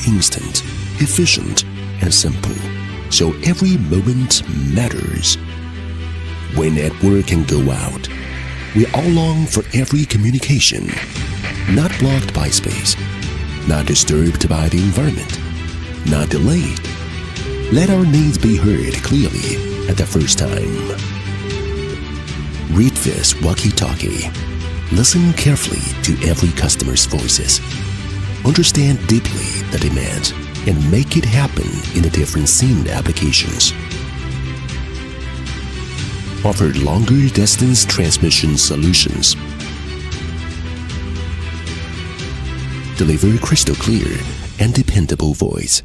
instant, efficient, and simple, so every moment matters. When at work and go out, we all long for every communication, not blocked by space, not disturbed by the environment, not delayed. Let our needs be heard clearly at the first time. RETEVIS walkie-talkie. Listen carefully to every customer's voices. Understand deeply the demands and make it happen in the different scene applications. Offer longer distance transmission solutions. Deliver crystal clear and dependable voice.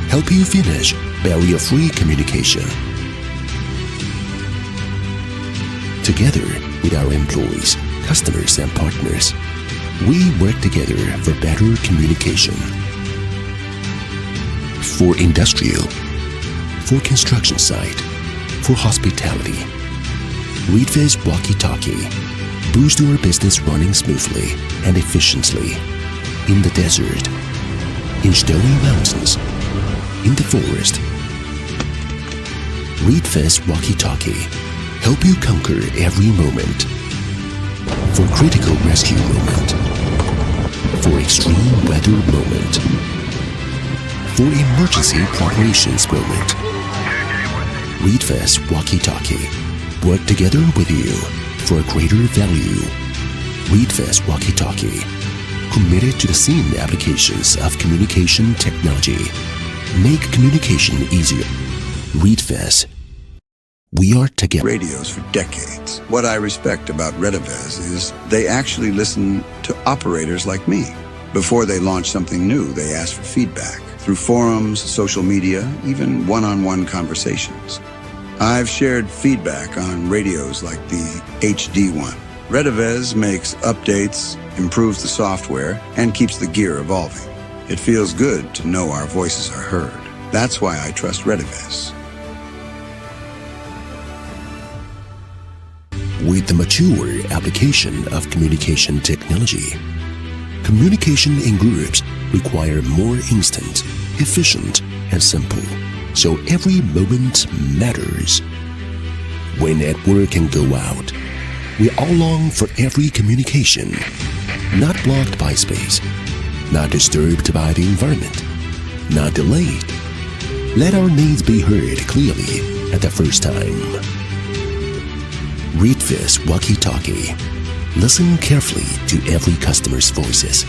Help you finish barrier-free communication. Together with our employees, customers, and partners, we work together for better communication. For industrial, for construction site, for hospitality, RETEVIS walkie-talkie boost your business running smoothly and efficiently in the desert, in snowy mountains, in the forest. RETEVIS walkie-talkie help you conquer every moment. For critical rescue moment, for extreme weather moment, for emergency preparations moment. RETEVIS walkie-talkie work together with you for a greater value. RETEVIS walkie-talkie committed to the scene applications of communication technology. Make communication easier. RETEVIS. We are together. Radios for decades. What I respect about RETEVIS is they actually listen to operators like me. Before they launch something new, they ask for feedback through forums, social media, even one-on-one conversations. I've shared feedback on radios like the HD one. RETEVIS makes updates, improves the software, and keeps the gear evolving. It feels good to know our voices are heard. That's why I trust RETEVIS. With the mature application of communication technology, communication in groups require more instant, efficient, and simple, so every moment matters. When at work and go out, we all long for every communication, not blocked by space, not disturbed by the environment, not delayed. Let our needs be heard clearly at the first time. RETEVIS walkie-talkie. Listen carefully to every customer's voices.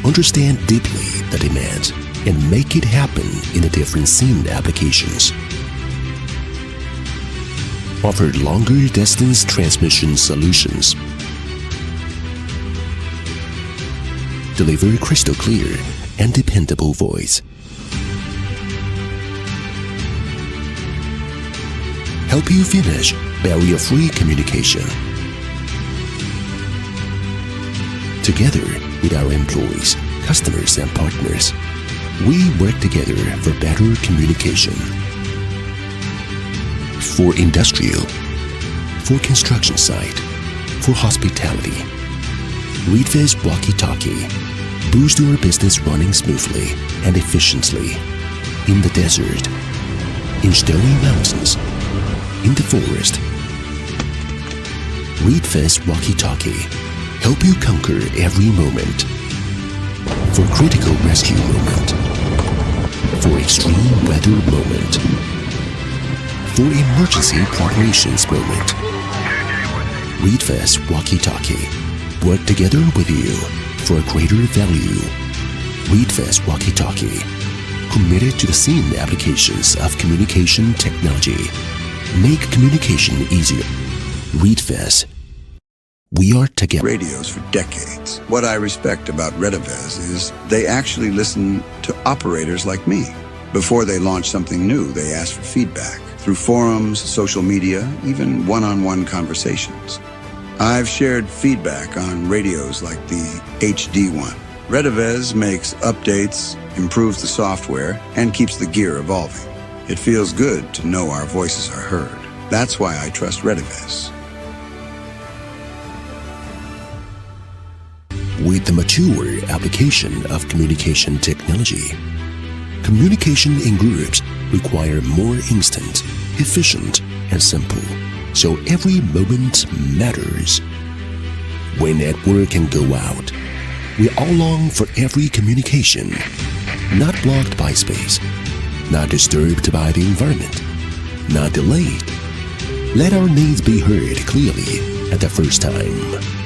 Understand deeply the demands and make it happen in the different scene applications. Offer longer distance transmission solutions. Deliver crystal clear and dependable voice. Help you finish barrier-free communication. Together with our employees, customers, and partners, we work together for better communication. For industrial, for construction site, for hospitality, RETEVIS walkie-talkie boost your business running smoothly and efficiently in the desert, in snowy mountains, in the forest. RETEVIS walkie-talkie help you conquer every moment. For critical rescue moment, for extreme weather moment, for emergency preparations moment. RETEVIS walkie-talkie work together with you for a greater value. RETEVIS walkie-talkie committed to the scene applications of communication technology. Make communication easier. RETEVIS. We are together. Radios for decades. What I respect about RETEVIS is they actually listen to operators like me. Before they launch something new, they ask for feedback through forums, social media, even one-on-one conversations. I've shared feedback on radios like the HD one. RETEVIS makes updates, improves the software, and keeps the gear evolving. It feels good to know our voices are heard. That's why I trust RETEVIS. With the mature application of communication technology, communication in groups require more instant, efficient, and simple, so every moment matters. When at work and go out, we all long for every communication, not blocked by space, not disturbed by the environment, not delayed. Let our needs be heard clearly at the first time.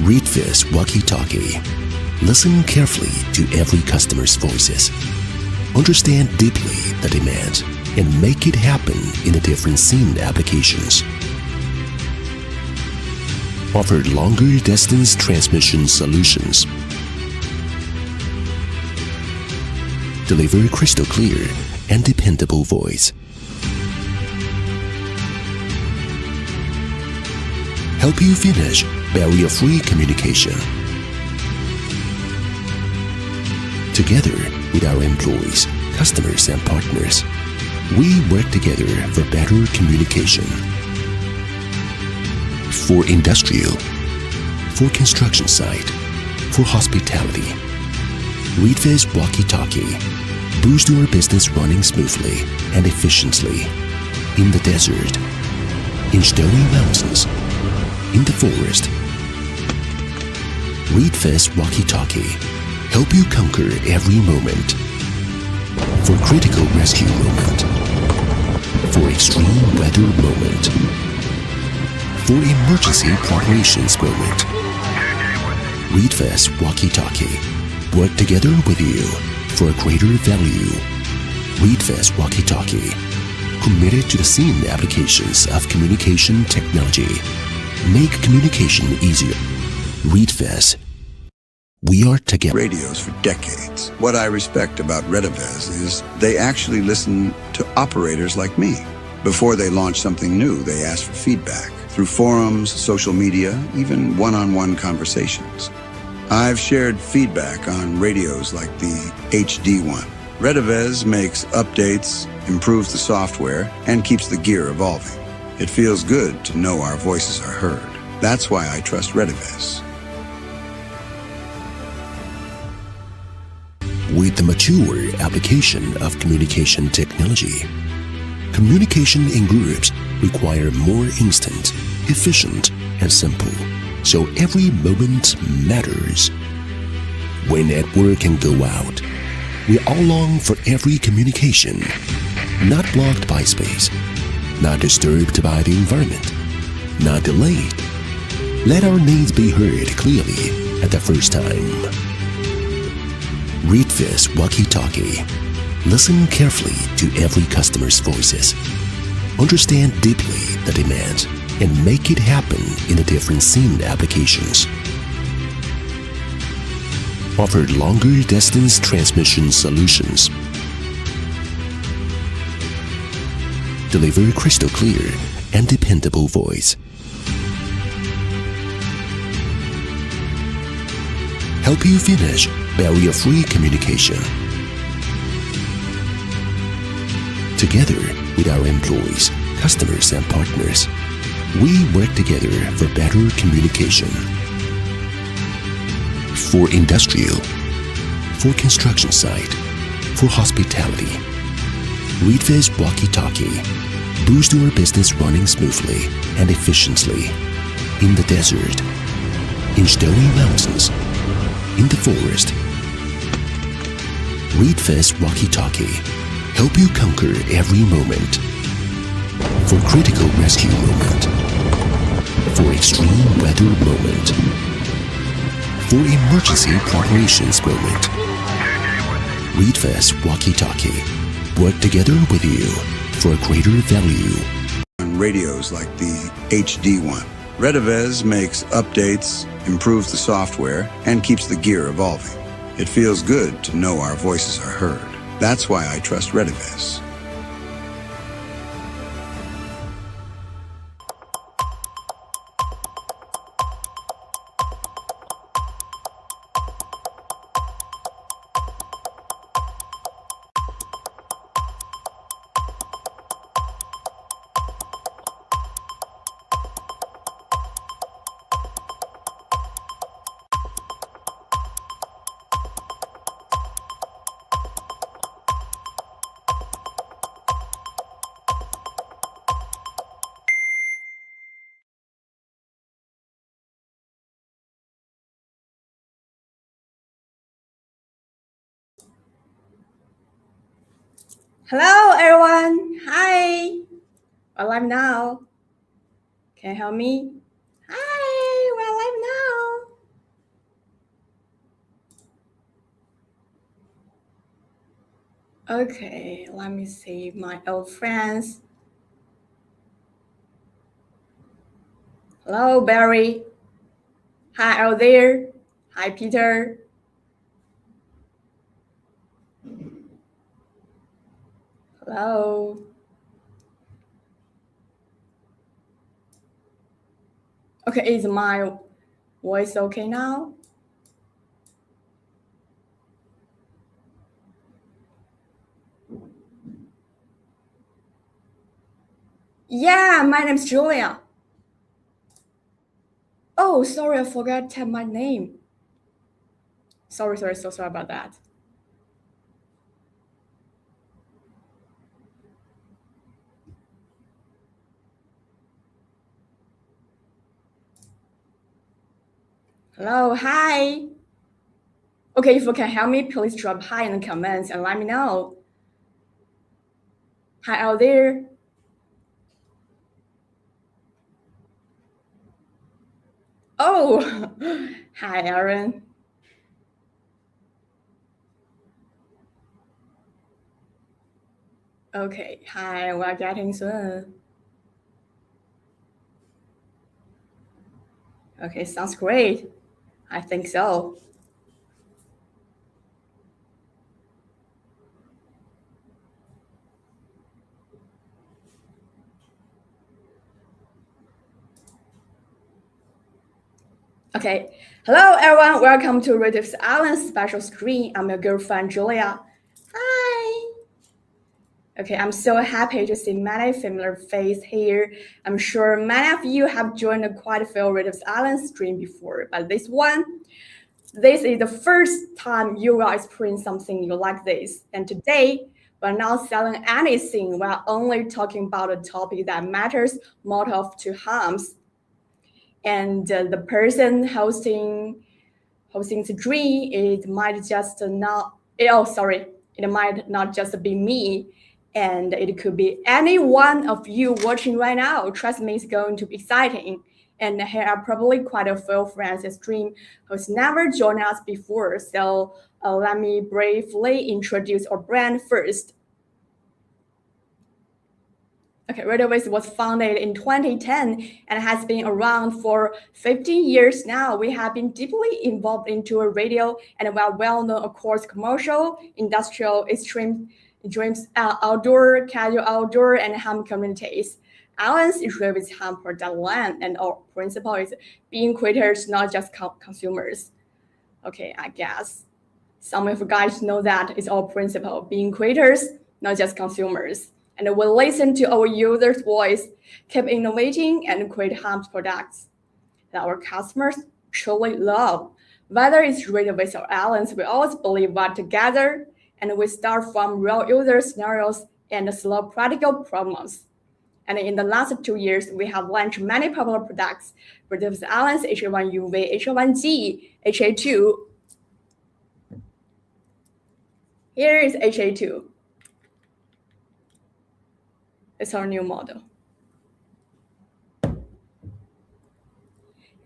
RETEVIS walkie-talkie. Listen carefully to every customer's voices. Understand deeply the demand and make it happen in the different scene applications. Offer longer distance transmission solutions. Deliver crystal clear and dependable voice. Help you finish barrier-free communication. Together with our employees, customers, and partners, we work together for better communication. For industrial, for construction site, for hospitality, RETEVIS walkie-talkie boost your business running smoothly and efficiently in the desert, in snowy mountains, in the forest. RETEVIS walkie-talkie help you conquer every moment. For critical rescue moment, for extreme weather moment, for emergency preparations moment. RETEVIS walkie-talkie work together with you for a greater value. RETEVIS walkie-talkie committed to the scene applications of communication technology. Make communication easier. RETEVIS. We are together. Radios for decades. What I respect about RETEVIS is they actually listen to operators like me. Before they launch something new, they ask for feedback through forums, social media, even one-on-one conversations. I've shared feedback on radios like the HD one. RETEVIS makes updates, improves the software, and keeps the gear evolving. It feels good to know our voices are heard. That's why I trust RETEVIS. With the mature application of communication technology, communication in groups require more instant, efficient, and simple, so every moment matters. When at work and go out, we all long for every communication, not blocked by space, not disturbed by the environment, not delayed. Let our needs be heard clearly at the first time. RETEVIS walkie-talkie. Listen carefully to every customer's voices. Understand deeply the demand and make it happen in the different scene applications. Offer longer distance transmission solutions. Deliver crystal clear and dependable voice. Help you finish barrier-free communication. Together with our employees, customers, and partners, we work together for better communication. For industrial, for construction site, for hospitality, RETEVIS walkie-talkie boost your business running smoothly and efficiently in the desert, in snowy mountains, in the forest. RETEVIS walkie-talkie help you conquer every moment. For critical rescue moment, for extreme weather moment, for emergency preparations moment. RETEVIS walkie-talkie work together with you for a greater value. On radios like the HD one, RETEVIS makes updates, improves the software, and keeps the gear evolving. It feels good to know our voices are heard. That's why I trust RETEVIS. Hello, everyone. Hi. We're live now. Can you help me? Hi, we're live now. Okay, let me see my old friends. Hello, Barry. Hi, out there. Hi, Peter. Hello. Okay, is my voice okay now? Yeah, my name's Julia. Oh, sorry, I forgot to tell my name. Sorry, so sorry about that. Hello, hi. Okay, if you can help me, please drop hi in the comments and let me know. Hi out there. Oh, hi, Aaron. Okay, hi, we're getting soon. Okay, sounds great. I think so. Okay, hello everyone, welcome to RETEVIS AIlunce special screen. I'm your girlfriend Julia. Hi. Okay, I'm so happy to see many familiar faces here. I'm sure many of you have joined quite a few RETEVIS AIlunce stream before, but this is the first time you will experience something new like this. And today, we're not selling anything. We're only talking about a topic that matters most of to harms. And the person hosting the dream, it might not just be me, and it could be any one of you watching right now. Trust me, it's going to be exciting. And here are probably quite a few friends in stream who's never joined us before. So let me briefly introduce our brand first. Okay, RETEVIS was founded in 2010 and has been around for 15 years now. We have been deeply involved into a radio and we are well known across commercial, industrial, extreme dreams, outdoor, casual outdoor, and home communities. AIlunce is RETEVIS home product line, and our principle is being creators, not just consumers. Okay, I guess some of you guys know that is our principle, being creators, not just consumers. And we listen to our users' voice, keep innovating, and create harm products that our customers truly love. Whether it's RETEVIS or AIlunce, we always believe that together, and we start from real user scenarios and solve practical problems. And in the last 2 years, we have launched many popular products, RETEVIS AIlunce, HA1UV, HA1G, HA2. Here is HA2. It's our new model.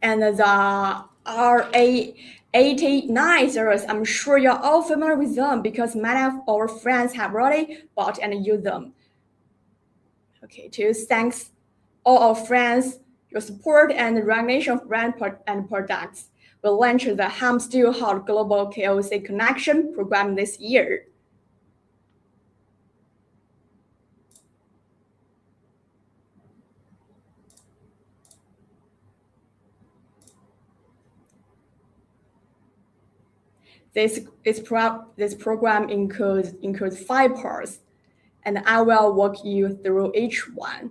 And the RA89 series, I'm sure you're all familiar with them because many of our friends have already bought and used them. Okay, to thanks all our friends, your support and recognition of brand and products. We'll launch the Ham Still Hot Global KOC Connection program this year. This program includes 5 parts, and I will walk you through each one.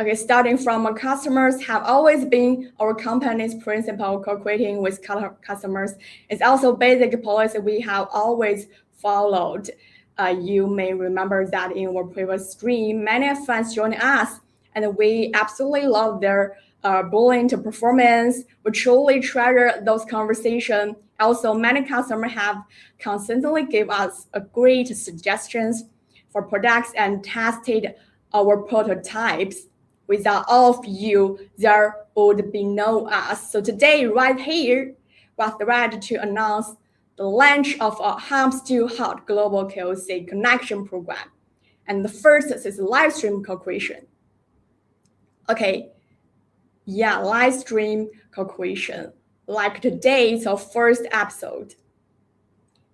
Okay, starting from customers have always been our company's principle. Co-creating with customers is also basic policy we have always followed. You may remember that in our previous stream, many fans joined us, and we absolutely love their brilliant performance. We truly treasure those conversations Also, many customers have constantly give us a great suggestions for products and tested our prototypes. Without all of you, there would be no us. So today, right here, we're thrilled to announce the launch of our Hub Still Hot Global KOC Connection Program. And the first is live stream co-creation. Okay, yeah, live stream co-creation, like today's our first episode.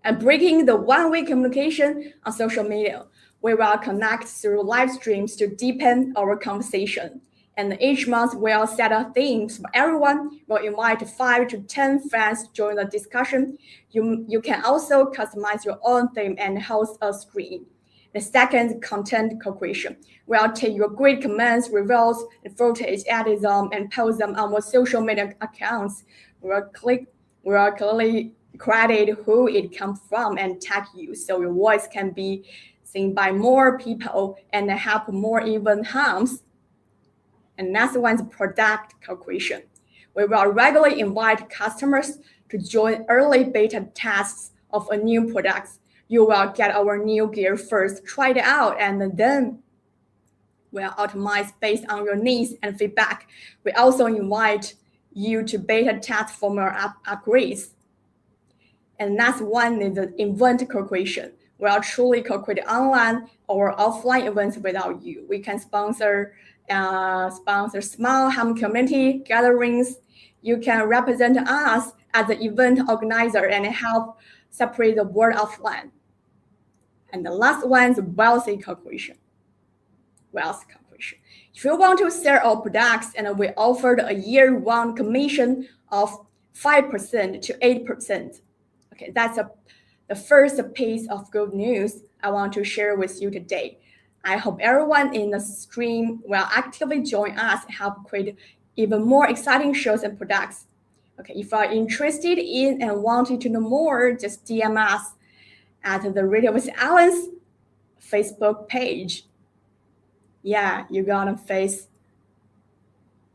And breaking the one-way communication on social media, we will connect through live streams to deepen our conversation. And each month we'll set a theme for everyone. We'll invite 5 to 10 friends to join the discussion. You can also customize your own theme and host a stream. The second, content co-creation. We'll take your great comments, reviews, and footage, edit them, and post them on our social media accounts. We'll clearly credit who it comes from and tag you, so your voice can be seen by more people and help more event homes. And next one is product co-creation. We will regularly invite customers to join early beta tests of a new product. You will get our new gear first, try it out, and then we'll optimize based on your needs and feedback. We also invite you to beta test for more upgrades. And next one is the event co-creation. We'll truly co-create online or offline events without you. We can sponsor small home community gatherings. You can represent us as the event organizer and help separate the word offline. And the last one is wealth co-creation. If you want to sell our products, and we offered a year-round commission of 5% to 8%. Okay, that's the first piece of good news I want to share with you today. I hope everyone in the stream will actively join us and help create even more exciting shows and products. Okay, if you are interested in and wanting to know more, just DM us at the RETEVIS AIlunce Facebook page. Yeah, you got a face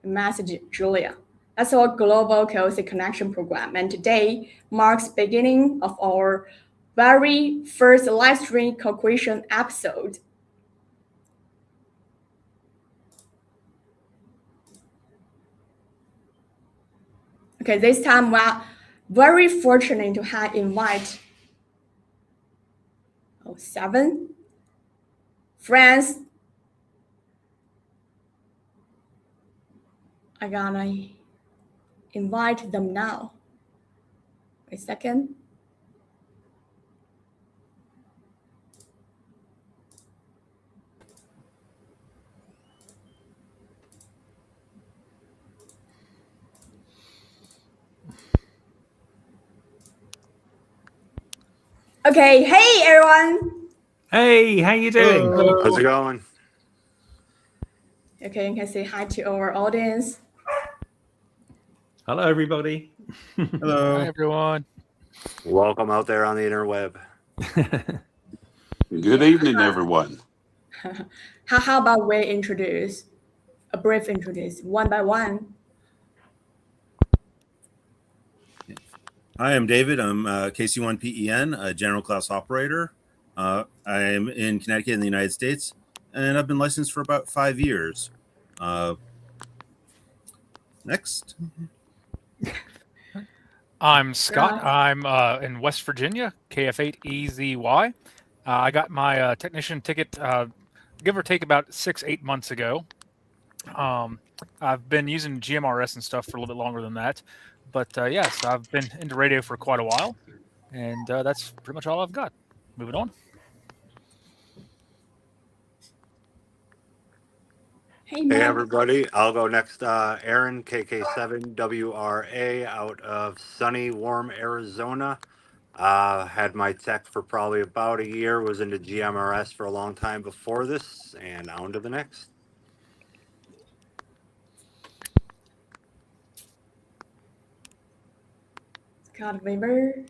message, Julia. That's our global KOC connection program. And today marks beginning of our very first live stream co-creation episode. Okay, this time we're very fortunate to have invite 7 friends. I gonna invite them now. Wait a second. Okay, hey everyone. Hey, how you doing? How's it going? Okay, you can say hi to our audience. Hello, everybody. Hello. Hi, everyone. Welcome out there on the interweb. Good evening, everyone. How about we introduce a brief introduce one by one? Hi, I'm David. I'm KC1PEN, a general class operator. I'm in Connecticut in the United States, and I've been licensed for about 5 years. Next. I'm Scott. I'm in West Virginia, KF8EZY. I got my technician ticket, give or take, about 6-8 months ago. I've been using GMRS and stuff for a little bit longer than that. But yes, I've been into radio for quite a while. And that's pretty much all I've got. Moving on. Hey, Hey, everybody. I'll go next. Aaron, KK7WRA, out of sunny, warm Arizona. Had my tech for probably about a year, was into GMRS for a long time before this, and on to the next. Scott Weber.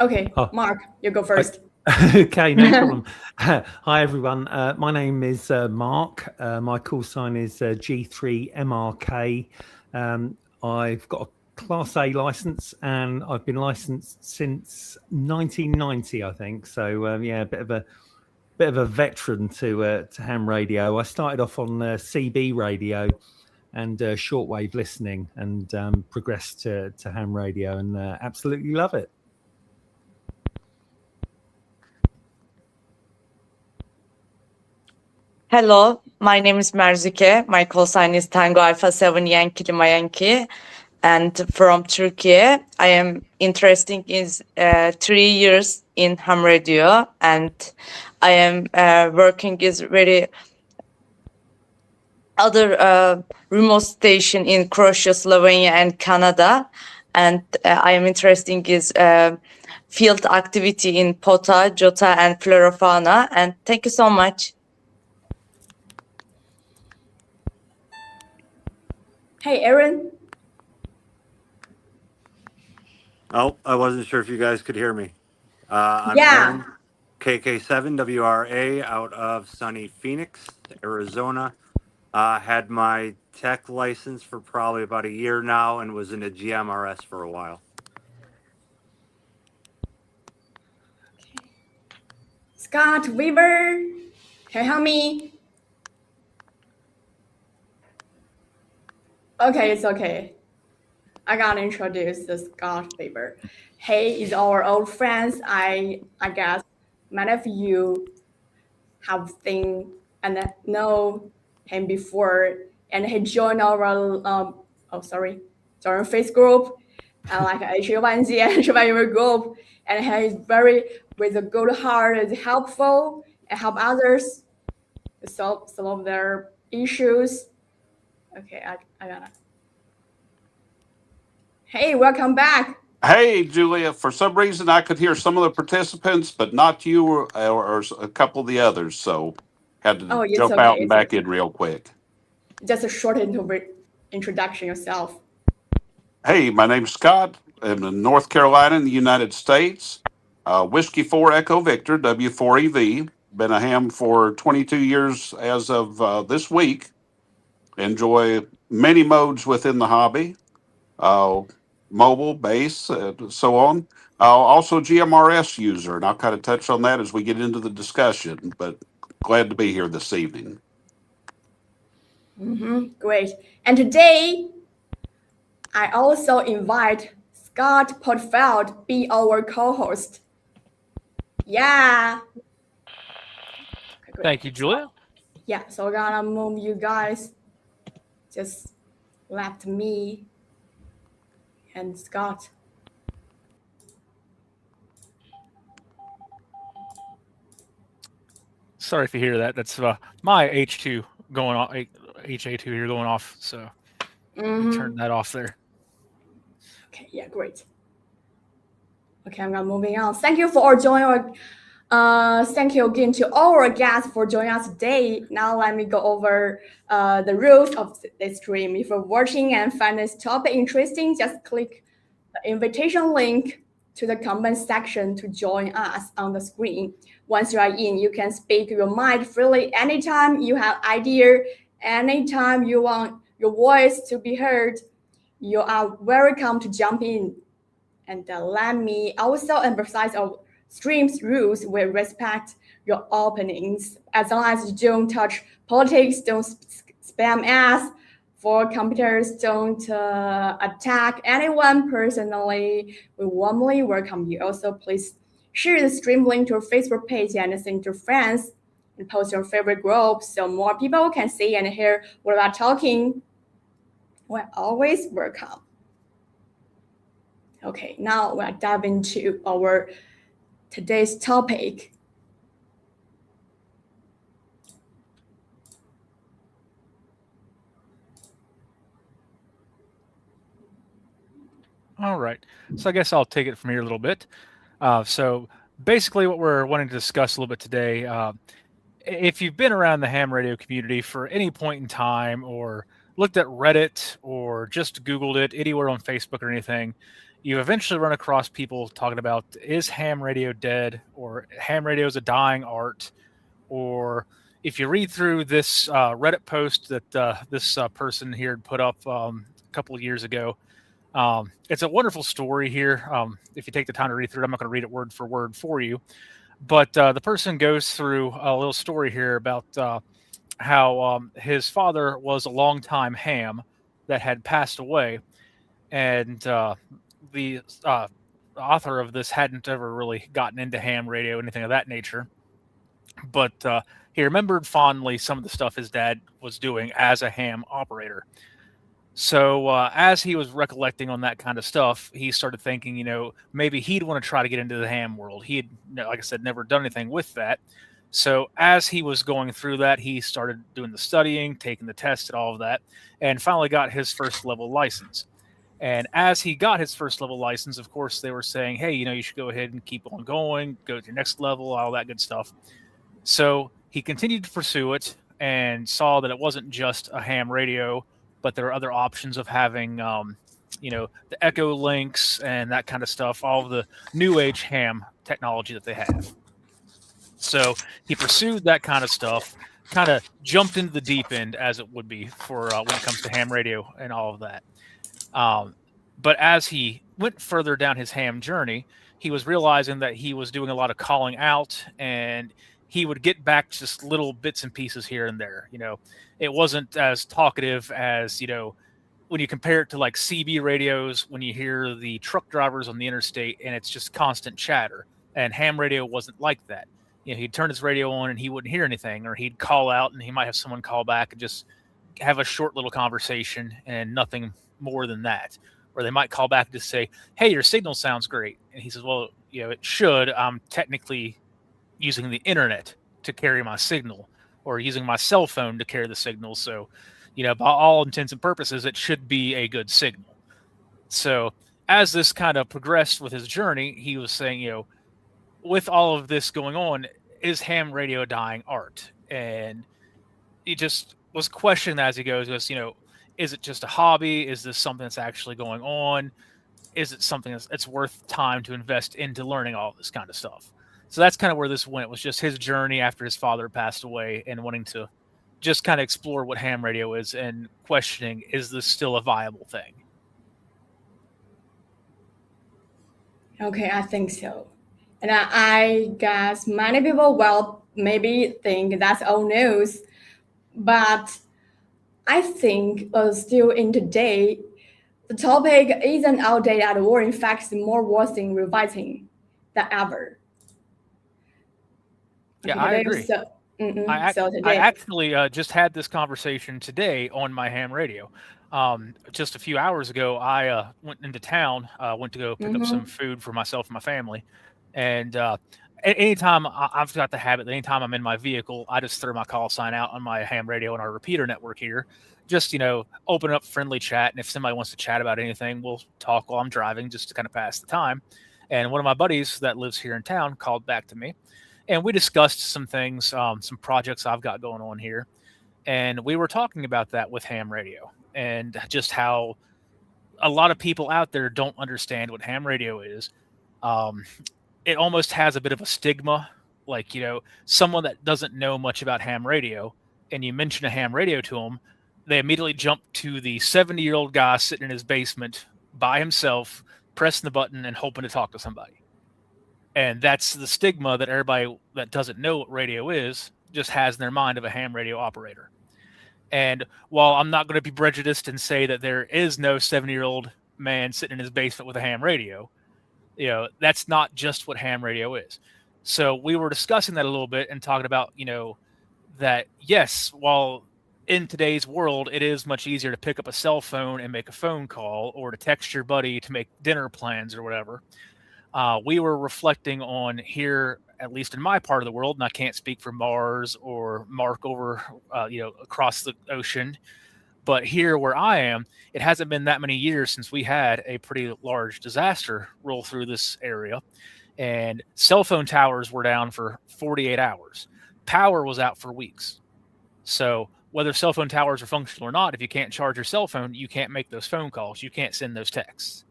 Okay, Mark, you go first. Okay, no problem. Hi, everyone. My name is Mark. My call sign is G3MRK. I've got a Class A license, and I've been licensed since 1990, I think. So yeah, a bit of a veteran to ham radio. I started off on CB radio and shortwave listening, and progressed to ham radio, and absolutely love it. Hello, my name is Merzuke. My call sign is Tango Alpha 7 Yankee Lima Yankee, and from Turkey. I am interested in 3 years in ham radio, and I am working is very other remote station in Croatia, Slovenia, and Canada, and I am interested in field activity in POTA, JOTA, and Flora-Fauna. And thank you so much. Hey, Aaron. Oh, I wasn't sure if you guys could hear me. I'm Yeah. Aaron, KK7WRA out of sunny Phoenix, Arizona. Had my tech license for probably about a year now and was in a GMRS for a while. Scott Weaver. Can you help me? Okay, it's okay. I gotta introduce the Scott Weaver. He is our old friends. I guess many of you have seen and know him before, and he joined our joined face group, like AIlunce and survivor group, and he is very with a good heart, is helpful and help others to solve some of their issues. Okay, I gotta. Hey, welcome back. Hey, Julia. For some reason, I could hear some of the participants, but not you or a couple of the others. So had to It's jump okay. out and back in real quick. Just a short introduction yourself. Hey, my name's Scott. I'm in North Carolina in the United States. Whiskey 4 Echo Victor, W4EV. Been a ham for 22 years as of this week. Enjoy many modes within the hobby. Mobile, base, so on. Also GMRS user, and I'll kind of touch on that as we get into the discussion, but glad to be here this evening. Great. And today, I also invite Scott Portfeld be our co-host. Yeah. Okay, Thank you, Julia. Yeah, so we're gonna move you guys. Just left me and Scott. Sorry if you hear that. That's my H2 going off, HA2 here going off. So turn that off there. Okay, yeah, great. Okay, I'm gonna moving on. Thank you for joining our. Thank you again to all our guests for joining us today. Now let me go over the rules of this stream. If you're watching and find this topic interesting, just click the invitation link to the comment section to join us on the screen. Once you are in, you can speak your mind freely anytime you have idea, anytime you want your voice to be heard. You are welcome to jump in. And let me also emphasize our stream's rules will respect your openings. As long as you don't touch politics, don't spam ads for computers, don't attack anyone personally, we warmly welcome you. Also, please share the stream link to your Facebook page and send to friends and post your favorite group so more people can see and hear what we're talking. We're always welcome. Okay, now we'll dive into our today's topic. All right. So I guess I'll take it from here a little bit. So basically what we're wanting to discuss a little bit today, if you've been around the ham radio community for any point in time or looked at Reddit or just Googled it anywhere on Facebook or anything, you eventually run across people talking about, is ham radio dead, or ham radio is a dying art, or if you read through this Reddit post that this person here had put up a couple of years ago, it's a wonderful story here. If you take the time to read through it, I'm not going to read it word for word for you, but the person goes through a little story here about how his father was a longtime ham that had passed away, and the author of this hadn't ever really gotten into ham radio, anything of that nature. But he remembered fondly some of the stuff his dad was doing as a ham operator. So as he was recollecting on that kind of stuff, he started thinking, maybe he'd want to try to get into the ham world. He had, like I said, never done anything with that. So as he was going through that, he started doing the studying, taking the test and all of that, and finally got his first level license. And as he got his first level license, of course, they were saying, hey, you should go ahead and keep on going, go to your next level, all that good stuff. So he continued to pursue it and saw that it wasn't just a ham radio, but there are other options of having, the echo links and that kind of stuff, all of the new age ham technology that they have. So he pursued that kind of stuff, kind of jumped into the deep end, as it would be for when it comes to ham radio and all of that. But as he went further down his ham journey, he was realizing that he was doing a lot of calling out, and he would get back just little bits and pieces here and there. It wasn't as talkative as, when you compare it to like CB radios, when you hear the truck drivers on the interstate and it's just constant chatter. And ham radio wasn't like that. He'd turn his radio on and he wouldn't hear anything, or he'd call out and he might have someone call back and just have a short little conversation and nothing more than that. Or they might call back and just say, hey, your signal sounds great. And he says, well, it should. I'm technically using the internet to carry my signal, or using my cell phone to carry the signal. So, by all intents and purposes, it should be a good signal. So as this kind of progressed with his journey, he was saying, with all of this going on, is ham radio dying art? And he just was questioning as he goes, is it just a hobby? Is this something that's actually going on? Is it something that's worth time to invest into learning all this kind of stuff? So that's kind of where this went. It was just his journey after his father passed away and wanting to just kind of explore what ham radio is and questioning, is this still a viable thing? Okay, I think so. And I guess many people maybe think that's old news, but I think still in today, the topic isn't outdated or in fact more worth in revisiting than ever. Yeah, I agree. So, I actually just had this conversation today on my ham radio. Just a few hours ago, I went into town, went to go pick up some food for myself and my family. And anytime I've got the habit that anytime I'm in my vehicle, I just throw my call sign out on my ham radio on our repeater network here. Just, open up friendly chat. And if somebody wants to chat about anything, we'll talk while I'm driving just to kind of pass the time. And one of my buddies that lives here in town called back to me. And we discussed some things, some projects I've got going on here. And we were talking about that with ham radio and just how a lot of people out there don't understand what ham radio is. It almost has a bit of a stigma, like, someone that doesn't know much about ham radio and you mention a ham radio to them, they immediately jump to the 70-year-old guy sitting in his basement by himself, pressing the button and hoping to talk to somebody. And that's the stigma that everybody that doesn't know what radio is just has in their mind of a ham radio operator. And while I'm not going to be prejudiced and say that there is no 70-year-old man sitting in his basement with a ham radio, that's not just what ham radio is. So we were discussing that a little bit and talking about, that yes, while in today's world, it is much easier to pick up a cell phone and make a phone call, or to text your buddy to make dinner plans or whatever. We were reflecting on here, at least in my part of the world, and I can't speak for Mars or Mark over, across the ocean, but here where I am, it hasn't been that many years since we had a pretty large disaster roll through this area, and cell phone towers were down for 48 hours. Power was out for weeks. So whether cell phone towers are functional or not, if you can't charge your cell phone, you can't make those phone calls, you can't send those texts.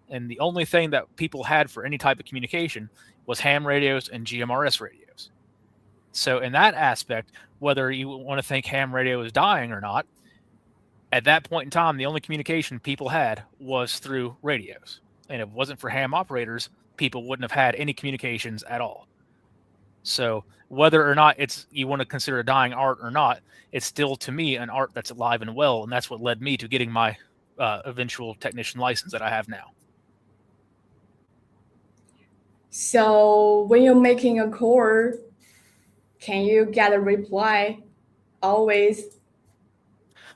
And the only thing that people had for any type of communication was ham radios and GMRS radios. So in that aspect, whether you want to think ham radio is dying or not, at that point in time, the only communication people had was through radios. And if it wasn't for ham operators, people wouldn't have had any communications at all. So whether or not you want to consider a dying art or not, it's still, to me, an art that's alive and well. And that's what led me to getting my eventual technician license that I have now. So when you're making a call, can you get a reply always?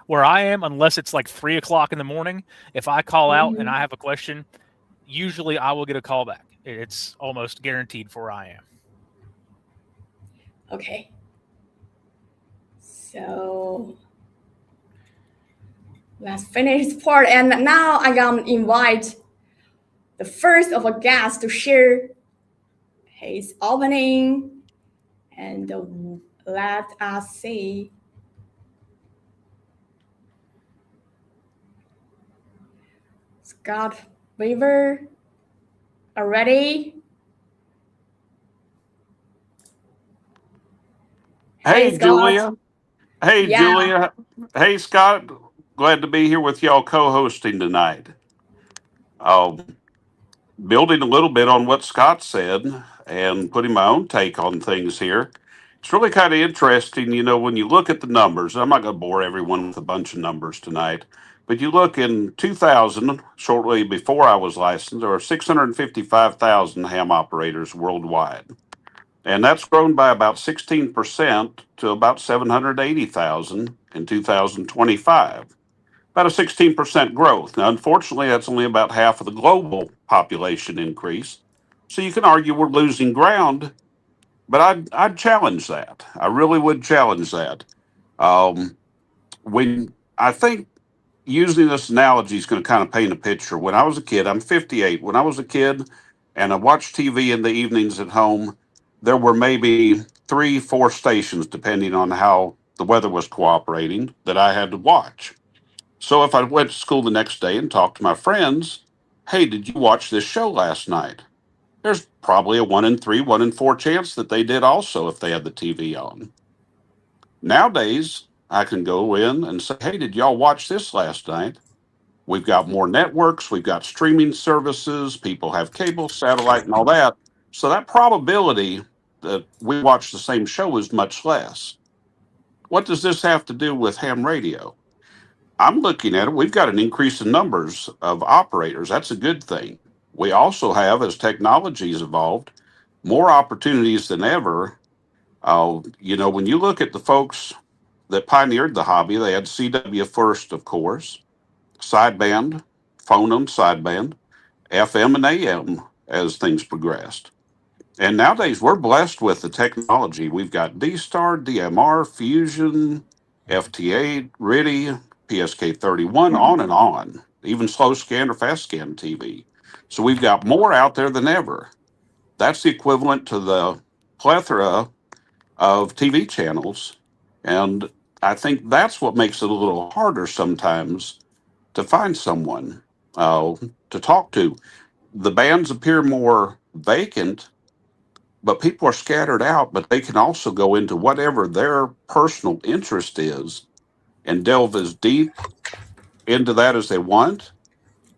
Where I am, unless it's like 3 o'clock in the morning, if I call out and I have a question, usually I will get a call back. It's almost guaranteed for where I am. Okay. So let's finish this part. And now I'm going to invite the first of a guest to share his opening. And let us see. Scott Weaver, are ready? Hey, Scott. Julia. Hey, Yeah. Julia. Hey, Scott. Glad to be here with y'all co-hosting tonight. Building a little bit on what Scott said and putting my own take on things here. It's really kind of interesting, when you look at the numbers. I'm not going to bore everyone with a bunch of numbers tonight, but you look in 2000, shortly before I was licensed, there were 655,000 ham operators worldwide. And that's grown by about 16% to about 780,000 in 2025. About a 16% growth. Now, unfortunately, that's only about half of the global population increase. So you can argue we're losing ground, but I'd challenge that. I really would challenge that. When I think using this analogy is going to kind of paint a picture. When I was a kid, I'm 58. When I was a kid and I watched TV in the evenings at home, there were maybe 3, 4 stations, depending on how the weather was cooperating, that I had to watch. So if I went to school the next day and talked to my friends, hey, did you watch this show last night? There's probably a 1 in 3, 1 in 4 chance that they did also if they had the TV on. Nowadays, I can go in and say, hey, did y'all watch this last night? We've got more networks, we've got streaming services, people have cable, satellite, and all that. So that probability that we watch the same show is much less. What does this have to do with ham radio? I'm looking at it, we've got an increase in numbers of operators. That's a good thing. We also have, as technology's evolved, more opportunities than ever. When you look at the folks that pioneered the hobby, they had CW first, of course, sideband, phone on sideband, FM and AM as things progressed. And nowadays we're blessed with the technology. We've got D-Star, DMR, Fusion, FT8, RIDI, PSK31, on and on, even slow scan or fast scan TV. So we've got more out there than ever. That's the equivalent to the plethora of TV channels. And I think that's what makes it a little harder sometimes to find someone to talk to. The bands appear more vacant, but people are scattered out, but they can also go into whatever their personal interest is and delve as deep into that as they want,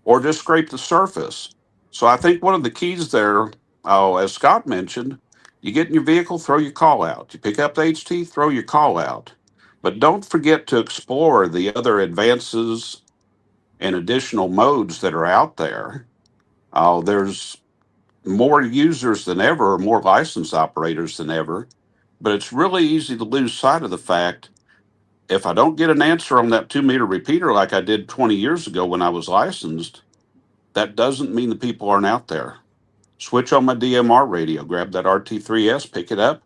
or just scrape the surface. So I think one of the keys there, as Scott mentioned, you get in your vehicle, throw your call out. You pick up the HT, throw your call out. But don't forget to explore the other advances and additional modes that are out there. There's more users than ever, or more licensed operators than ever, but it's really easy to lose sight of the fact if I don't get an answer on that 2-meter repeater like I did 20 years ago when I was licensed, that doesn't mean the people aren't out there. Switch on my DMR radio, grab that RT3S, pick it up,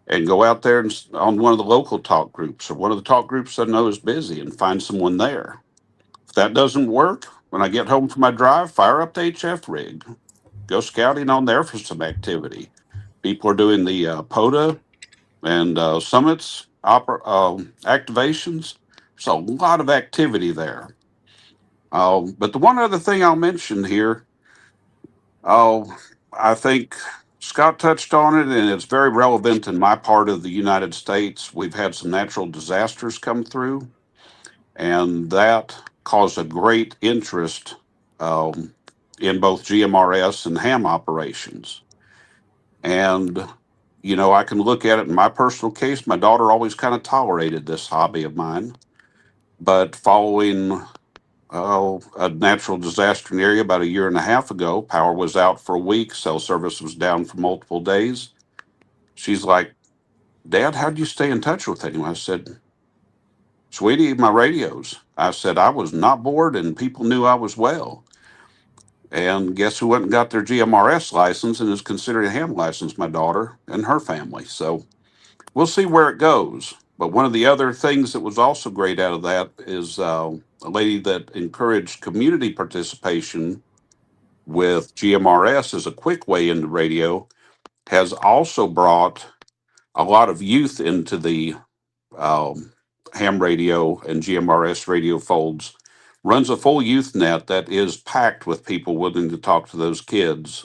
and go out there and on one of the local talk groups or one of the talk groups I know is busy and find someone there. If that doesn't work, when I get home from my drive, fire up the HF rig. Go scouting on there for some activity. People are doing the POTA and summits activations. There's a lot of activity there. But the one other thing I'll mention here, I think Scott touched on it, and it's very relevant in my part of the United States. We've had some natural disasters come through, and that caused a great interest in both GMRS and ham operations. And, I can look at it in my personal case. My daughter always kind of tolerated this hobby of mine. But following a natural disaster in the area about a year and a half ago, power was out for a week, cell service was down for multiple days. She's like, Dad, how'd you stay in touch with him? I said, Sweetie, my radios. I said, I was not bored and people knew I was well. And guess who went and got their GMRS license and is considered a ham license? My daughter and her family. So we'll see where it goes. But one of the other things that was also great out of that is a lady that encouraged community participation with GMRS as a quick way into radio, has also brought a lot of youth into the ham radio and GMRS radio folds. Runs a full youth net that is packed with people willing to talk to those kids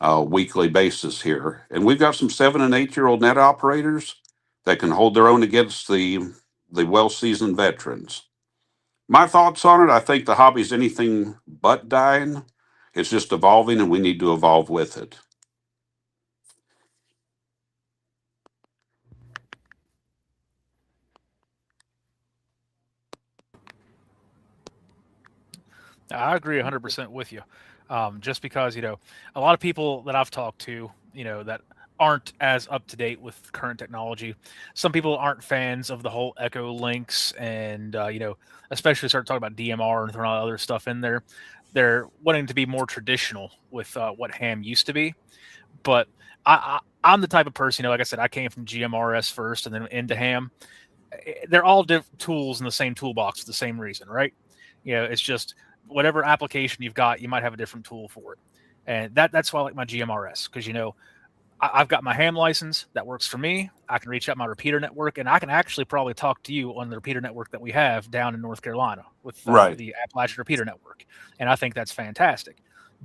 weekly basis here. And we've got some 7 and 8-year-old net operators that can hold their own against the well-seasoned veterans. My thoughts on it, I think the hobby's anything but dying. It's just evolving, and we need to evolve with it. I agree 100% with you. Just because, a lot of people that I've talked to, that aren't as up to date with current technology. Some people aren't fans of the whole echo links and, especially start talking about DMR and throwing all other stuff in there. They're wanting to be more traditional with what ham used to be. But I'm the type of person, like I said, I came from GMRS first and then into ham. They're all different tools in the same toolbox for the same reason, right? It's just whatever application you've got, you might have a different tool for it. And that's why I like my GMRS, because, I've got my ham license that works for me. I can reach out my repeater network, and I can actually probably talk to you on the repeater network that we have down in North Carolina with Right. the Appalachian repeater network. And I think that's fantastic.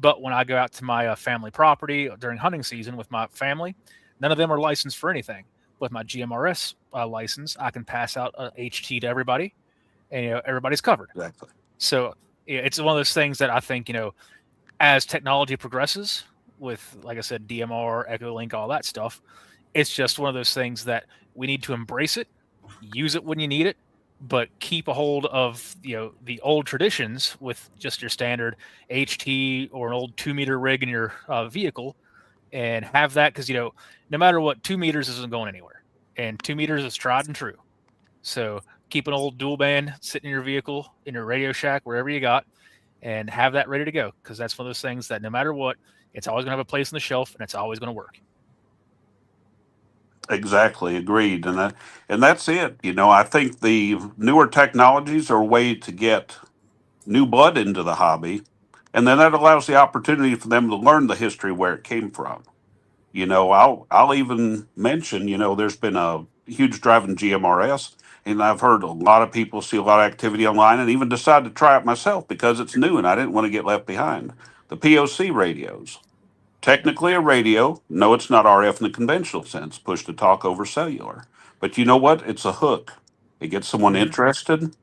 But when I go out to my family property during hunting season with my family, none of them are licensed for anything. With my GMRS license, I can pass out a HT to everybody, and everybody's covered. Exactly. So it's one of those things that I think, as technology progresses with, like I said, DMR, Echo Link, all that stuff, it's just one of those things that we need to embrace it, use it when you need it, but keep a hold of, the old traditions with just your standard HT or an old 2-meter rig in your vehicle, and have that, because, no matter what, 2 meters isn't going anywhere, and 2 meters is tried and true. So keep an old dual band sitting in your vehicle, in your Radio Shack, wherever you got, and have that ready to go, because that's one of those things that no matter what, it's always going to have a place on the shelf, and it's always going to work. Exactly. Agreed. And that's it. I think the newer technologies are a way to get new blood into the hobby. And then that allows the opportunity for them to learn the history where it came from. I'll even mention, there's been a huge drive in GMRS, and I've heard a lot of people see a lot of activity online and even decide to try it myself because it's new and I didn't want to get left behind. The POC radios. Technically a radio. No, it's not RF in the conventional sense, push to talk over cellular. But you know what? It's a hook. It gets someone interested.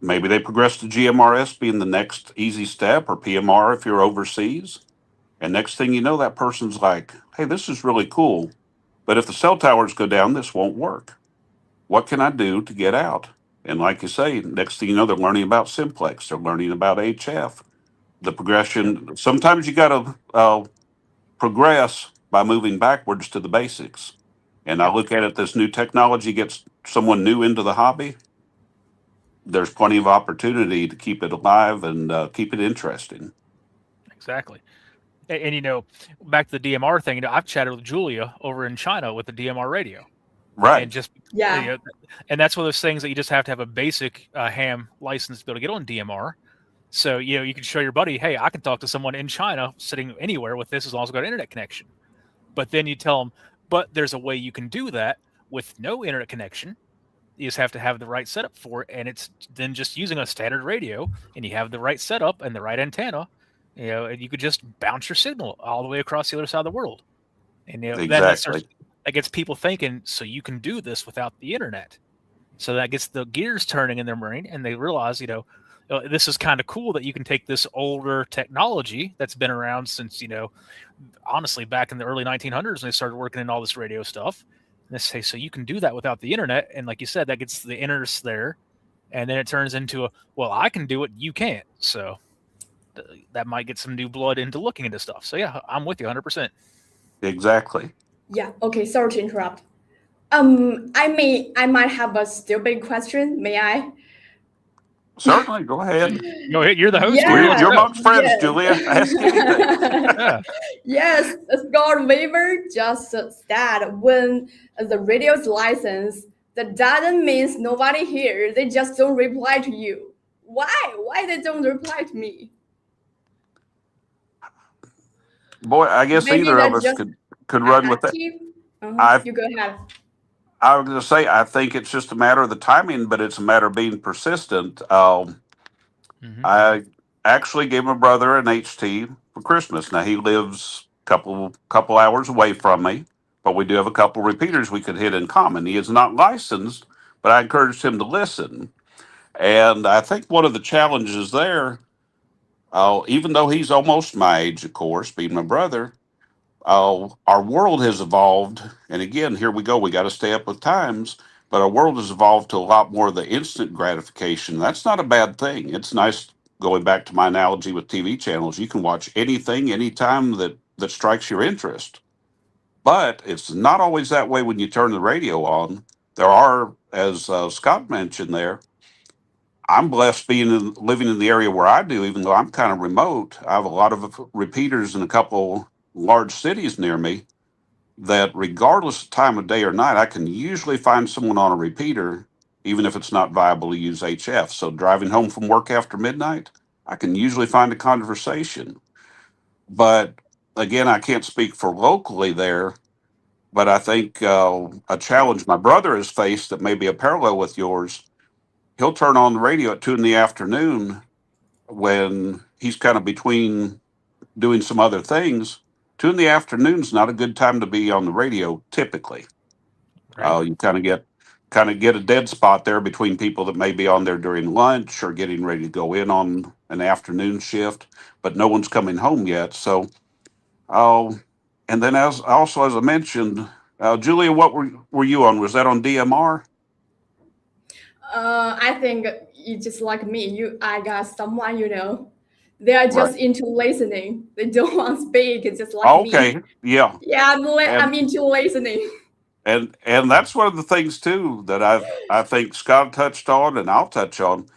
Maybe they progress to GMRS being the next easy step, or PMR if you're overseas. And next thing you know, that person's like, hey, this is really cool. But if the cell towers go down, this won't work. What can I do to get out? And like you say, next thing you know, they're learning about simplex. They're learning about HF. The progression. Sometimes you got to progress by moving backwards to the basics. And I look at it, this new technology gets someone new into the hobby. There's plenty of opportunity to keep it alive and keep it interesting. Exactly. And, back to the DMR thing, I've chatted with Julia over in China with the DMR radio. Right. And just, Yeah. And that's one of those things that you just have to have a basic ham license to be able to get on DMR. So, you can show your buddy, hey, I can talk to someone in China sitting anywhere with this as long as I've got an internet connection. But then you tell them, but there's a way you can do that with no internet connection. You just have to have the right setup for it, and it's then just using a standard radio, and you have the right setup and the right antenna, and you could just bounce your signal all the way across the other side of the world. And then Exactly. that gets people thinking, so you can do this without the internet. So that gets the gears turning in their brain, and they realize, this is kind of cool that you can take this older technology that's been around since, honestly, back in the early 1900s, when they started working in all this radio stuff. And they say, so you can do that without the internet. And like you said, that gets the interest there. And then it turns into well, I can do it, you can't. So that might get some new blood into looking into stuff. So yeah, I'm with you 100%. Exactly. Yeah. Okay. Sorry to interrupt. I might have a stupid question. May I? Certainly, go ahead. Go ahead. You're the host. Yeah. You're amongst friends, Yes. Julia. Ask anything. Yeah. Yes, Scott Weaver just said when the radio's licensed, that doesn't mean nobody here. They just don't reply to you. Why? Why they don't reply to me? Boy, I guess Maybe either of they're us just could run with that. active. You go ahead. I was going to say, I think it's just a matter of the timing, but it's a matter of being persistent. I actually gave my brother an HT for Christmas. Now he lives a couple hours away from me, but we do have a couple repeaters we could hit in common. He is not licensed, but I encouraged him to listen. And I think one of the challenges there, even though he's almost my age, of course, being my brother, our world has evolved. And again, here we go. We got to stay up with times. But our world has evolved to a lot more of the instant gratification. That's not a bad thing. It's nice, going back to my analogy with TV channels. You can watch anything, anytime that strikes your interest. But it's not always that way when you turn the radio on. There are, as Scott mentioned there, I'm blessed living in the area where I do, even though I'm kind of remote. I have a lot of repeaters in a couple large cities near me that, regardless of time of day or night, I can usually find someone on a repeater, even if it's not viable to use HF. So driving home from work after midnight, I can usually find a conversation. But again, I can't speak for locally there, but I think a challenge my brother has faced that may be a parallel with yours. He'll turn on the radio at 2 p.m. when he's kind of between doing some other things. 2 p.m. is not a good time to be on the radio typically. Right. You kind of get a dead spot there between people that may be on there during lunch or getting ready to go in on an afternoon shift, but no one's coming home yet. So, and then as I mentioned, Julia, what were you on? Was that on DMR? I think you just like me. I got someone, they are just into listening. They don't want to speak. It's just like me. Okay, yeah. Yeah, I'm into listening. And that's one of the things too that I think Scott touched on, and I'll touch on.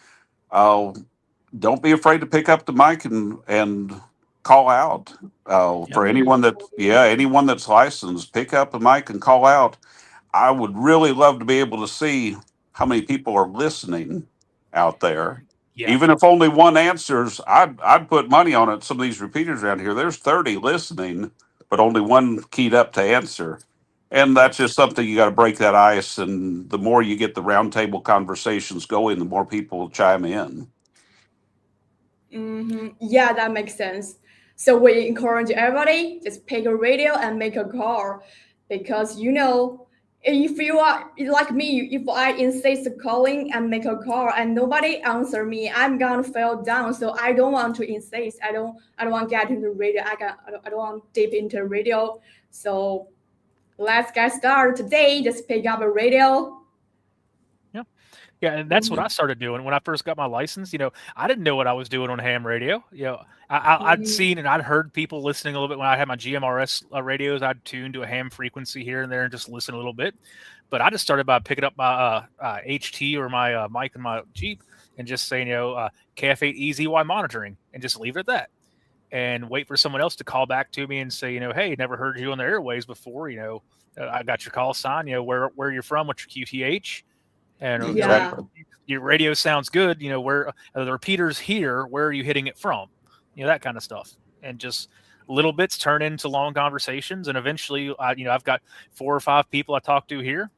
Don't be afraid to pick up the mic and call out. For anyone that's licensed, pick up the mic and call out. I would really love to be able to see how many people are listening out there. Yeah. Even if only one answers, I'd put money on it. Some of these repeaters around here, there's 30 listening, but only one keyed up to answer. And that's just something you got to break that ice. And the more you get the roundtable conversations going, the more people will chime in. Yeah, that makes sense. So we encourage everybody, just pick a radio and make a call, because if you are like me, if I insist calling and make a call and nobody answer me, I'm gonna fall down. So I don't want to insist. I don't want to get into radio. I don't want deep into radio. So let's get started today. Just pick up a radio. Yeah, and that's what I started doing when I first got my license. I didn't know what I was doing on ham radio. I'd seen and I'd heard people listening a little bit when I had my GMRS radios. I'd tune to a ham frequency here and there and just listen a little bit. But I just started by picking up my HT or my mic in my Jeep and just saying, KF8 EZY monitoring, and just leave it at that. And wait for someone else to call back to me and say, hey, never heard you on the airways before. I got your call sign. Where you're from, what's your QTH. And your radio sounds good. Where the repeaters here, where are you hitting it from? That kind of stuff. And just little bits turn into long conversations. And eventually, I've got 4 or 5 people I talk to here.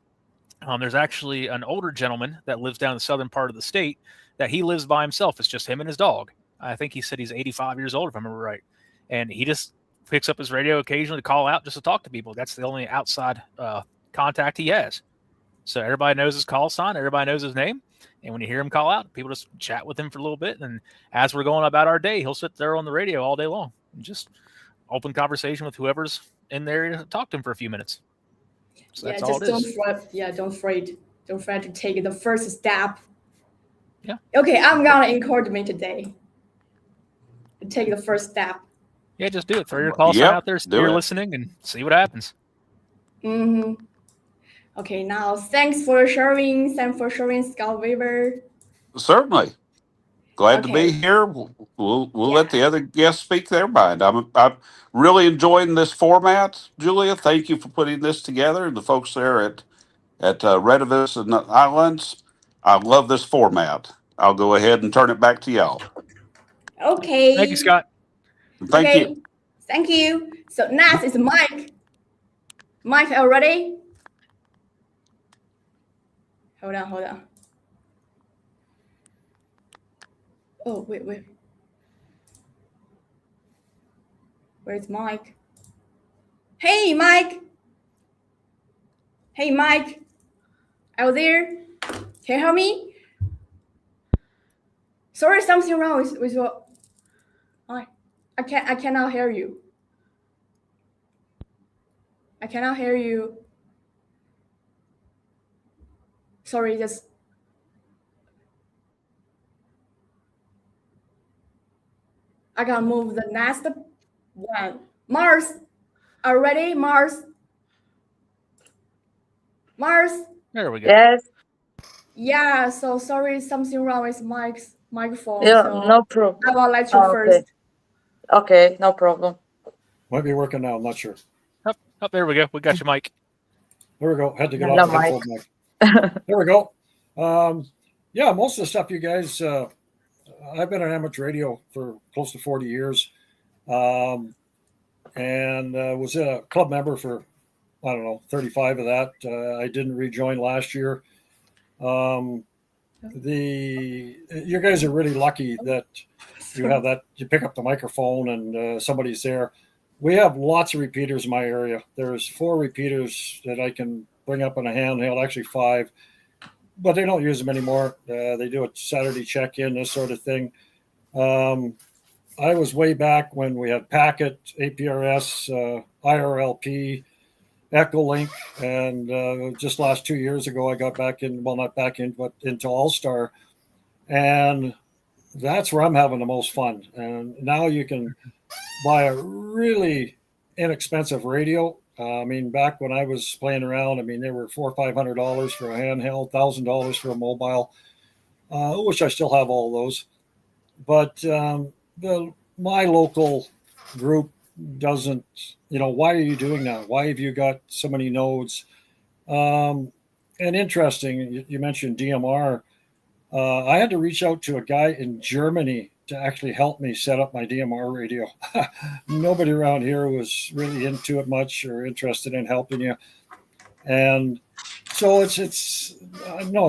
There's actually an older gentleman that lives down in the southern part of the state that he lives by himself. It's just him and his dog. I think he said he's 85 years old, if I remember right. And he just picks up his radio occasionally to call out just to talk to people. That's the only outside contact he has. So everybody knows his call sign. Everybody knows his name. And when you hear him call out, people just chat with him for a little bit. And as we're going about our day, he'll sit there on the radio all day long and just open conversation with whoever's in there to talk to him for a few minutes. So that's all it is. Don't afraid to take the first step. Yeah. Okay, I'm gonna encourage me today to take the first step. Yeah, just do it. Throw your call sign out there, you're listening, and see what happens. Mm-hmm. Okay, now thanks for sharing, Scott Weaver. Certainly. Glad to be here. We'll let the other guests speak their mind. I'm really enjoying this format, Julia. Thank you for putting this together, and the folks there at RETEVIS and AIlunce. I love this format. I'll go ahead and turn it back to y'all. Okay. Thank you, Scott. Thank you. Thank you. So next is Mike. Mike, are you ready? Hold on. Oh, wait. Where's Mike? Hey, Mike. Are you there? Can you hear me? Sorry, something wrong with your... I cannot hear you. I cannot hear you. Sorry, just... I gotta move the next one. Mars, are you ready? Mars. There we go. Yes. Yeah. So sorry, something wrong with Mike's microphone. Yeah, so no problem. I will let you first. Okay, no problem. Might be working now. I'm not sure. Oh, there we go. We got your mic. There we go. Had to get No off the headphone mic. There we go. Yeah, most of the stuff you guys. I've been on amateur radio for close to 40 years, and was a club member for 35 of that. I didn't rejoin last year. You guys are really lucky that you have that. You pick up the microphone and somebody's there. We have lots of repeaters in my area. There's 4 repeaters that I can bring up on a handheld, actually 5, but they don't use them anymore. They do a Saturday check-in, this sort of thing. I was way back when we had Packet, APRS, IRLP, Echolink, and just last 2 years ago, I got back in, well, not back in, but into All-Star. And that's where I'm having the most fun. And now you can buy a really inexpensive radio. I mean, back when I was playing around, I mean, they were $400 or $500 for a handheld, $1,000 for a mobile, which I still have all those. But my local group doesn't, why are you doing that? Why have you got so many nodes? And interesting, you mentioned DMR. I had to reach out to a guy in Germany to actually help me set up my DMR radio. Nobody around here was really into it much or interested in helping you. And so it's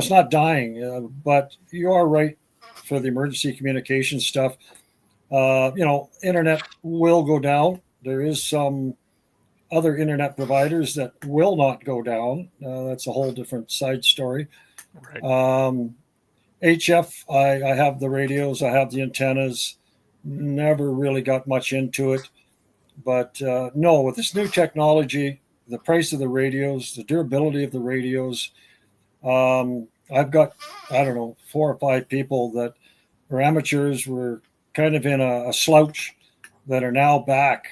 not dying, but you are right for the emergency communication stuff. Internet will go down. There is some other internet providers that will not go down. That's a whole different side story. Right. HF, I have the radios, I have the antennas, never really got much into it. But no, with this new technology, the price of the radios, the durability of the radios, I've got, 4 or 5 people that are amateurs, were kind of in a slouch, that are now back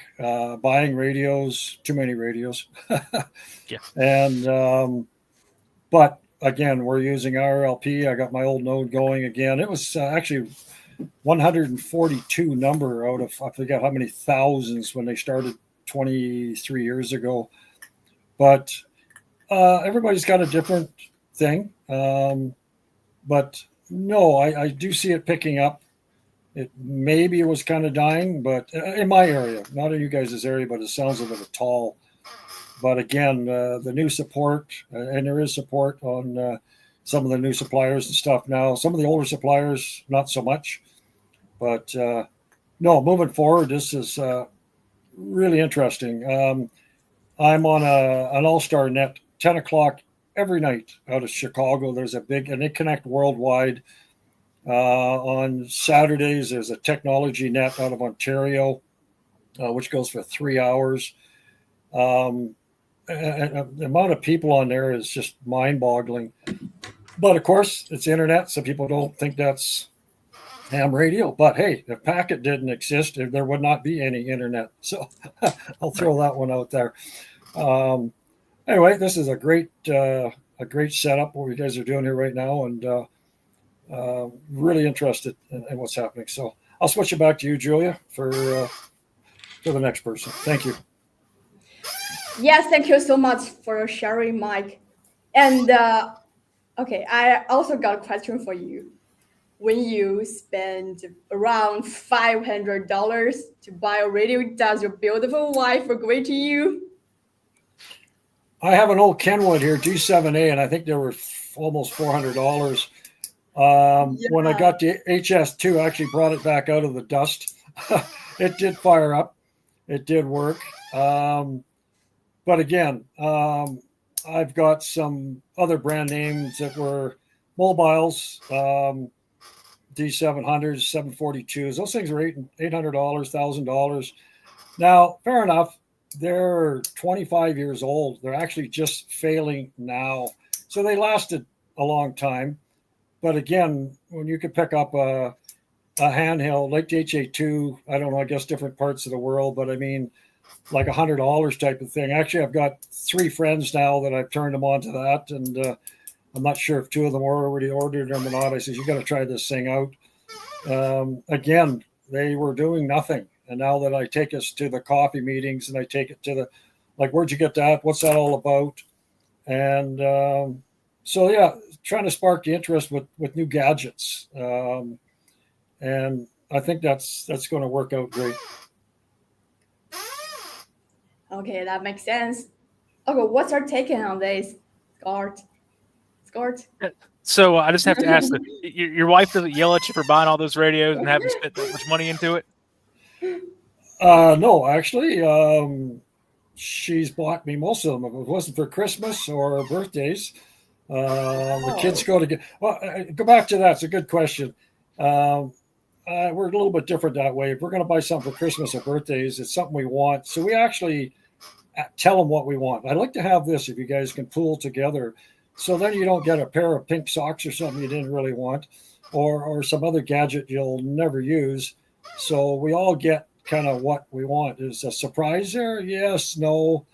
buying radios, too many radios. Yeah. And, but again, we're using RLP. I got my old node going again. It was actually 142 number out of, I forget how many thousands when they started 23 years ago. But everybody's got a different thing. But no, I do see it picking up. Maybe it was kind of dying, but in my area, not in you guys' area, but it sounds a little tall. But again, the new support, and there is support on some of the new suppliers and stuff now. Some of the older suppliers, not so much. But no, moving forward, this is really interesting. I'm on an all-star net, 10 o'clock every night out of Chicago. There's a big, and they connect worldwide. On Saturdays, there's a technology net out of Ontario, which goes for 3 hours. And the amount of people on there is just mind-boggling. But of course, it's internet, so people don't think that's ham radio. But hey, if Packet didn't exist, there would not be any internet. So I'll throw that one out there. Anyway, this is a great setup what you guys are doing here right now, and really interested in what's happening. So I'll switch it back to you, Julia, for the next person. Thank you. Yes, thank you so much for sharing, Mike. And okay, I also got a question for you. When you spend around $500 to buy a radio, does your beautiful wife agree to you? I have an old Kenwood here, G7A, and I think they were almost $400. When I got the HS2, I actually brought it back out of the dust. It did fire up. It did work. But again, I've got some other brand names that were mobiles, D700s, 742s. Those things are $800, $1,000. Now, fair enough. They're 25 years old. They're actually just failing now. So they lasted a long time. But again, when you could pick up a handheld like the HA2, I don't know, I guess different parts of the world, but I mean, like $100 type of thing. Actually, I've got 3 friends now that I've turned them on to that. And I'm not sure if 2 of them already ordered them or not. I said, you got to try this thing out. Again, they were doing nothing. And now that I take us to the coffee meetings and I take it to like, where'd you get that? What's that all about? And so, yeah, trying to spark the interest with new gadgets. And I think that's going to work out great. Okay, that makes sense. Okay, what's your take on this, Scott? So I just have to ask, your wife doesn't yell at you for buying all those radios and having spent that much money into it? No, actually, she's bought me most of them. If it wasn't for Christmas or birthdays, the kids go to get. Well, go back to that. It's a good question. We're a little bit different that way. If we're going to buy something for Christmas or birthdays, it's something we want. So we actually tell them what we want. I'd like to have this if you guys can pool together. So then you don't get a pair of pink socks or something you didn't really want, or some other gadget you'll never use. So we all get kind of what we want. Is a surprise there? Yes, no,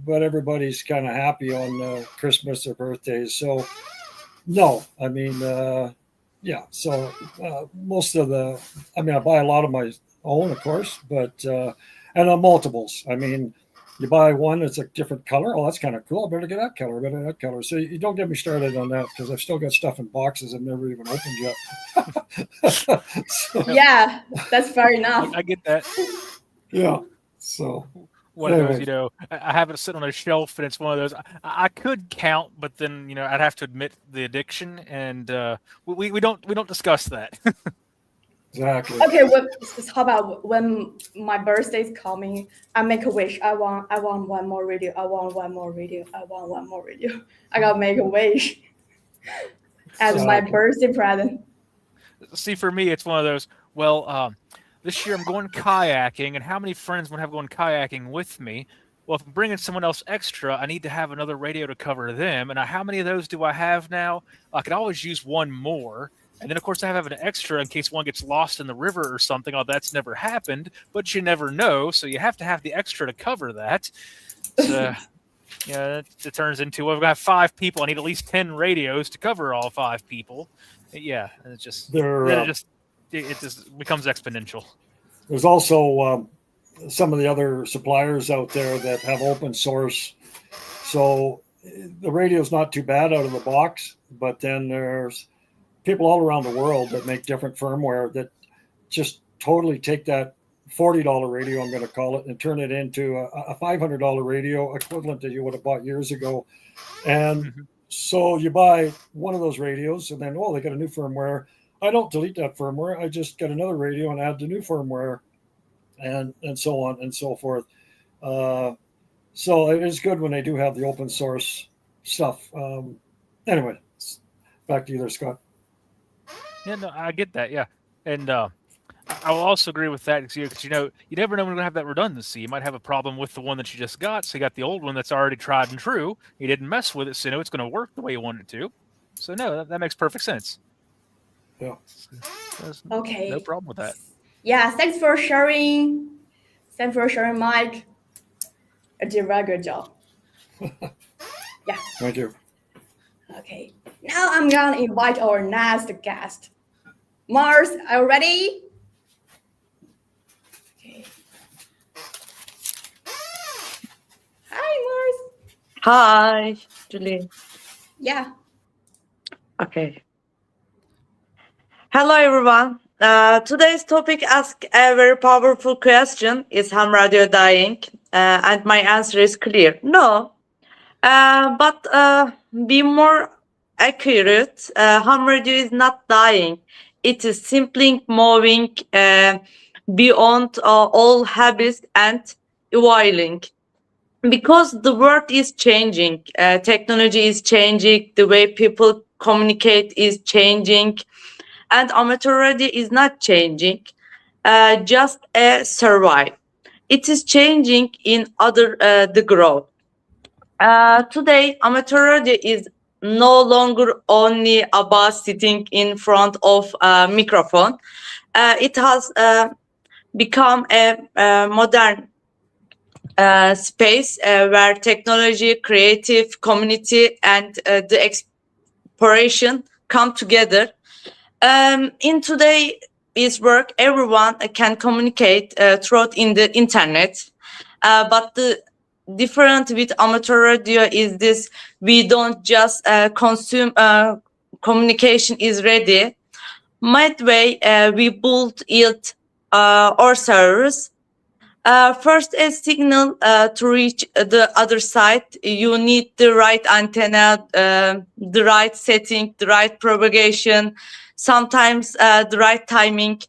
but everybody's kind of happy on Christmas or birthdays. So no, I mean, yeah. So most of I buy a lot of my own, of course, but and on multiples. I mean, you buy one, it's a different color. Oh, that's kind of cool. I better get that color. I better get that color. So you don't get me started on that because I've still got stuff in boxes I've never even opened yet. So, yeah, that's fair enough. I get that. Yeah. So one of those, I have it sitting on a shelf, and it's one of those I could count, but then I'd have to admit the addiction, and we don't discuss that. Exactly. Okay, well, how about when my birthday is coming, I make a wish. I want one more radio. I want one more radio. I want one more radio. I gotta make a wish as my birthday present. See, for me, it's one of those. Well, this year I'm going kayaking, and how many friends would have going kayaking with me? Well, if I'm bringing someone else extra, I need to have another radio to cover them. And how many of those do I have now? I could always use one more. And then, of course, I have an extra in case one gets lost in the river or something. Oh, that's never happened, but you never know. So you have to have the extra to cover that. So, it turns into, well, we've got 5 people. I need at least 10 radios to cover all 5 people. Yeah, and it just becomes exponential. There's also some of the other suppliers out there that have open source. So the radio's not too bad out of the box, but then there's people all around the world that make different firmware that just totally take that $40 radio, I'm going to call it, and turn it into a $500 radio equivalent that you would have bought years ago. And so you buy one of those radios, and then, oh, they got a new firmware. I don't delete that firmware. I just get another radio and add the new firmware, and so on and so forth. So it is good when they do have the open source stuff. Anyway, back to you there, Scott. Yeah, no, I get that. Yeah, and I will also agree with that because you never know when you're gonna have that redundancy. You might have a problem with the one that you just got, so you got the old one that's already tried and true. You didn't mess with it, so you know it's going to work the way you want it to. So no, that makes perfect sense. Yeah. Okay. No problem with that. Yeah, thanks for sharing. Thanks for sharing, Mike. You did a very good job. Yeah. Thank you. Okay. Now I'm gonna invite our next guest. Mars, are you ready? Okay. Hi, Mars. Hi, Julie. Yeah. Okay. Hello, everyone. Today's topic asks a very powerful question. Is ham radio dying? And my answer is clear. No. But be more accurate, ham radio is not dying. It is simply moving beyond all habits and evolving. Because the world is changing, technology is changing, the way people communicate is changing, and amateur radio is not changing, just a survive. It is changing in other the growth. Today, amateur radio is no longer only about sitting in front of a microphone. It has become a modern space where technology, creative community, and the exploration come together. In today's work, everyone can communicate through in the internet, but the different with amateur radio is this: we don't just consume communication is ready. Midway, we build it our servers. First, a signal to reach the other side, you need the right antenna, the right setting, the right propagation, sometimes the right timing,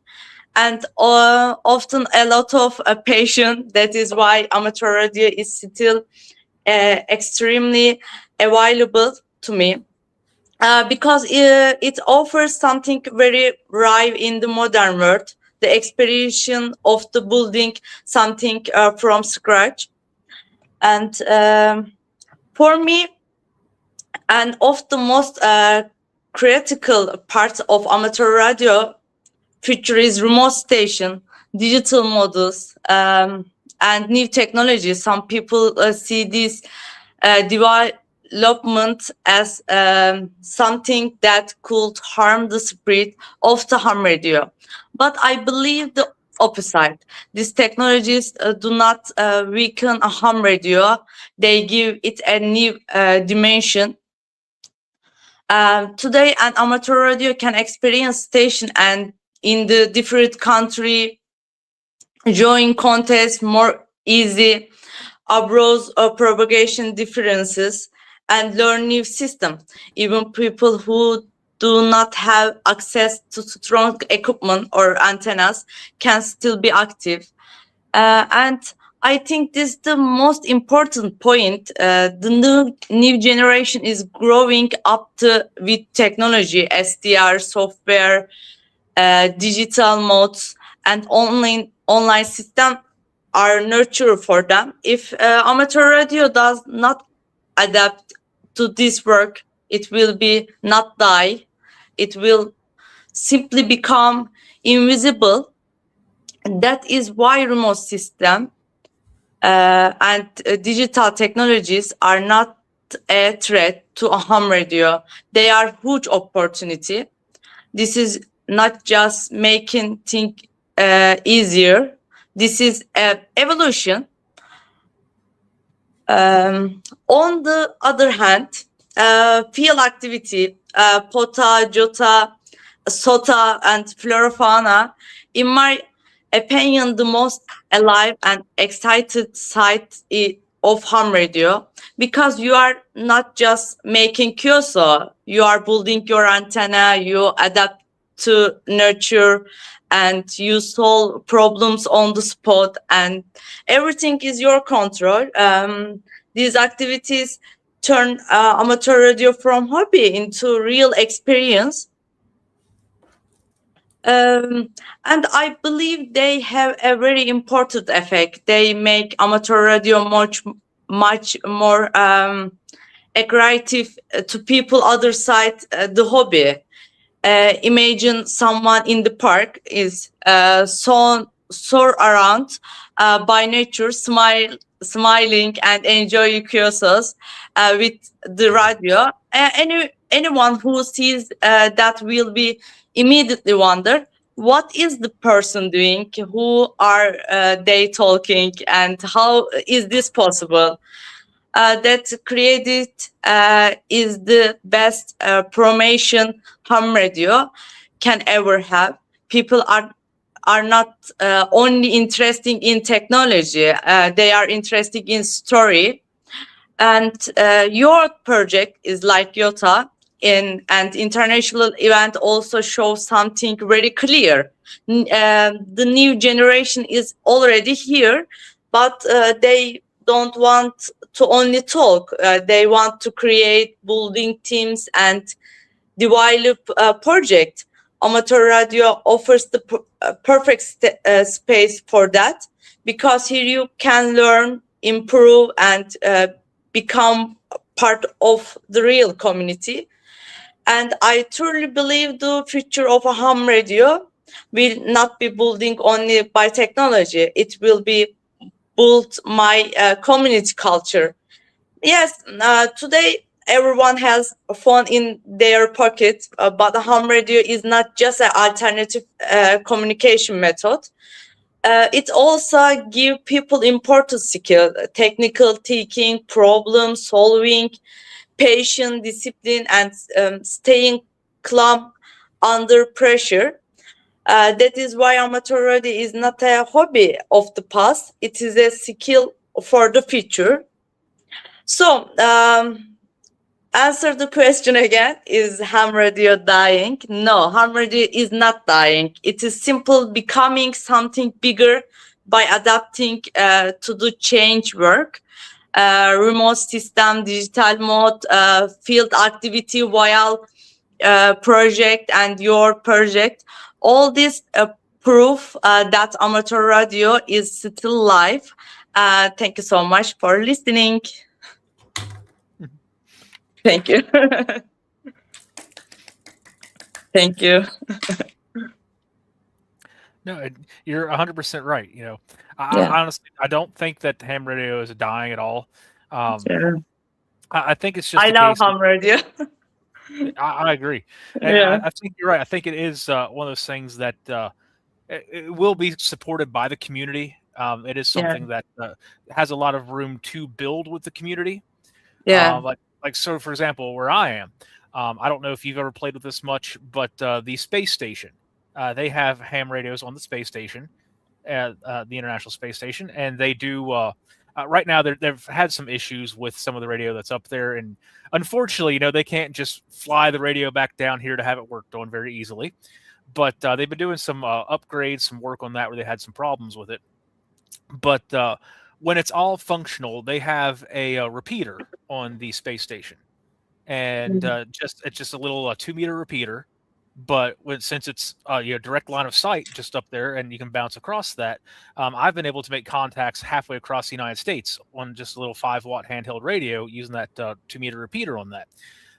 and often a lot of patience. That is why amateur radio is still extremely available to me. Because it offers something very rare in the modern world, the experience of the building something from scratch. And for me, and of the most critical parts of amateur radio future is remote station, digital models, and new technologies. Some people see this development as something that could harm the spirit of the ham radio. But I believe the opposite. These technologies do not weaken a ham radio. They give it a new dimension. Today, an amateur radio can experience station and in the different country, join contests more easy, abroad propagation differences, and learn new system. Even people who do not have access to strong equipment or antennas can still be active. And I think this is the most important point. The new generation is growing up with technology, SDR, software, digital modes, and online system are nurtured for them. If amateur radio does not adapt to this work, it will be not die. It will simply become invisible. And that is why remote system and digital technologies are not a threat to a ham radio. They are huge opportunity. This is not just making things easier. This is evolution. On the other hand, field activity, POTA, JOTA, SOTA, and flora fauna, in my opinion, the most alive and excited side of ham radio, because you are not just making QSO, you are building your antenna, you adapt to nurture, and you solve problems on the spot, and everything is your control. These activities turn amateur radio from hobby into real experience. And I believe they have a very important effect. They make amateur radio much more attractive to people other side the hobby. Imagine someone in the park is soar around by nature, smiling and enjoy QSOs with the radio. Anyone who sees that will be immediately wonder what is the person doing, who are they talking, and how is this possible. That created is the best promotion ham radio can ever have. People are not only interested in technology, they are interested in story. And your project is like YOTA, and international event also shows something very clear. The new generation is already here, but they don't want to only talk. They want to create building teams and develop a project. Amateur radio offers the perfect space for that, because here you can learn, improve, and become part of the real community. And I truly believe the future of a ham radio will not be building only by technology. It will be built my community culture. Yes, today everyone has a phone in their pocket, but the ham radio is not just an alternative communication method. It also gives people important skills: technical thinking, problem solving, patience, discipline, and staying calm under pressure. That is why amateur radio is not a hobby of the past. It is a skill for the future. So, answer the question again. Is ham radio dying? No, ham radio is not dying. It is simply becoming something bigger by adapting to the change work. Remote system, digital mode, field activity, while project and your project. All this proof that amateur radio is still live. Thank you so much for listening. Thank you. Thank you. No, you're 100% right. You know, I honestly, I don't think that ham radio is dying at all. I think it's just. I love ham radio. I agree. And I think you're right. I think it is one of those things that it will be supported by the community. It is something that has a lot of room to build with the community. Like so, for example, where I am, I don't know if you've ever played with this much, but the space station, they have ham radios on the space station, the International Space Station, and they do. Right now, they've had some issues with some of the radio that's up there, and unfortunately, you know, they can't just fly the radio back down here to have it worked on very easily. But they've been doing some upgrades, some work on that where they had some problems with it. But when it's all functional, they have a repeater on the space station, and it's just a little 2-meter repeater. But since it's direct line of sight just up there, and you can bounce across that, I've been able to make contacts halfway across the United States on just a little 5-watt handheld radio using that 2-meter repeater on that.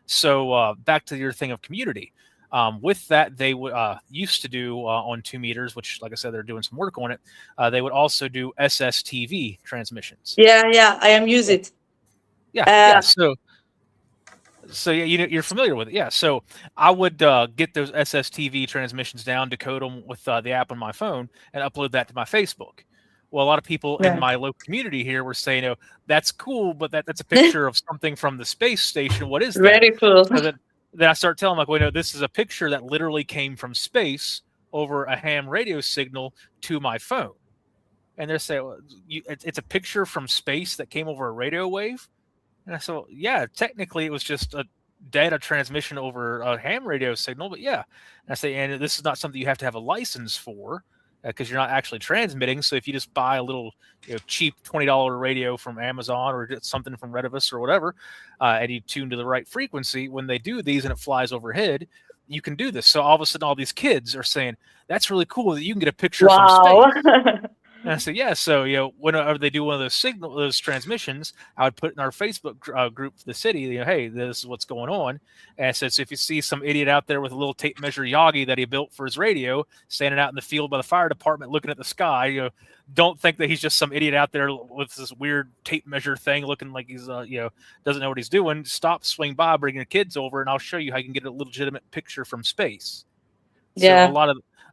So back to your thing of community. With that, they would used to do on 2 meters, which, like I said, they're doing some work on it. They would also do SSTV transmissions. Yeah, I am use it. So yeah, you're familiar with it. Yeah. So I would get those SSTV transmissions down, decode them with the app on my phone, and upload that to my Facebook. Well, a lot of people in my local community here were saying, "Oh, that's cool, but that's a picture of something from the space station. What is that?" Very cool. So then I start telling them, like, "Well, no, this is a picture that literally came from space over a ham radio signal to my phone. And they're saying, well, it's a picture from space that came over a radio wave. And I said, well, yeah, technically it was just a data transmission over a ham radio signal, but yeah. And I say, and this is not something you have to have a license for, because you're not actually transmitting. So if you just buy a little cheap $20 radio from Amazon or get something from RETEVIS or whatever, and you tune to the right frequency, when they do these and it flies overhead, you can do this. So all of a sudden, all these kids are saying, that's really cool that you can get a picture from space. And I said, yeah. So, whenever they do one of those transmissions, I would put in our Facebook group for the city, hey, this is what's going on. And I said, so if you see some idiot out there with a little tape measure Yagi that he built for his radio, standing out in the field by the fire department looking at the sky, don't think that he's just some idiot out there with this weird tape measure thing looking like he's, doesn't know what he's doing. Stop, swing by, bring your kids over, and I'll show you how you can get a legitimate picture from space. Yeah. So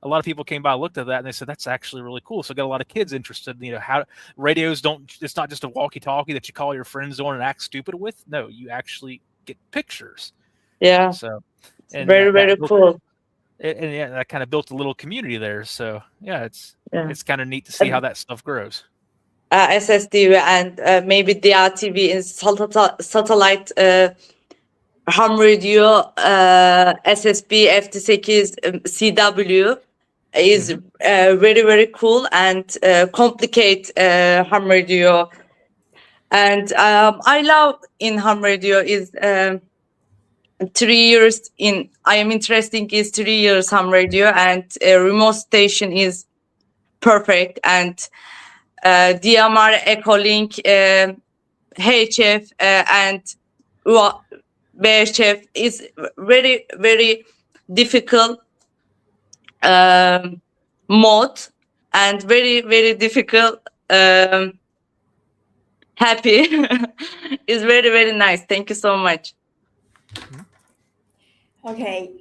a lot of people came by, looked at that, and they said, that's actually really cool. So I got a lot of kids interested in, how radios it's not just a walkie-talkie that you call your friends on and act stupid with. No, you actually get pictures. Yeah. So and very, very cool. And yeah, that kind of built a little community there. So yeah, it's kind of neat to see how that stuff grows. SSTV and maybe DRTV is satellite ham radio, SSB, FT8, CW is very, very cool and complicate ham radio. And I love in ham radio is 3 years I am interested is 3 years ham radio, and remote station is perfect, and DMR, Echolink, HF and BHF is very, very difficult mode and very, very difficult happy. It's very, very nice. Thank you so much. Okay.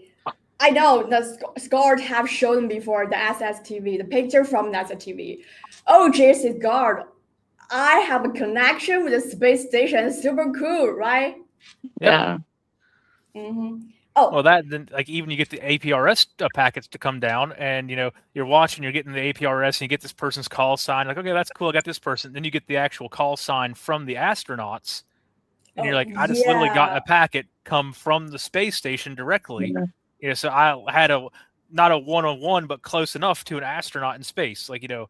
I know the Scott have shown before the SSTV, the picture from the SSTV. Oh, JC Scott, I have a connection with the space station. Super cool, right? Yeah. Mm-hmm. Oh, well, that then even you get the APRS packets to come down, and you're watching, you're getting the APRS, and you get this person's call sign. Like, okay, that's cool. I got this person. Then you get the actual call sign from the astronauts, and you're like, I just literally got a packet come from the space station directly. Yeah. So I had not a one-on-one, but close enough to an astronaut in space. So you can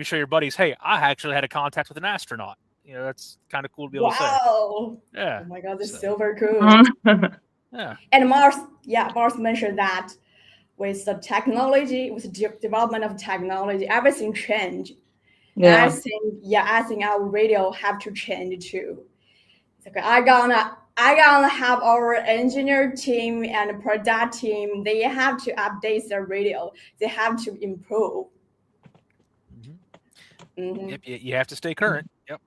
show your buddies, hey, I actually had a contact with an astronaut. That's kind of cool to be able to say. Wow. Yeah. Oh my God, this is super cool. Yeah. And Mars mentioned that with the technology, with the development of technology, everything changed. Yeah. I think our radio have to change too. It's okay. I gonna have our engineer team and product team. They have to update their radio. They have to improve. Mm-hmm. Yep, you have to stay current. Yep.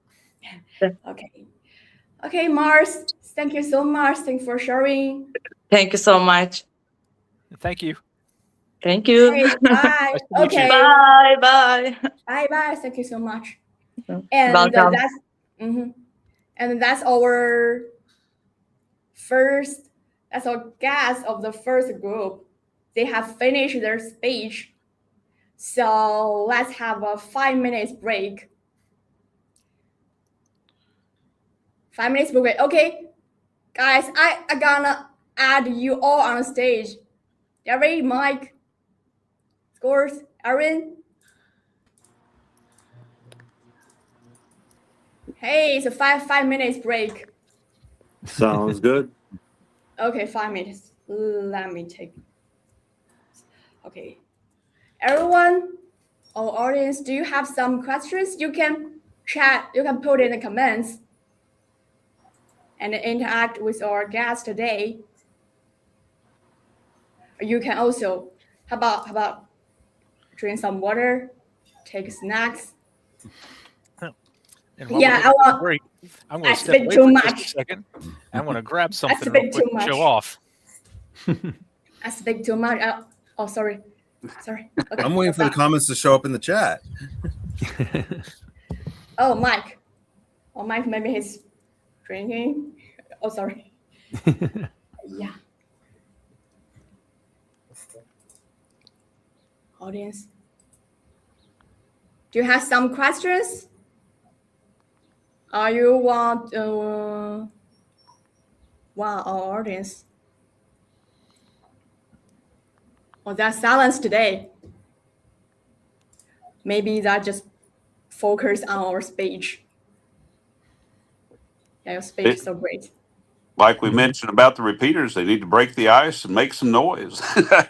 Okay, Mars. Thank you so much. Thanks for sharing. Thank you so much. Thank you. Thank you. Okay, bye. Okay. Bye. Bye. Bye. Thank you so much. And welcome. That's our guest of the first group. They have finished their speech. So let's have a 5 minutes break. 5 minutes break. Okay, guys, I gonna add you all on stage. Gary, Mike, Scores, Aaron. Hey, it's a five minutes break. Sounds good. Okay, 5 minutes. Let me take. Okay, everyone, our audience, do you have some questions? You can chat. You can put in the comments and interact with our guest today. You can also, how about drink some water, take snacks. I'm going to step away for just a second. I'm going to grab something real quick to show off. I speak too much. Sorry. Okay. I'm waiting for the comments to show up in the chat. Oh, Mike. Mike, maybe he's drinking. Oh, sorry. Yeah. audience? Do you have some questions? Are you want wow, our audience? Or that's silence today? Maybe that just focus on our speech. Yeah, your speech is so great. Like we mentioned about the repeaters, they need to break the ice and make some noise.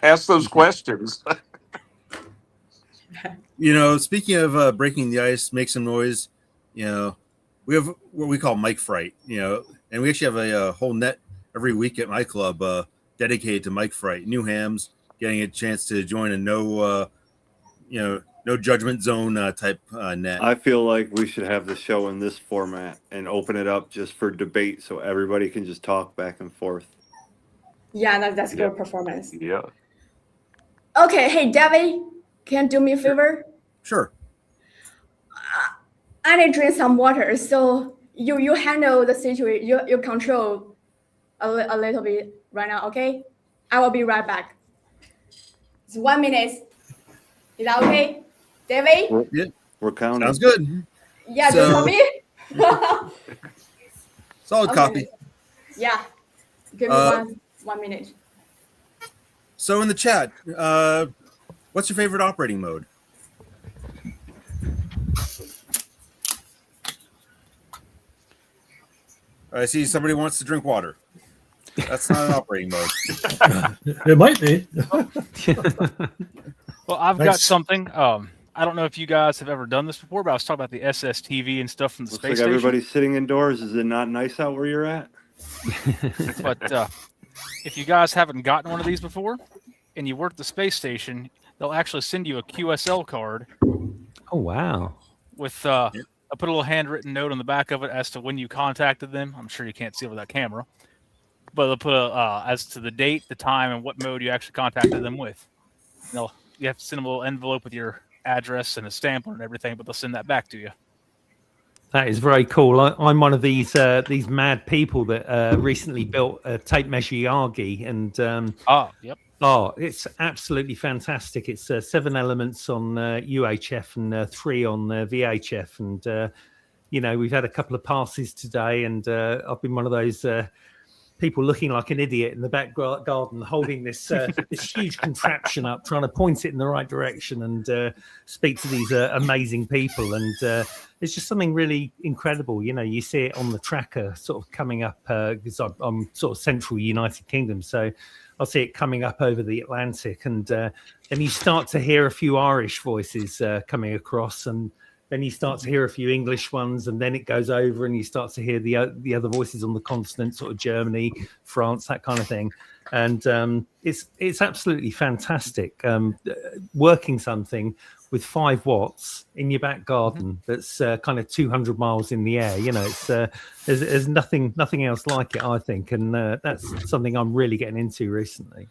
Ask those questions. You know, speaking of breaking the ice, make some noise. You know, we have what we call mic fright. You know, and we actually have a whole net every week at my club dedicated to mic fright. New hams getting a chance to join a no judgment zone type net. I feel like we should have the show in this format and open it up just for debate so everybody can just talk back and forth. Yeah, that's good performance. Yeah. Okay, hey, David, can you do me a favor? Sure. I need to drink some water. So you handle the situation. You control a little bit right now, okay? I will be right back. It's 1 minute. Is that okay, David? Yeah, we're counting. Sounds good. Yeah, so, for me. Solid copy. Yeah, give me 1 minute. So in the chat, what's your favorite operating mode? I see somebody wants to drink water. That's not an operating mode. It might be. Well, I've got something. I don't know if you guys have ever done this before, but I was talking about the SSTV and stuff from the space station. Everybody's sitting indoors. Is it not nice out where you're at? But if you guys haven't gotten one of these before and you work the space station, they'll actually send you a QSL card. Oh, wow. With I put a little handwritten note on the back of it as to when you contacted them. I'm sure you can't see it with that camera. But they'll put as to the date, the time, and what mode you actually contacted them with. You have to send them a little envelope with your address and a stamp on it and everything, but they'll send that back to you. That is very cool. I'm one of these mad people that recently built a tape measure Yagi, and it's absolutely fantastic. It's 7 elements on UHF and 3 on VHF, and we've had a couple of passes today, and I've been one of those people looking like an idiot in the back garden, holding this this huge contraption up, trying to point it in the right direction and speak to these amazing people. And it's just something really incredible. You see it on the tracker sort of coming up, because I'm sort of central United Kingdom, so I'll see it coming up over the Atlantic, and then you start to hear a few Irish voices coming across, and then you start to hear a few English ones, and then it goes over and you start to hear the other voices on the continent, sort of Germany, France, that kind of thing. And it's absolutely fantastic working something with 5 watts in your back garden that's kind of 200 miles in the air. It's there's nothing else like it, I think, and that's something I'm really getting into recently.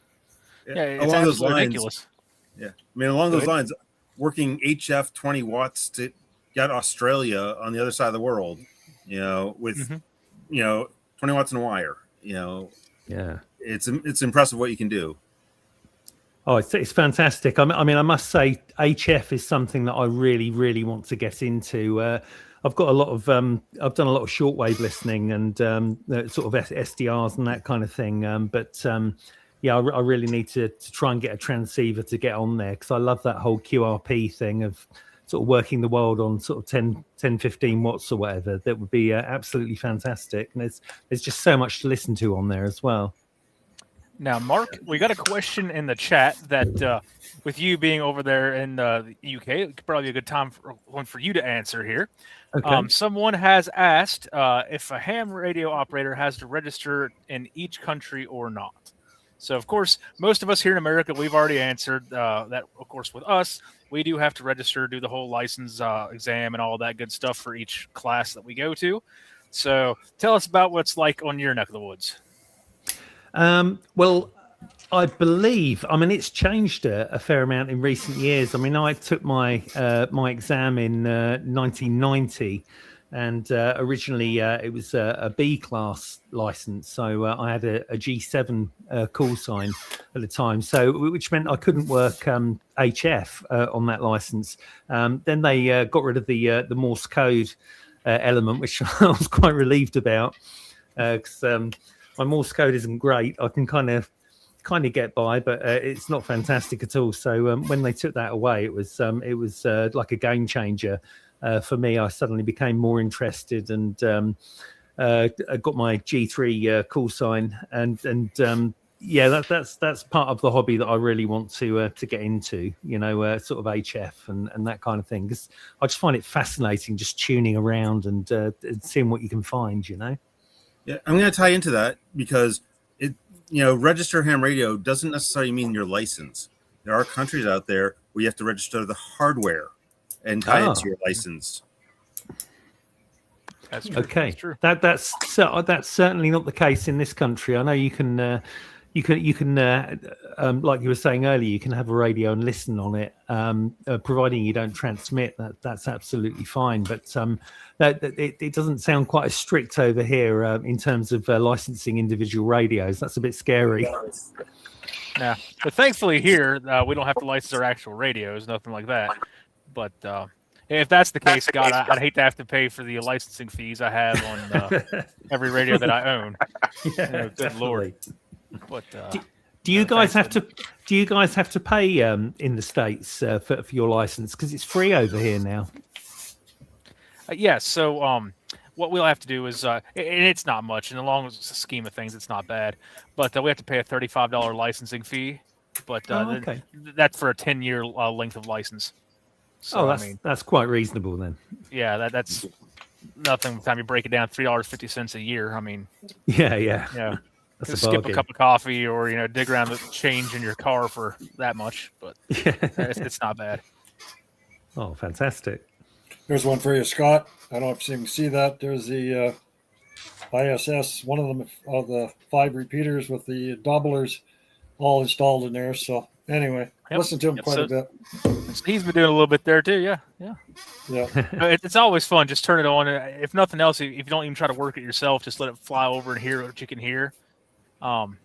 Yeah, it's along those lines, ridiculous. Yeah, I mean, along those lines, working HF 20 watts to get Australia on the other side of the world, with 20 watts in a wire, yeah, it's impressive what you can do. Oh, it's fantastic. I mean, I must say, HF is something that I really, really want to get into. I've got a lot of I've done a lot of shortwave listening and sort of SDRs and that kind of thing. I really need to try and get a transceiver to get on there, because I love that whole QRP thing of sort of working the world on sort of 10, 15 watts or whatever. That would be absolutely fantastic. And there's just so much to listen to on there as well. Now, Mark, we got a question in the chat that with you being over there in the UK, it could probably be a good time for you to answer here. Okay. Someone has asked if a ham radio operator has to register in each country or not. So, of course, most of us here in America, we've already answered that. Of course, with us, we do have to register, do the whole license exam and all that good stuff for each class that we go to. So tell us about what's like on your neck of the woods. Well, I believe, it's changed a fair amount in recent years. I took my exam in 1990, And originally it was a B class license, so I had a G7 call sign at the time, so which meant I couldn't work HF on that license. Then they got rid of the Morse code element, which I was quite relieved about, because my Morse code isn't great. I can kind of get by, but it's not fantastic at all. So when they took that away, it was like a game changer. For me, I suddenly became more interested, and I got my G3 call sign, and yeah, that's part of the hobby that I really want to get into. Sort of HF and that kind of thing, because I just find it fascinating, just tuning around and seeing what you can find. Yeah, I'm going to tie into that because register ham radio doesn't necessarily mean your license. There are countries out there where you have to register the hardware and tie it to your license. That's true. Okay, that's true. That's certainly not the case in this country. I know you can like you were saying earlier, you can have a radio and listen on it, providing you don't transmit. That's absolutely fine. But it doesn't sound quite as strict over here in terms of licensing individual radios. That's a bit scary. Yeah, but thankfully here we don't have to license our actual radios, nothing like that. But if that's the case, God, I'd hate to have to pay for the licensing fees I have on every radio that I own. Yeah, good Lord. But do you guys have to pay in the States for your license, because it's free over here now? Yes. So what we'll have to do is, and it's not much in the long scheme of things, it's not bad, but we have to pay a $35 licensing fee. But okay. That's for a 10-year length of license. So, that's quite reasonable then. Yeah, that's nothing. By the time you break it down, $3.50 a year. I mean, yeah. That's skip a cup of coffee, or dig around the change in your car for that much, but it's not bad. Oh, fantastic! There's one for you, Scott. I don't know if you can see that. There's the ISS, one of them of the 5 repeaters with the doublers all installed in there. So anyway, listen to him quite a bit. He's been doing a little bit there too. Yeah. It's always fun. Just turn it on. If nothing else, if you don't even try to work it yourself, just let it fly over and hear what you can hear. And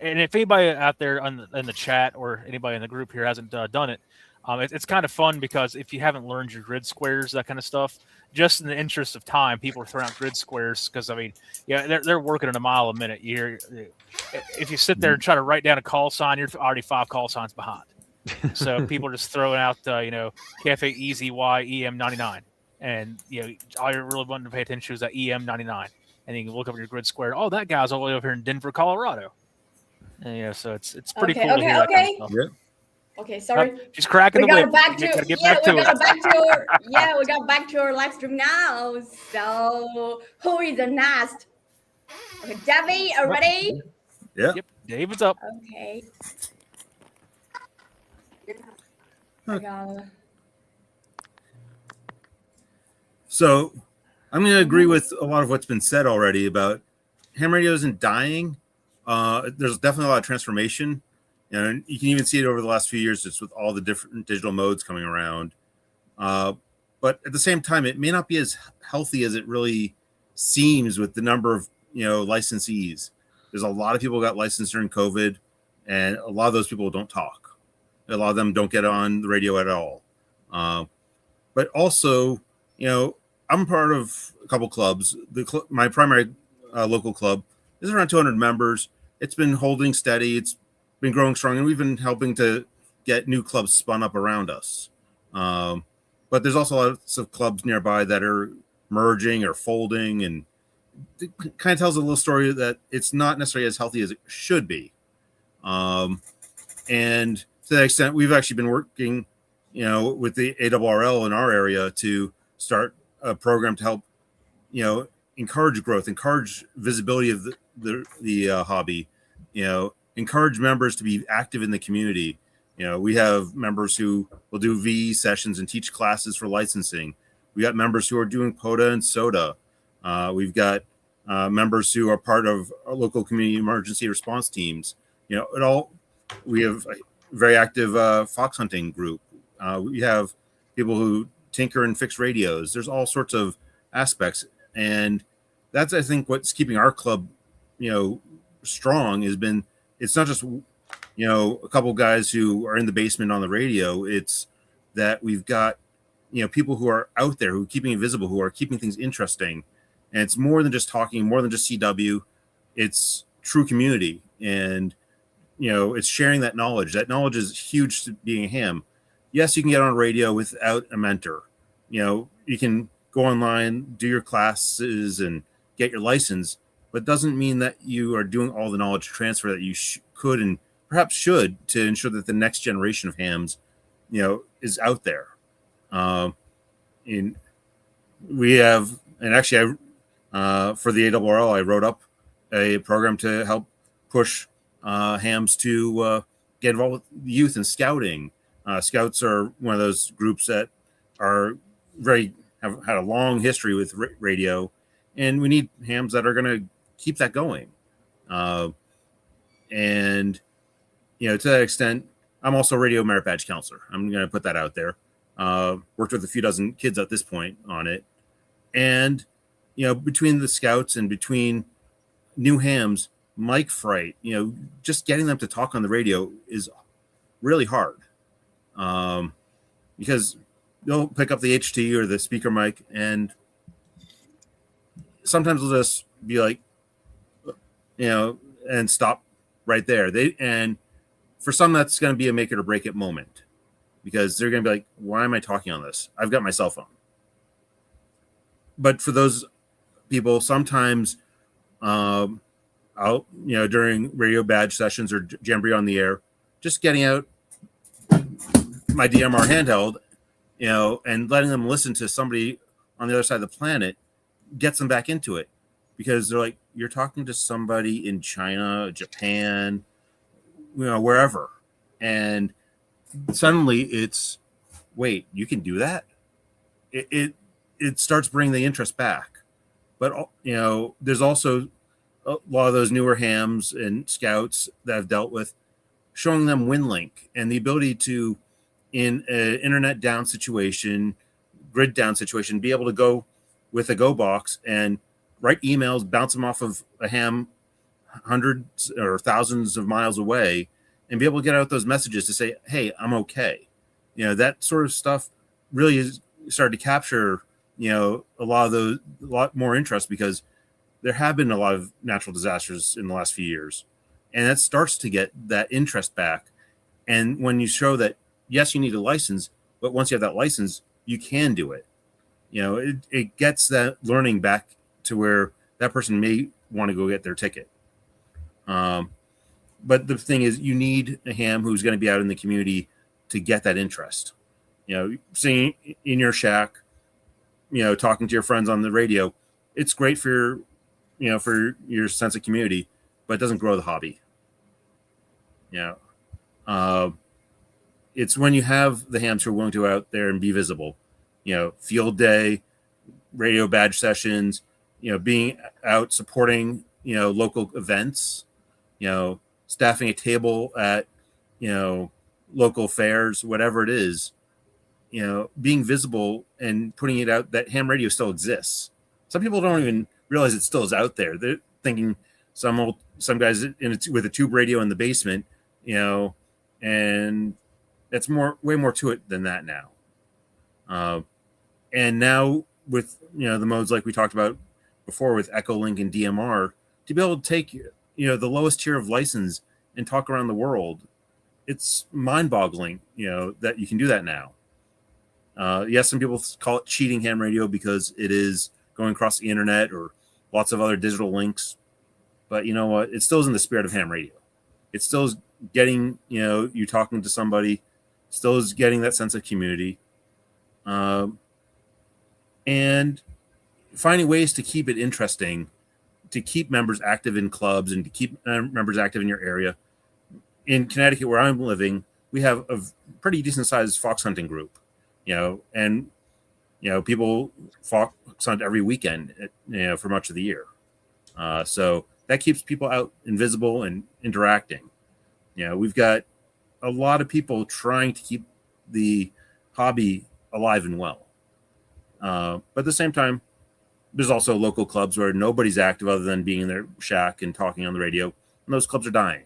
if anybody out there in the chat or anybody in the group here hasn't done it, it's kind of fun, because if you haven't learned your grid squares, that kind of stuff, just in the interest of time, people are throwing out grid squares because they're working at a mile a minute. If you sit there and try to write down a call sign, you're already 5 call signs behind. So people are just throwing out Cafe EZY EM99, and all you're really wanting to pay attention to is that EM99. And you can look up your grid square. Oh, that guy's all the way over here in Denver, Colorado. And, so it's pretty cool to hear that kind of stuff. Yeah. Okay, sorry. She's cracking the whip. We got back to our live stream now. So who is the next? Okay, Debbie, are you ready? Yeah. Yep. David's up. Okay. So I'm going to agree with a lot of what's been said already about ham radio isn't dying. There's definitely a lot of transformation, and you can even see it over the last few years, just with all the different digital modes coming around. But at the same time, it may not be as healthy as it really seems with the number of licensees. There's a lot of people who got licensed during COVID, and a lot of those people don't talk. A lot of them don't get on the radio at all. But also, I'm part of a couple clubs. My primary local club is around 200 members. It's been holding steady. It's been growing strong, and we've been helping to get new clubs spun up around us. But there's also lots of clubs nearby that are merging or folding, and it kind of tells a little story that it's not necessarily as healthy as it should be. And to that extent, we've actually been working, with the ARRL in our area to start a program to help, encourage growth, encourage visibility of the hobby, encourage members to be active in the community. We have members who will do VE sessions and teach classes for licensing. We got members who are doing POTA and SOTA. We've got members who are part of our local community emergency response teams. We have a very active fox hunting group. We have people who tinker and fix radios. There's all sorts of aspects. And that's, I think, what's keeping our club, strong has been, it's not just, a couple guys who are in the basement on the radio. It's that we've got, people who are out there who are keeping it visible, who are keeping things interesting. And it's more than just talking, more than just CW. It's true community. And, it's sharing that knowledge. That knowledge is huge to being a ham. Yes, you can get on radio without a mentor. You can go online, do your classes, and get your license, but it doesn't mean that you are doing all the knowledge transfer that you could and perhaps should to ensure that the next generation of hams, is out there. We have, and actually, for the ARRL, I wrote up a program to help push hams to get involved with youth and scouting. Scouts are one of those groups that are have had a long history with radio, and we need hams that are going to keep that going. And to that extent, I'm also a radio merit badge counselor. I'm going to put that out there. Worked with a few dozen kids at this point on it, and between the scouts and between new hams, mic fright, just getting them to talk on the radio is really hard, because they'll pick up the HT or the speaker mic, and sometimes they'll just be like, and stop right there. And for some, that's going to be a make it or break it moment, because they're going to be like, why am I talking on this? I've got my cell phone. But for those people, sometimes during radio badge sessions or Jamboree on the air, just getting out my DMR handheld, and letting them listen to somebody on the other side of the planet gets them back into it, because they're like, you're talking to somebody in China, Japan, wherever. And suddenly it's, wait, you can do that? It starts bringing the interest back. But, there's also a lot of those newer hams and scouts that I've dealt with, showing them WinLink and the ability to, in an internet down situation, grid down situation, be able to go with a Go box and write emails, bounce them off of a ham hundreds or thousands of miles away, and be able to get out those messages to say, hey, I'm okay. That sort of stuff really is started to capture, a lot more interest, because there have been a lot of natural disasters in the last few years, and that starts to get that interest back. And when you show that, yes, you need a license, but once you have that license, you can do it. It gets that learning back to where that person may want to go get their ticket. But the thing is, you need a ham who's going to be out in the community to get that interest. Singing in your shack, talking to your friends on the radio, it's great for your sense of community, but it doesn't grow the hobby. It's when you have the hams who are willing to go out there and be visible, field day, radio badge sessions, being out supporting, local events, staffing a table at, local fairs, whatever it is, being visible and putting it out that ham radio still exists. Some people don't even realize it still is out there. They're thinking some guys with a tube radio in the basement, and that's way more to it than that now. And now with, the modes like we talked about before with Echolink and DMR, to be able to take, the lowest tier of license and talk around the world, it's mind-boggling, that you can do that now. Yes, some people call it cheating ham radio because it is going across the internet or lots of other digital links. But you know what? It still is in the spirit of ham radio. It still is getting, you talking to somebody, still is getting that sense of community. And finding ways to keep it interesting, to keep members active in clubs and to keep members active in your area. In Connecticut, where I'm living, we have a pretty decent sized fox hunting group, and, people fox hunt every weekend, for much of the year. So that keeps people out and visible and interacting. We've got a lot of people trying to keep the hobby alive and well. But at the same time, there's also local clubs where nobody's active other than being in their shack and talking on the radio, and those clubs are dying.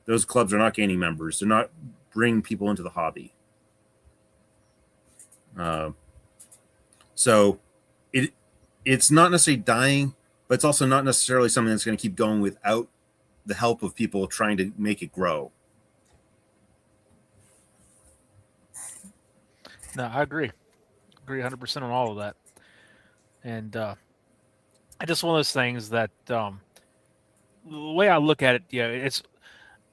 Those clubs are not gaining members. They're not bringing people into the hobby. So it's not necessarily dying, but it's also not necessarily something that's going to keep going without the help of people trying to make it grow. No, I agree 100% on all of that. And it's just one of those things that the way I look at it, it's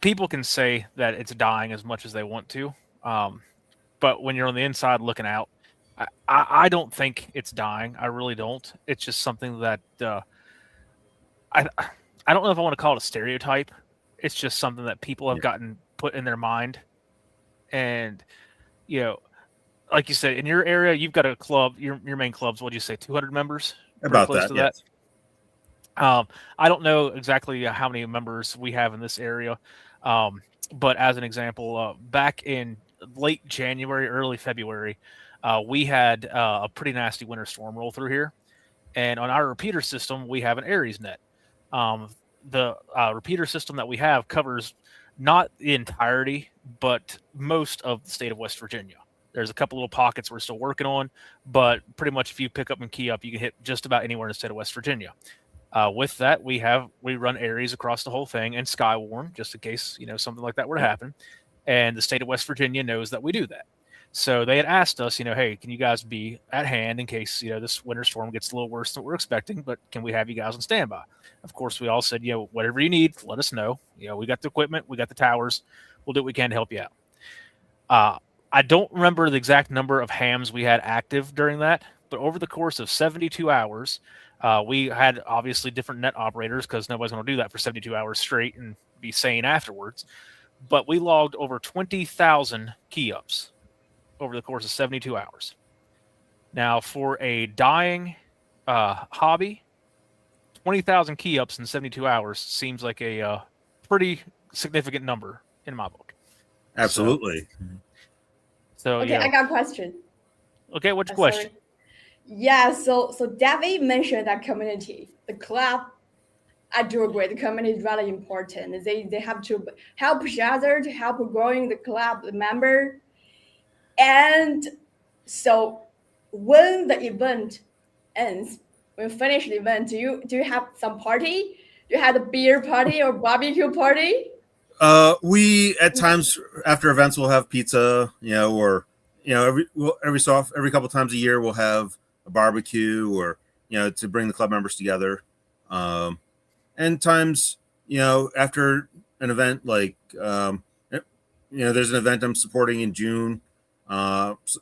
people can say that it's dying as much as they want to, but when you're on the inside looking out, I don't think it's dying. I really don't. It's just something that I don't know if I want to call it a stereotype. It's just something that people have gotten put in their mind, and like you said, in your area, you've got a club. Your main club's, what do you say, 200 members? About close that, yes. I don't know exactly how many members we have in this area, but as an example, back in late January, early February, we had a pretty nasty winter storm roll through here, and on our repeater system, we have an Aries net. The repeater system that we have covers not the entirety, but most of the state of West Virginia. There's a couple little pockets we're still working on, but pretty much if you pick up and key up, you can hit just about anywhere in the state of West Virginia. With that, we run Aries across the whole thing and Skywarn, just in case something like that were to happen. And the state of West Virginia knows that we do that. So they had asked us, hey, can you guys be at hand in case this winter storm gets a little worse than we're expecting? But can we have you guys on standby? Of course, we all said, whatever you need, let us know. We got the equipment, we got the towers, we'll do what we can to help you out. I don't remember the exact number of hams we had active during that, but over the course of 72 hours, we had obviously different net operators because nobody's going to do that for 72 hours straight and be sane afterwards. But we logged over 20,000 key ups over the course of 72 hours. Now, for a dying hobby, 20,000 key ups in 72 hours seems like a pretty significant number in my book. Absolutely. So okay, I got a question. Okay, what's your question? Sorry. Yeah, so David mentioned that community, the club. I do agree. The community is really important. They have to help each other to help growing the club, the member. And so when the event ends, when you finish the event, do you have some party? Do you have a beer party or barbecue party? We at times after events we'll have pizza, or every couple times a year we'll have a barbecue, or to bring the club members together. And times after an event like there's an event I'm supporting in June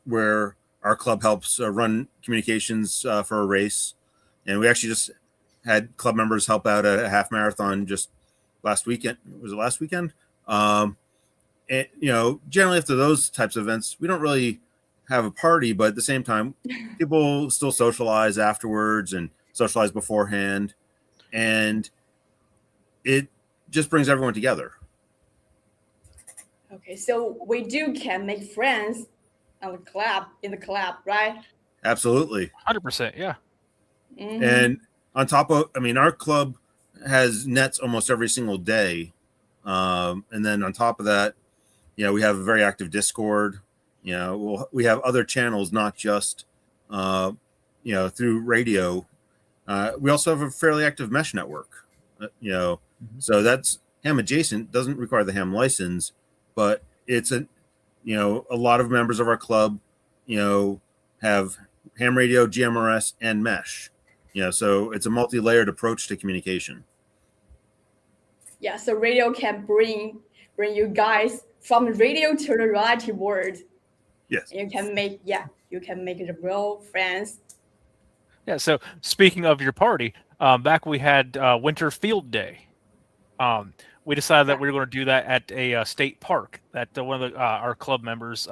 where our club helps run communications for a race, and we actually just had club members help out at a half marathon just last weekend. Was it last weekend? And generally after those types of events, we don't really have a party, but at the same time, people still socialize afterwards and socialize beforehand, and it just brings everyone together. Okay, so we can make friends in the club, right? Absolutely. 100%, yeah. Mm-hmm. And on top of, our club has nets almost every single day. And then on top of that, we have a very active Discord. We have other channels, not just, through radio. We also have a fairly active mesh network, so that's ham adjacent, doesn't require the ham license, but it's a lot of members of our club, have ham radio, GMRS, and mesh. So it's a multi-layered approach to communication. Yeah, so radio can bring you guys from radio to the reality world. Yes. And you can make the real friends. Yeah, so speaking of your party, back we had Winter Field Day. We decided that we were going to do that at a state park that one of our club members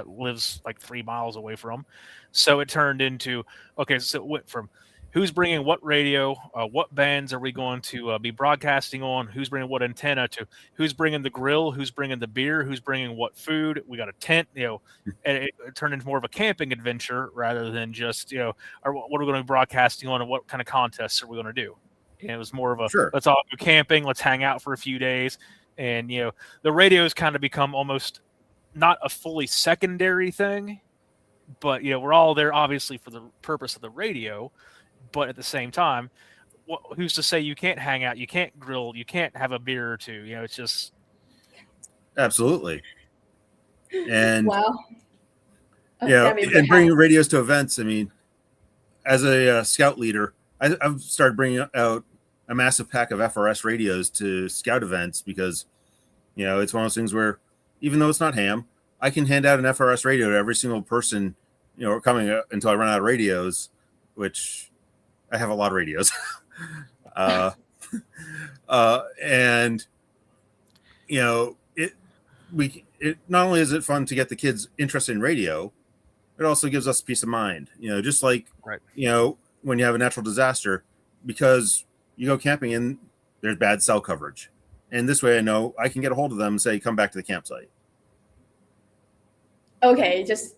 lives like 3 miles away from. So it turned into, okay, so it went from who's bringing what radio, what bands are we going to be broadcasting on, who's bringing what antenna to, who's bringing the grill, who's bringing the beer, who's bringing what food. We got a tent, and it turned into more of a camping adventure rather than just, or what are we going to be broadcasting on and what kind of contests are we going to do. It was more of a, Sure. let's all go camping, let's hang out for a few days. And, the radio's kind of become almost not a fully secondary thing, but, we're all there obviously for the purpose of the radio. But at the same time, who's to say you can't hang out, you can't grill, you can't have a beer or two? It's just absolutely. And Wow. and bringing radios to events. I mean, as a scout leader, I've started bringing out a massive pack of FRS radios to scout events because, it's one of those things where even though it's not ham, I can hand out an FRS radio to every single person, coming until I run out of radios, which I have a lot of radios. And, it not only is it fun to get the kids interested in radio, it also gives us peace of mind, just like, right. When you have a natural disaster, because you go camping and there's bad cell coverage. And this way I know I can get a hold of them and say, come back to the campsite. Okay, just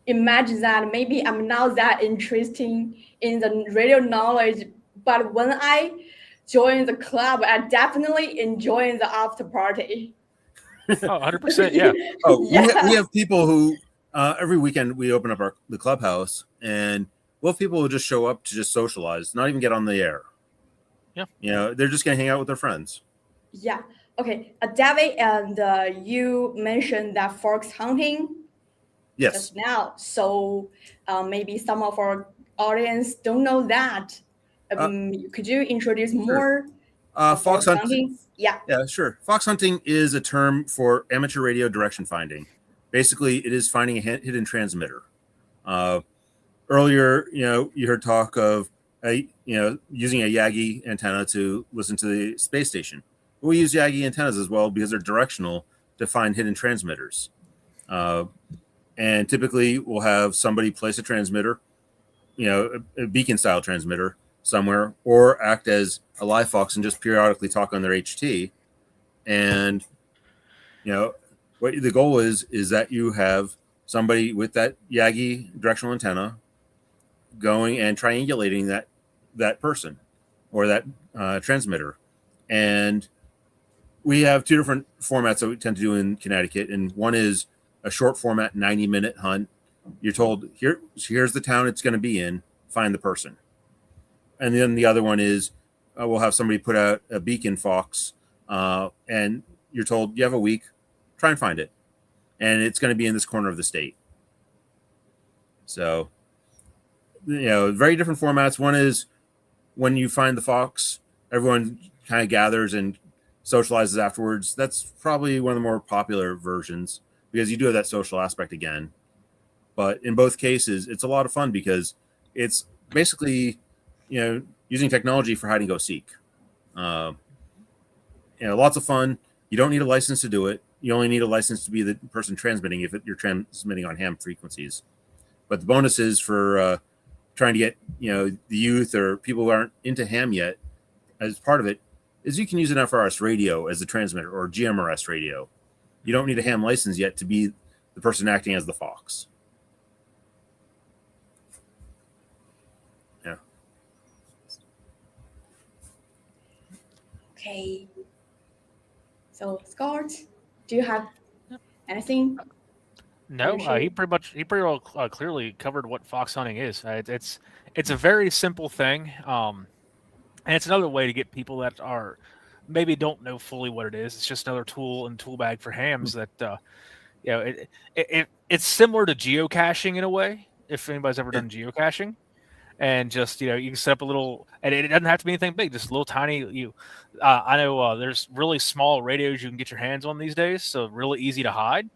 imagine that maybe I'm not that interesting in the radio knowledge, but when I join the club, I definitely enjoy the after party. 100%, yeah. We have people who every weekend we open up the clubhouse, and we'll have people who just show up to just socialize, not even get on the air. Yeah. They're just going to hang out with their friends. Yeah. Okay. David, and you mentioned that fox hunting. Yes. Just now. So maybe some of our audience don't know that. Could you introduce more? Fox hunting. Yeah. Yeah, sure. Fox hunting is a term for amateur radio direction finding. Basically, it is finding a hidden transmitter. Earlier, you heard talk of using a Yagi antenna to listen to the space station. We use Yagi antennas as well because they're directional to find hidden transmitters. And typically we'll have somebody place a transmitter, a beacon style transmitter somewhere, or act as a live fox and just periodically talk on their HT. And, what the goal is that you have somebody with that Yagi directional antenna going and triangulating that person or that transmitter. And we have two different formats that we tend to do in Connecticut. And one is a short format 90-minute hunt. You're told, here's the town it's going to be in, find the person. And then the other one is we'll have somebody put out a beacon fox, and you're told you have a week, try and find it. And it's going to be in this corner of the state. So, very different formats. One is when you find the fox, everyone kind of gathers and socializes afterwards. That's probably one of the more popular versions because you do have that social aspect again. But in both cases, it's a lot of fun because it's basically, using technology for hide and go seek. Lots of fun. You don't need a license to do it. You only need a license to be the person transmitting if you're transmitting on ham frequencies. But the bonus is for trying to get, the youth or people who aren't into ham yet, as part of it, is you can use an FRS radio as the transmitter or GMRS radio. You don't need a ham license yet to be the person acting as the fox. Yeah. Okay. So, Scott, do you have anything? No, he pretty well clearly covered what fox hunting is. It's a very simple thing, and it's another way to get people that are maybe don't know fully what it is. It's just another tool and tool bag for hams that it's similar to geocaching in a way. If anybody's ever done geocaching, and just you can set up a little, and it doesn't have to be anything big, just a little tiny. I know there's really small radios you can get your hands on these days, so really easy to hide.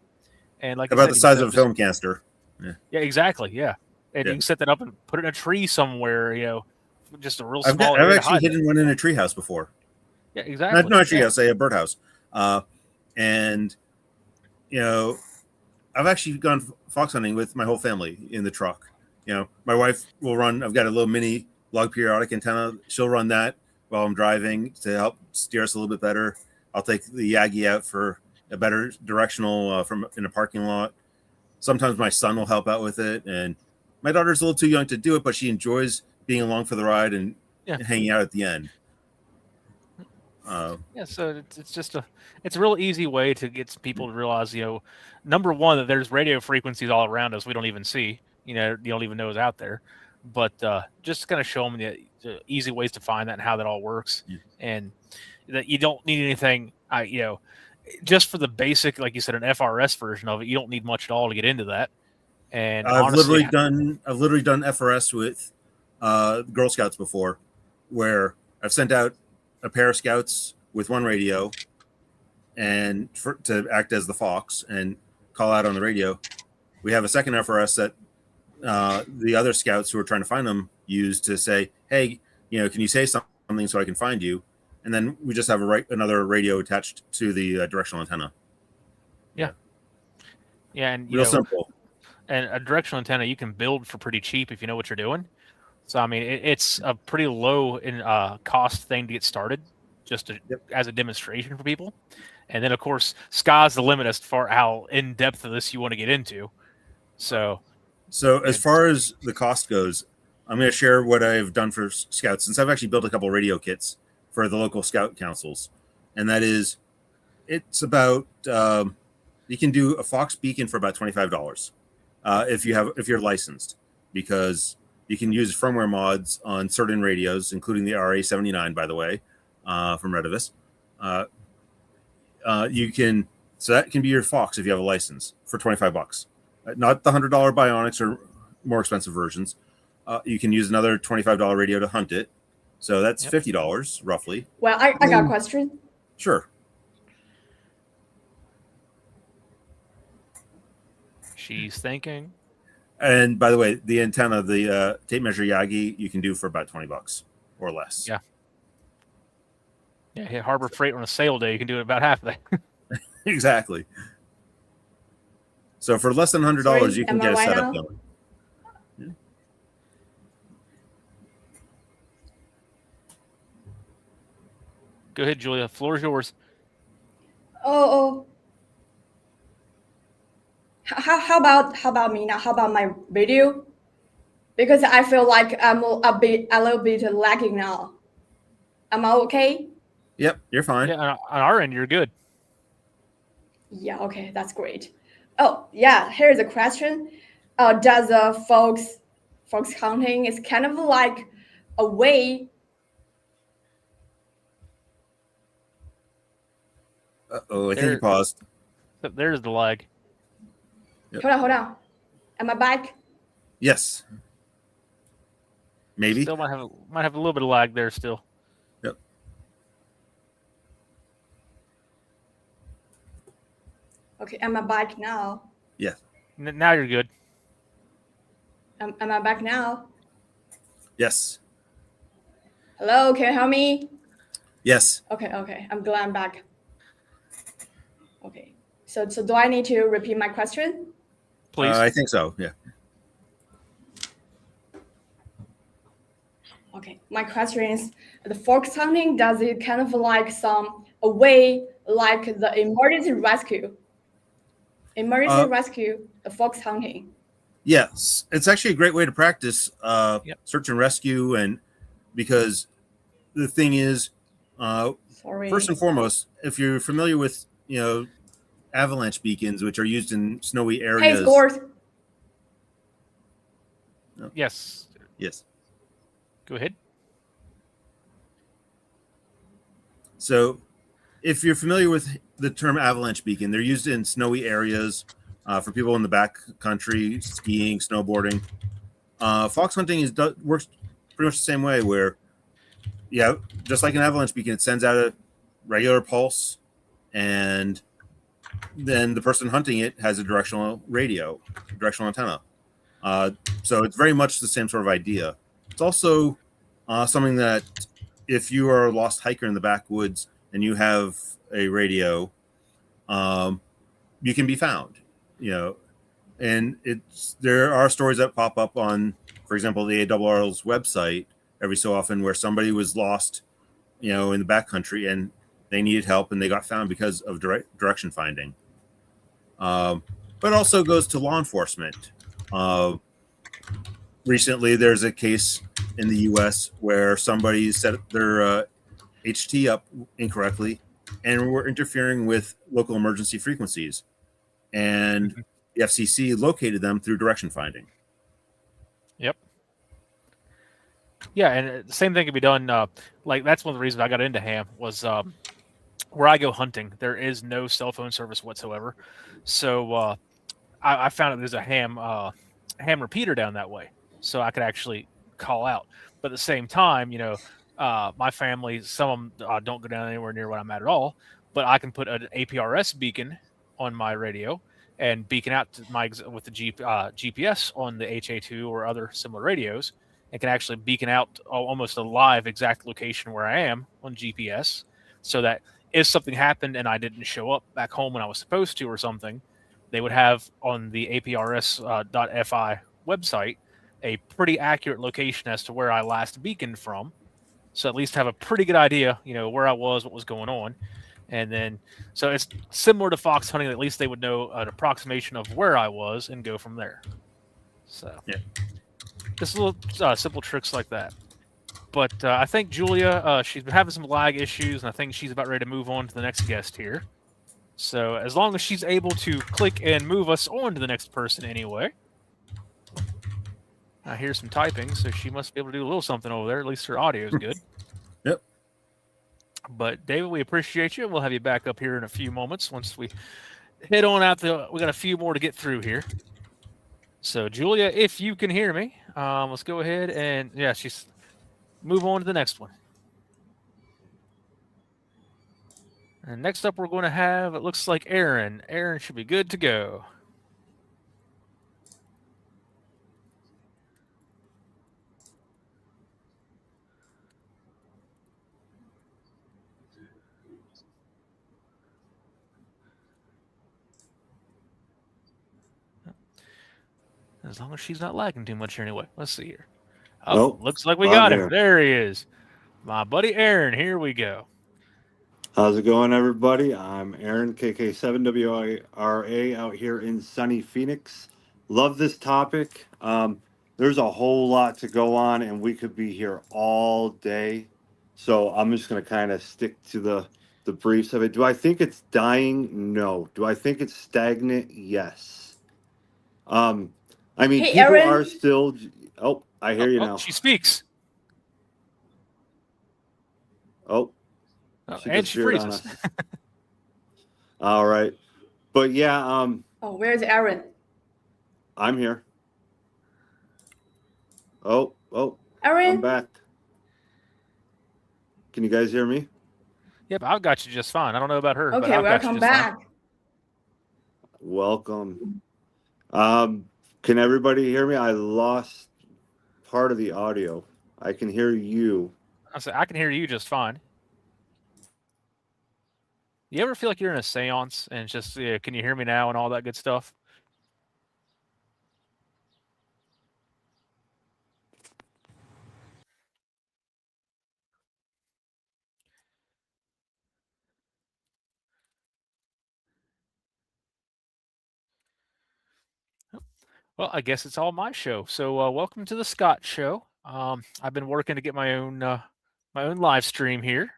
And like about the size of a film canister. Yeah, exactly. Yeah, and you can set that up and put it in a tree somewhere. Just a real small. I've actually hidden one in a treehouse before. Yeah, exactly. Not a treehouse, say a birdhouse. And I've actually gone fox hunting with my whole family in the truck. My wife will run. I've got a little mini log periodic antenna. She'll run that while I'm driving to help steer us a little bit better. I'll take the Yagi out for a better directional from in a parking lot. Sometimes my son will help out with it, and my daughter's a little too young to do it, but she enjoys being along for the ride and hanging out at the end. So it's just it's a real easy way to get people to realize, number one, that there's radio frequencies all around us we don't even see, you don't even know is out there, but just kind of show them the easy ways to find that and how that all works, and that you don't need anything, just for the basic, like you said, an FRS version of it. You don't need much at all to get into that. And I've literally done FRS with Girl Scouts before, where I've sent out a pair of scouts with one radio and to act as the fox and call out on the radio. We have a second FRS that the other scouts who are trying to find them use to say, hey, can you say something so I can find you? And then we just have another radio attached to the directional antenna. Yeah, and real simple. And a directional antenna you can build for pretty cheap if you know what you're doing. So, I mean, it's a pretty low in cost thing to get started, just as a demonstration for people. And then, of course, sky's the limit as far how in-depth of this you want to get into. So as far as the cost goes, I'm going to share what I've done for Scouts, since I've actually built a couple radio kits for the local Scout councils. And that is, it's about, you can do a Fox beacon for about $25 if you're licensed, because you can use firmware mods on certain radios, including the RA79, by the way, from RETEVIS. So that can be your Fox if you have a license for $25. Not the $100 Bionics or more expensive versions. You can use another $25 radio to hunt it. So that's $50 roughly. Well, I got a question. Sure. She's thinking. And by the way, the antenna, the tape measure Yagi, you can do for about $20 or less. Yeah. Yeah, hit Harbor Freight on a sale day. You can do it about half of that. Exactly. So for less than $100, you can get a setup going. Yeah. Go ahead, Julia. The floor is yours. How about me now? How about my video? Because I feel like I'm a little bit lagging now. Am I okay? Yep, you're fine. Yeah, on our end, you're good. Yeah, okay, that's great. Oh, yeah, here's a question. Does fox hunting is kind of like a way? I think you paused. There's the lag. Yep. Hold on. Am I back? Yes. Maybe. Still might have a little bit of lag there still. Yep. Okay, am I back now? Yeah. Now you're good. Am I back now? Yes. Hello, can you hear me? Yes. Okay. I'm glad I'm back. Okay. So do I need to repeat my question? Please. I think so, yeah. Okay, my question is, the fox hunting, does it kind of like a way like the emergency rescue, the fox hunting? Yes, it's actually a great way to practice search and rescue, and because the thing is, first and foremost, if you're familiar with, avalanche beacons, which are used in snowy areas. Hey, Scores. No. Yes. Go ahead. So if you're familiar with the term avalanche beacon, they're used in snowy areas for people in the back country, skiing, snowboarding. Fox hunting works pretty much the same way, where, just like an avalanche beacon, it sends out a regular pulse, and then the person hunting it has a directional antenna. So it's very much the same sort of idea. It's also something that if you are a lost hiker in the backwoods and you have a radio, you can be found, and there are stories that pop up on, for example, the AIlunce's website every so often where somebody was lost, in the backcountry and they needed help and they got found because of direction finding. But also goes to law enforcement. Recently, there's a case in the U.S. where somebody set their HT up incorrectly and were interfering with local emergency frequencies. And the FCC located them through direction finding. Yep. Yeah, and the same thing can be done. Like that's one of the reasons I got into ham was where I go hunting. There is no cell phone service whatsoever, so I found that there's a ham repeater down that way, so I could actually call out. But at the same time, my family, some of them don't go down anywhere near where I'm at all. But I can put an APRS beacon on my radio and beacon out to with the GPS on the HA2 or other similar radios, and can actually beacon out almost a live exact location where I am on GPS, so that if something happened and I didn't show up back home when I was supposed to or something, they would have on the APRS.FI website a pretty accurate location as to where I last beaconed from. So at least have a pretty good idea, where I was, what was going on. And then, so it's similar to fox hunting. At least they would know an approximation of where I was and go from there. So, yeah, just little simple tricks like that. But I think Julia, she's been having some lag issues, and I think she's about ready to move on to the next guest here. So as long as she's able to click and move us on to the next person anyway. I hear some typing, so she must be able to do a little something over there. At least her audio is good. Yep. But David, we appreciate you. We'll have you back up here in a few moments once we head on out. We got a few more to get through here. So Julia, if you can hear me, let's go ahead and she's move on to the next one. And next up, we're going to have, it looks like Aaron. Aaron should be good to go. As long as she's not lagging too much anyway. Let's see here. Oh, looks like we got him. There he is. My buddy Aaron, here we go. How's it going, everybody? I'm Aaron, KK7WRA, out here in sunny Phoenix. Love this topic. There's a whole lot to go on, and we could be here all day. So I'm just going to kind of stick to the briefs of it. Do I think it's dying? No. Do I think it's stagnant? Yes. I mean, Hey, people Aaron. are still... Oh, I hear you now. She speaks. Oh. And she freezes. All right. But yeah, where's Aaron? I'm here. Oh, Aaron? I'm back. Can you guys hear me? Yep, I've got you just fine. I don't know about her. Okay, but welcome back. Welcome. Can everybody hear me? I lost part of the audio. I can hear you. I can hear you just fine. You ever feel like you're in a seance and it's just, can you hear me now and all that good stuff? Well, I guess it's all my show. So welcome to the Scott Show. I've been working to get my own live stream here,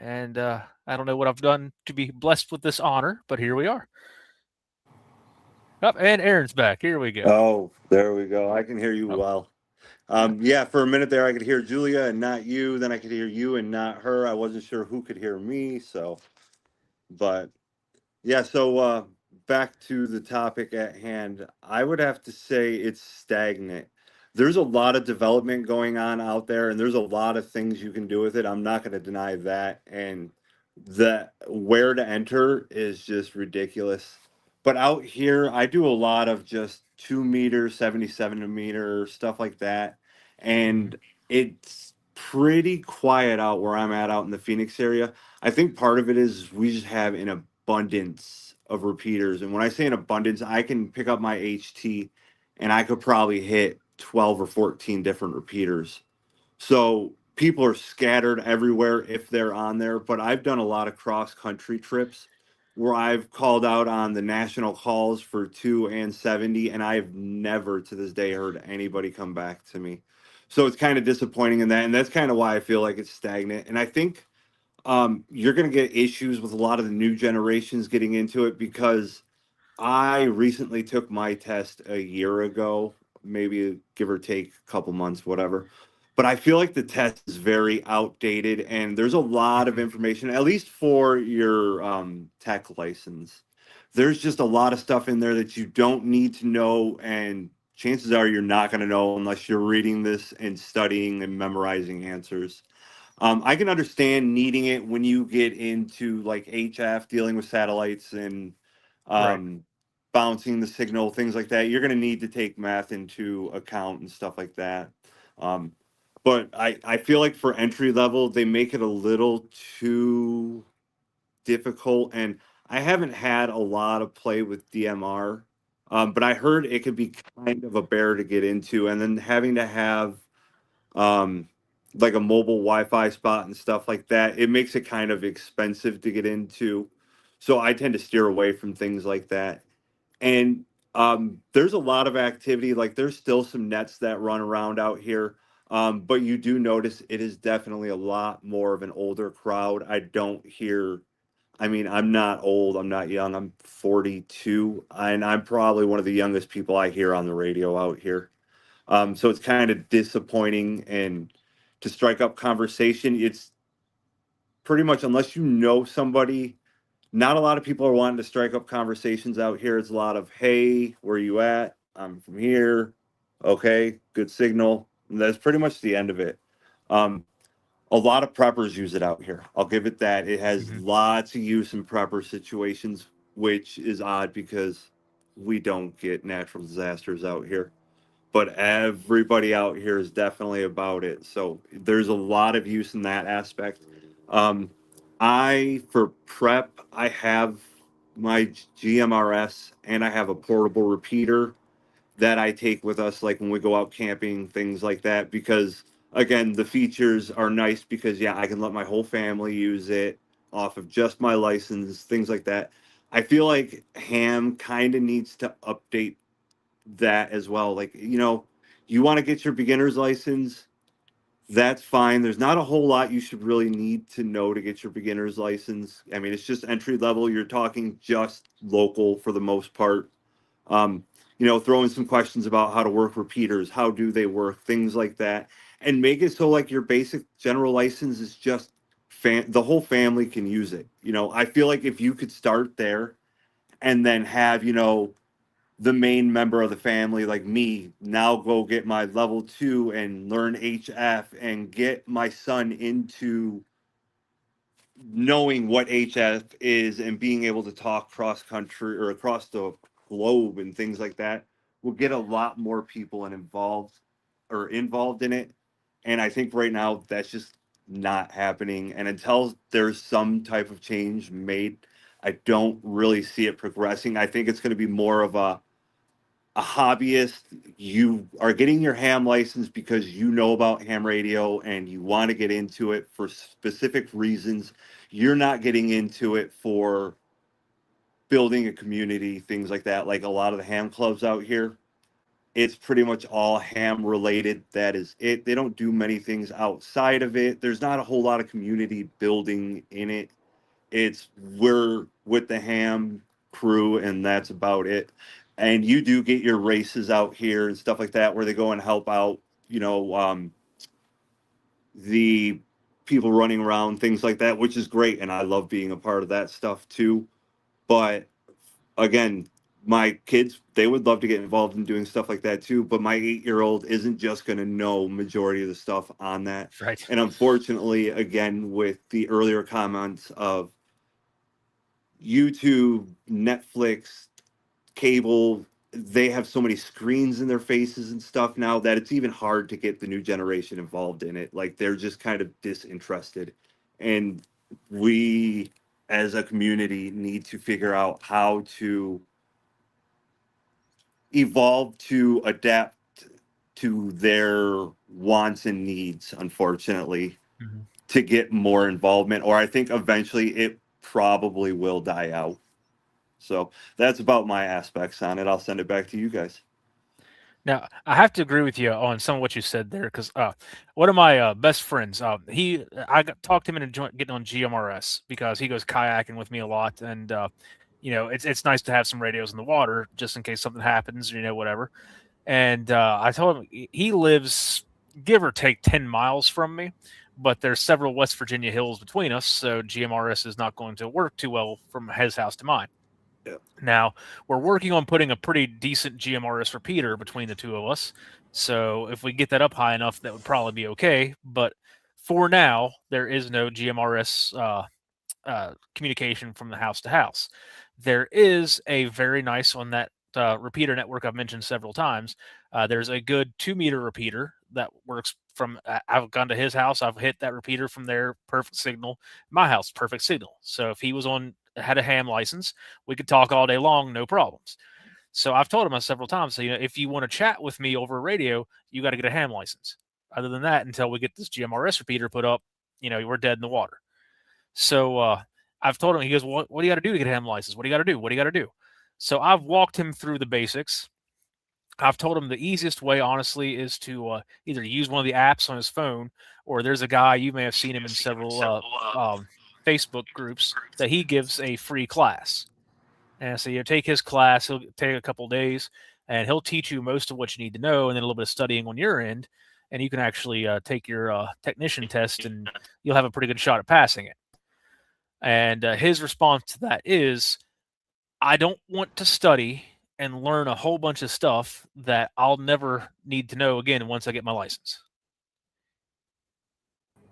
and I don't know what I've done to be blessed with this honor, but here we are. Oh, and Aaron's back. Here we go. Oh, there we go. I can hear you well. Yeah, for a minute there, I could hear Julia and not you. Then I could hear you and not her. I wasn't sure who could hear me. But yeah, so back to the topic at hand. I would have to say it's stagnant. There's a lot of development going on out there, and there's a lot of things you can do with it. I'm not going to deny that. And where to enter is just ridiculous. But out here, I do a lot of just 2 meter, 77 meter, stuff like that. And it's pretty quiet out where I'm at out in the Phoenix area. I think part of it is we just have an abundance of repeaters. And when I say an abundance, I can pick up my HT and I could probably hit 12 or 14 different repeaters. So people are scattered everywhere if they're on there. But I've done a lot of cross country trips where I've called out on the national calls for 2 and 70, and I've never to this day heard anybody come back to me. So it's kind of disappointing in that. And that's kind of why I feel like it's stagnant. And I think you're going to get issues with a lot of the new generations getting into it because I recently took my test a year ago, maybe give or take a couple months, whatever. But I feel like the test is very outdated and there's a lot of information, at least for your tech license. There's just a lot of stuff in there that you don't need to know. And chances are you're not going to know unless you're reading this and studying and memorizing answers. I can understand needing it when you get into like HF, dealing with satellites and Right. um, bouncing the signal, things like that. You're going to need to take math into account and stuff like that. Um, but I feel like for entry level, they make it a little too difficult. And I haven't had a lot of play with DMR, but I heard it could be kind of a bear to get into. And then having to have um, like a mobile Wi-Fi spot and stuff like that, it makes it kind of expensive to get into. So I tend to steer away from things like that. And there's a lot of activity. Like there's still some nets that run around out here. But you do notice it is definitely a lot more of an older crowd. I don't hear, I mean, I'm not old, I'm not young, I'm 42, and I'm probably one of the youngest people I hear on the radio out here. So it's kind of disappointing. And to strike up conversation, it's pretty much unless you know somebody, not a lot of people are wanting to strike up conversations out here. It's a lot of, hey, where you at? I'm from here. Okay, good signal. And that's pretty much the end of it. Um, a lot of preppers use it out here. I'll give it that. It has Hmm. lots of use in prepper situations, which is odd because we don't get natural disasters out here, but everybody out here is definitely about it. So there's a lot of use in that aspect. Um, for prep, I have my GMRS and I have a portable repeater that I take with us, like when we go out camping, things like that, because again, the features are nice because, yeah, I can let my whole family use it off of just my license, things like that. I feel like Ham kind of needs to update that as well. Like, you want to get your beginner's license, that's fine. There's not a whole lot you should really need to know to get your beginner's license. I mean, it's just entry level. You're talking just local for the most part. Um, throw in some questions about how to work repeaters, how do they work, things like that, and make it so like your basic general license is just the whole family can use it. I feel like if you could start there and then have, the main member of the family, like me, now go get my level 2 and learn HF and get my son into knowing what HF is and being able to talk cross country or across the globe and things like that will get a lot more people involved in it. And I think right now that's just not happening. And until there's some type of change made, I don't really see it progressing. I think it's going to be more of a hobbyist. You are getting your ham license because you know about ham radio and you want to get into it for specific reasons. You're not getting into it for building a community, things like that. Like a lot of the ham clubs out here, it's pretty much all ham related. That is it. They don't do many things outside of it. There's not a whole lot of community building in it. It's we're with the ham crew and that's about it. And you do get your races out here and stuff like that where they go and help out, the people running around, things like that, which is great. And I love being a part of that stuff too. But again, my kids, they would love to get involved in doing stuff like that too. But my 8-year-old isn't just going to know majority of the stuff on that. Right. And unfortunately, again, with the earlier comments of YouTube, Netflix, cable, they have so many screens in their faces and stuff now that it's even hard to get the new generation involved in it. Like they're just kind of disinterested. And we as a community need to figure out how to evolve to adapt to their wants and needs, unfortunately, Mm-hmm. to get more involvement, or I think eventually it probably will die out. So that's about my aspects on it. I'll send it back to you guys. Now, I have to agree with you on some of what you said there because one of my best friends, talked him into getting on GMRS because he goes kayaking with me a lot, and it's nice to have some radios in the water just in case something happens, whatever. And I told him he lives give or take 10 miles from me, but there's several West Virginia hills between us, so GMRS is not going to work too well from his house to mine. Now, we're working on putting a pretty decent GMRS repeater between the two of us. So if we get that up high enough, that would probably be okay. But for now, there is no GMRS communication from the house to house. There is a very nice on that repeater network I've mentioned several times. There's a good 2-meter repeater that works from. I've gone to his house. I've hit that repeater from there. Perfect signal. My house, perfect signal. So if he had a ham license, we could talk all day long, no problems. So I've told him several times, so, if you want to chat with me over radio, you got to get a ham license. Other than that, until we get this GMRS repeater put up, we're dead in the water. So I've told him, he goes, what do you got to do to get a ham license? What do you got to do? What do you got to do? So I've walked him through the basics. I've told him the easiest way, honestly, is to either use one of the apps on his phone, or there's a guy, you may have seen him in several Facebook groups, that he gives a free class. And so you take his class, he'll take a couple days, and he'll teach you most of what you need to know, and then a little bit of studying on your end, and you can actually take your technician test, and you'll have a pretty good shot at passing it. And his response to that is, I don't want to study and learn a whole bunch of stuff that I'll never need to know again once I get my license.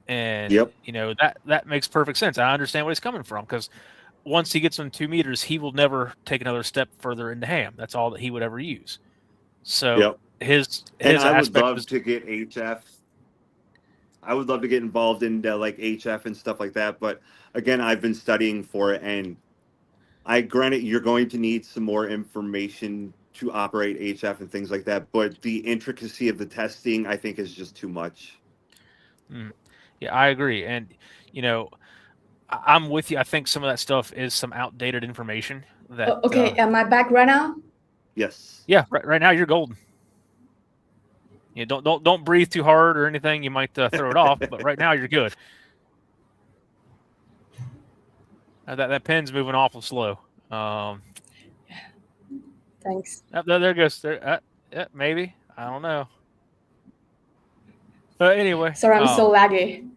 And that makes perfect sense. I understand where he's coming from, because once he gets on 2 meters, he will never take another step further into ham. That's all that he would ever use. So his I would aspect love to get HF. I would love to get involved in like HF and stuff like that. But again, I've been studying for it, and granted, you're going to need some more information to operate HF and things like that. But the intricacy of the testing, I think, is just too much. Yeah, I agree. And, I'm with you. I think some of that stuff is some outdated information. That okay, am I back right now? Yes. Yeah, right now you're golden. Don't breathe too hard or anything. You might throw it off, but right now you're good. That pen's moving awful slow. Thanks. There goes. There, maybe. I don't know. But anyway. Sorry, I'm so laggy.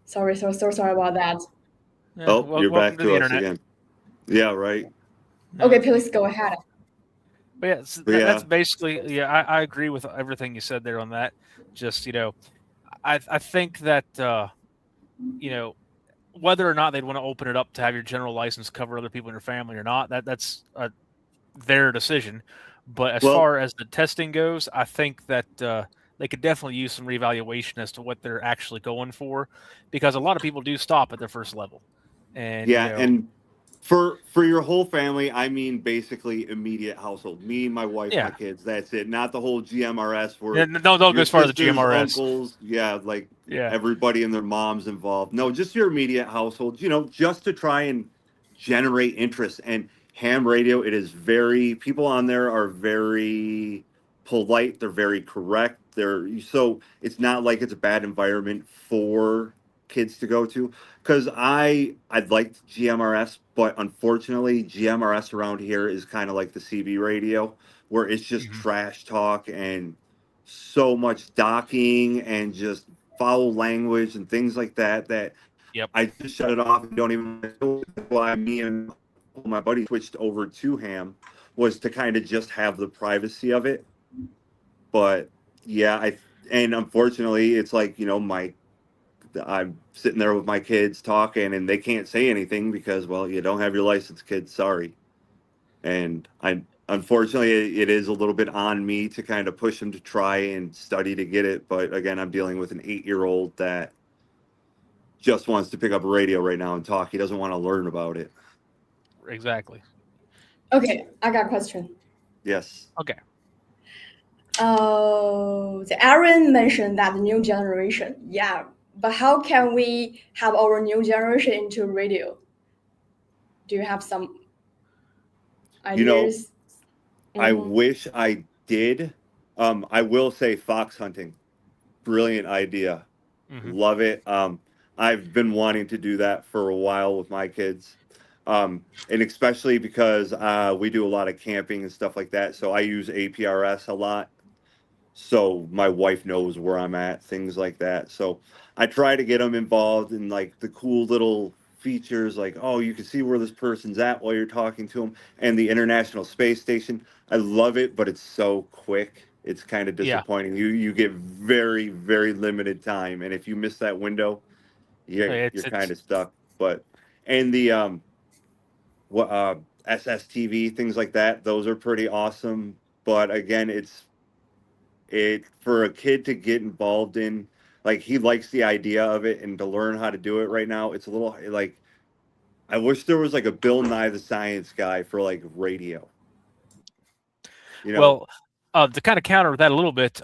Sorry about that. You're back to us again. Yeah, right. Okay, please go ahead. But that's basically, I agree with everything you said there on that. Just, I think that, whether or not they'd want to open it up to have your general license cover other people in your family or not, that's their decision. But as far as the testing goes, I think that they could definitely use some reevaluation as to what they're actually going for, because a lot of people do stop at their first level. And and for your whole family, I mean basically immediate household. Me, my wife, my kids. That's it. Not the whole GMRS. Where don't go as far as the GMRS. Uncles, everybody and their moms involved. No, just your immediate household. Just to try and generate interest. And ham radio, people on there are very polite. They're very correct. So it's not like it's a bad environment for kids to go to, because I'd liked GMRS, but unfortunately GMRS around here is kind of like the CB radio, where it's just trash talk and so much docking and just foul language and things like that I just shut it off and don't even know why. Me and my buddy switched over to ham was to kind of just have the privacy of it. But and unfortunately it's like, I'm sitting there with my kids talking and they can't say anything because, you don't have your license, kids. Sorry. And unfortunately, it is a little bit on me to kind of push them to try and study to get it. But again, I'm dealing with an 8-year-old that just wants to pick up a radio right now and talk. He doesn't want to learn about it. Exactly. Okay, I got a question. Yes. Okay. The Aaron mentioned that the new generation. Yeah, but how can we have our new generation into radio? Do you have some You know, ideas? I Mhm. wish I did. I will say fox hunting. Brilliant idea. Mm-hmm. Love it. I've been wanting to do that for a while with my kids. And especially because we do a lot of camping and stuff like that. So I use APRS a lot. So my wife knows where I'm at, things like that. So I try to get them involved in like the cool little features like, oh, you can see where this person's at while you're talking to them, and the International Space Station. I love it, but it's so quick. It's kind of Yeah. disappointing. You get very, very limited time, and if you miss that window, you're kind It's of stuck. But and the what SSTV, things like that, those are pretty awesome. But again, it for a kid to get involved in, like, he likes the idea of it, and to learn how to do it right now, it's a little like, I wish there was like a Bill Nye the Science Guy for like radio, you know. well, to kind of counter that a little bit,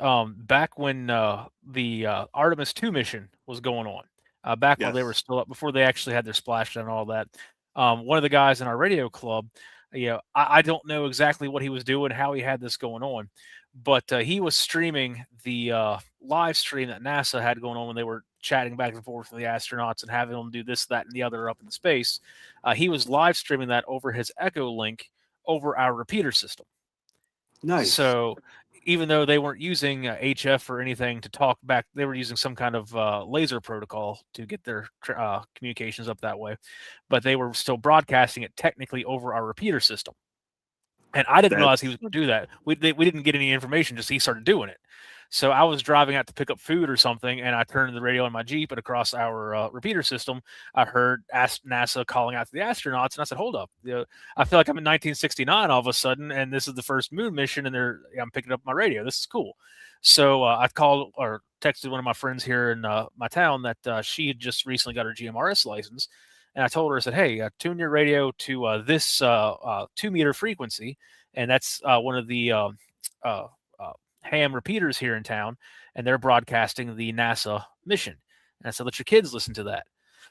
back when the Artemis 2 mission was going on, back while they were Yes. still up, before they actually had their splashdown and all that, one of the guys in our radio club, I don't know exactly what he was doing, how he had this going on, but he was streaming the live stream that NASA had going on when they were chatting back and forth with the astronauts and having them do this, that, and the other up in space. He was live streaming that over his Echo link over our repeater system. Nice. So even though they weren't using HF or anything to talk back, they were using some kind of laser protocol to get their communications up that way. But they were still broadcasting it technically over our repeater system. And I didn't realize he was That's going to do that. We didn't get any information, just he started doing it. So I was driving out to pick up food or something, and I turned the radio on my Jeep, and across our repeater system, I heard NASA calling out to the astronauts, and I said, "Hold up! I feel like I'm in 1969 all of a sudden, and this is the first moon mission, and I'm picking up my radio. This is cool." So I called or texted one of my friends here in my town that she had just recently got her GMRS license, and I told her, I said, "Hey, tune your radio to this 2-meter frequency, and that's one of the uh, ham repeaters here in town, and they're broadcasting the NASA mission." And I said, "Let your kids listen to that."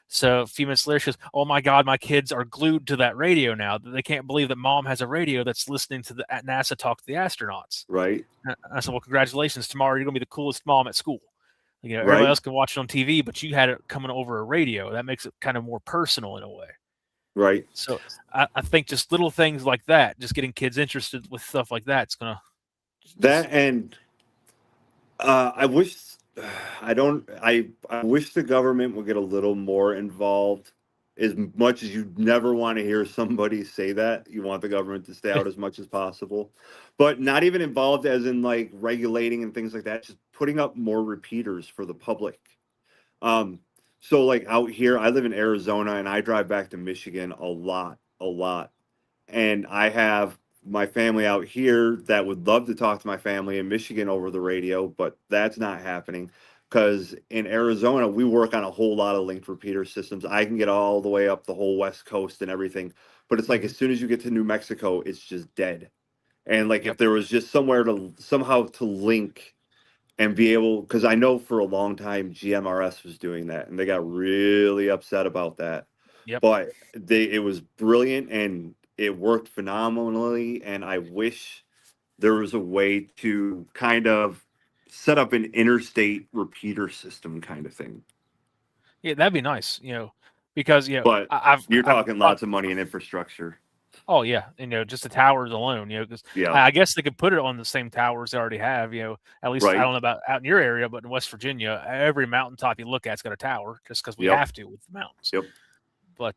So a few minutes later, she goes, "Oh my God, my kids are glued to that radio now. They can't believe that mom has a radio that's listening to the at NASA talk to the astronauts." right. And I said, "Well, congratulations. Tomorrow you're going to be the coolest mom at school. Everybody Right. else can watch it on TV, but you had it coming over a radio. That makes it kind of more personal in a way." Right. So I think just little things like that, just getting kids interested with stuff like that, it's going to That and I wish I wish the government would get a little more involved. As much as you never want to hear somebody say that, you want the government to stay out as much as possible, but not even involved as in like regulating and things like that. Just putting up more repeaters for the public. Um, so like out here, I live in Arizona and I drive back to Michigan a lot. And I have my family out here that would love to talk to my family in Michigan over the radio, but that's not happening because in Arizona, we work on a whole lot of linked repeater systems. I can get all the way up the whole West Coast and everything, but it's like as soon as you get to New Mexico, it's just dead. And like if Yep. there was just somewhere to somehow to link and be able, because I know for a long time GMRS was doing that and they got really upset about that, Yep. but it was brilliant and it worked phenomenally. And I wish there was a way to kind of set up an interstate repeater system kind of thing. Yeah, that'd be nice, because But I've you're I've talking lots of money in infrastructure. oh yeah, just the towers alone, because Yeah. I guess they could put it on the same towers they already have, at least I Right. don't know about out in your area, but in West Virginia, every mountaintop you look at's got a tower just because we Yep. have to with the mountains. Yep. But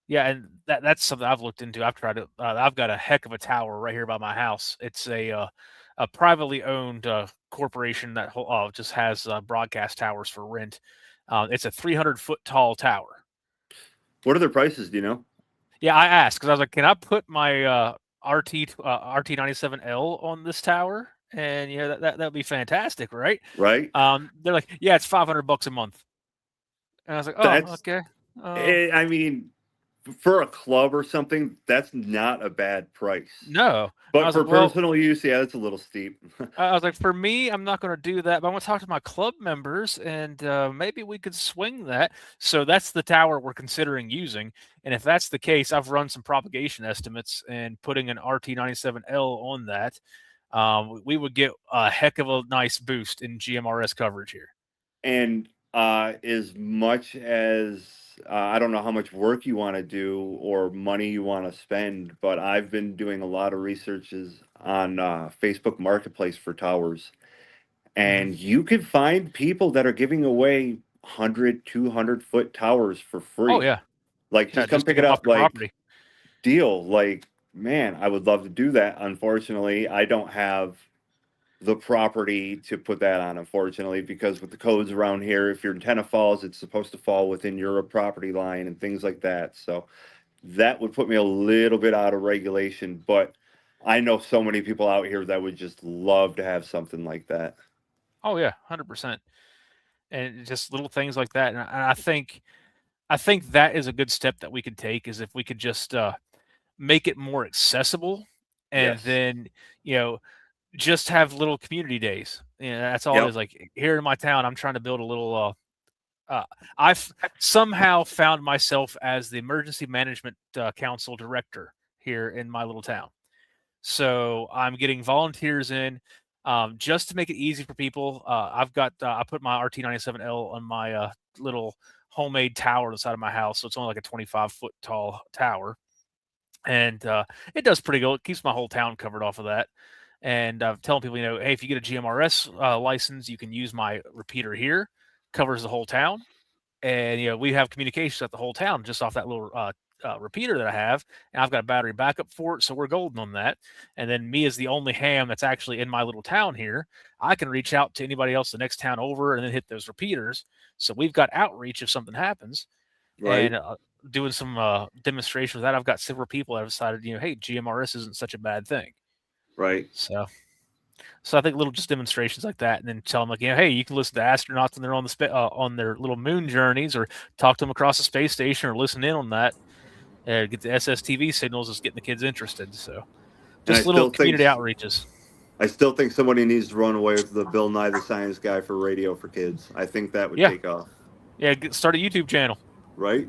yeah, and that's something I've looked into. I've tried to. I've got a heck of a tower right here by my house. It's a privately owned corporation that just has broadcast towers for rent. It's a 300-foot tall tower. What are their prices? Do you know? Yeah, I asked because I was like, "Can I put my RT97L on this tower?" And that'd be fantastic, right? Right. They're like, "Yeah, it's $500 a month." And I was like, "Oh, That's, okay." I mean, for a club or something, that's not a bad price. No. But for personal use, yeah, that's a little steep. I was like, for me, I'm not going to do that, but I want to talk to my club members, and maybe we could swing that. So that's the tower we're considering using. And if that's the case, I've run some propagation estimates, and putting an RT97L on that, we would get a heck of a nice boost in GMRS coverage here. And as much as I don't know how much work you want to do or money you want to spend, but I've been doing a lot of researches on Facebook Marketplace for towers. And you could find people that are giving away 100, 200-foot towers for free. Oh, yeah. Like, just come pick it up. Like, deal. Like, man, I would love to do that. Unfortunately, I don't have the property to put that on, unfortunately, because with the codes around here, if your antenna falls, it's supposed to fall within your property line and things like that. So that would put me a little bit out of regulation, but I know so many people out here that would just love to have something like that. Oh yeah, 100%. And just little things like that. And I think that is a good step that we could take, is if we could just make it more accessible, and then, just have little community days. That's all it is. Like, here in my town, I'm trying to build a little, I've somehow found myself as the emergency management council director here in my little town. So I'm getting volunteers in, just to make it easy for people. I put my RT97L on my little homemade tower on the side of my house. So it's only like a 25-foot tall tower. And it does pretty good. It keeps my whole town covered off of that. And telling people, hey, if you get a GMRS license, you can use my repeater here. Covers the whole town. And, we have communications at the whole town just off that little repeater that I have. And I've got a battery backup for it. So we're golden on that. And then me as the only ham that's actually in my little town here, I can reach out to anybody else the next town over and then hit those repeaters. So we've got outreach if something happens. Right. And doing some demonstrations of that, I've got several people that have decided, hey, GMRS isn't such a bad thing. Right. So I think little just demonstrations like that, and then tell them, like, hey, you can listen to astronauts when they're on on their little moon journeys, or talk to them across the space station, or listen in on that. Get the SSTV signals is getting the kids interested. So just little community outreaches. I still think somebody needs to run away with the Bill Nye the Science Guy for radio for kids. I think that would take off. Yeah, start a YouTube channel. Right.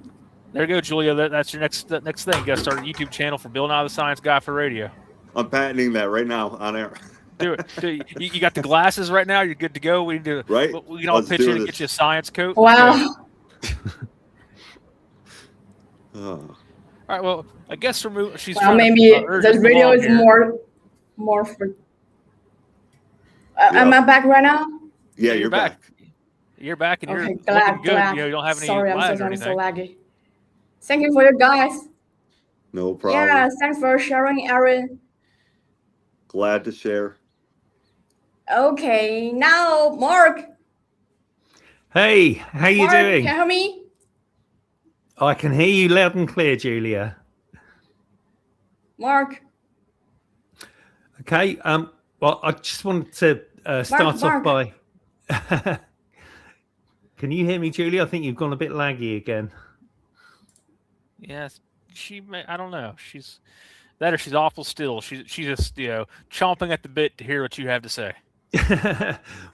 There you go, Julia. That's your next thing. You got to start a YouTube channel for Bill Nye the Science Guy for radio. I'm patenting that right now on air. Do it. You got the glasses right now. You're good to go. We need to. Right. We can all pitch in and get you a science coat. Wow. All right. Well, I guess she's. Well, maybe the radio is more for. Am I back right now? Yeah, you're back. You're back, and you're looking good. Glad. You don't have any Sorry, lag I'm so laggy. Thank you for your guys. No problem. Yeah, thanks for sharing, Aaron. Glad to share. Okay, now Mark. Hey, how you doing? Can you hear me? I can hear you loud and clear, Julia. Mark. Okay. Well, I just wanted to start off by. Can you hear me, Julia? I think you've gone a bit laggy again. Yes, I don't know. She's awful still. She's just chomping at the bit to hear what you have to say.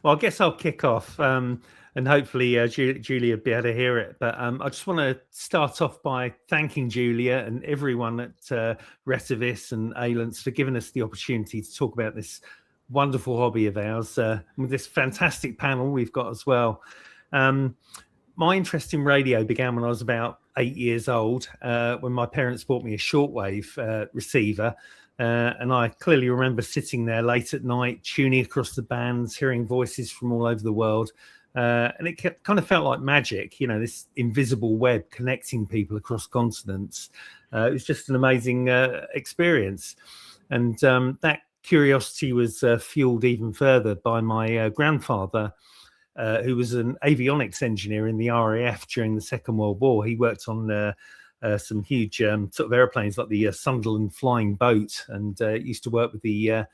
Well, I guess I'll kick off, and hopefully Julia will be able to hear it. But I just want to start off by thanking Julia and everyone at RETEVIS and AIlunce for giving us the opportunity to talk about this wonderful hobby of ours, with this fantastic panel we've got as well. My interest in radio began when I was about 8 years old, when my parents bought me a shortwave receiver. And I clearly remember sitting there late at night, tuning across the bands, hearing voices from all over the world. And it kind of felt like magic, this invisible web connecting people across continents. It was just an amazing experience. And that curiosity was fueled even further by my grandfather, who was an avionics engineer in the RAF during the Second World War. He worked on some huge sort of airplanes like the Sunderland Flying Boat, and used to work with the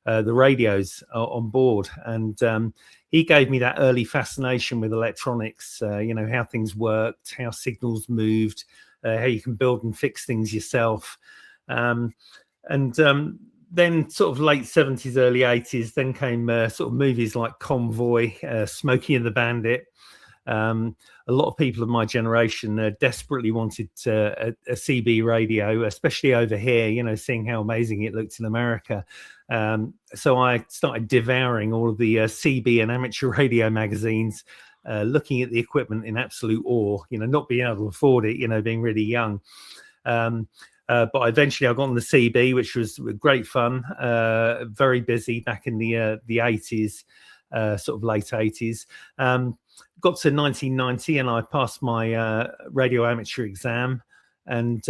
radios on board. And he gave me that early fascination with electronics, how things worked, how signals moved, how you can build and fix things yourself. Then sort of late 70s, early 80s, then came sort of movies like Convoy, Smokey and the Bandit. A lot of people of my generation desperately wanted a CB radio, especially over here, you know, seeing how amazing it looked in America. So I started devouring all of the CB and amateur radio magazines, looking at the equipment in absolute awe, you know, not being able to afford it, you know, being really young. But eventually I got on the CB, which was great fun, very busy back in the 80s, sort of late 80s. Got to 1990 and I passed my radio amateur exam. And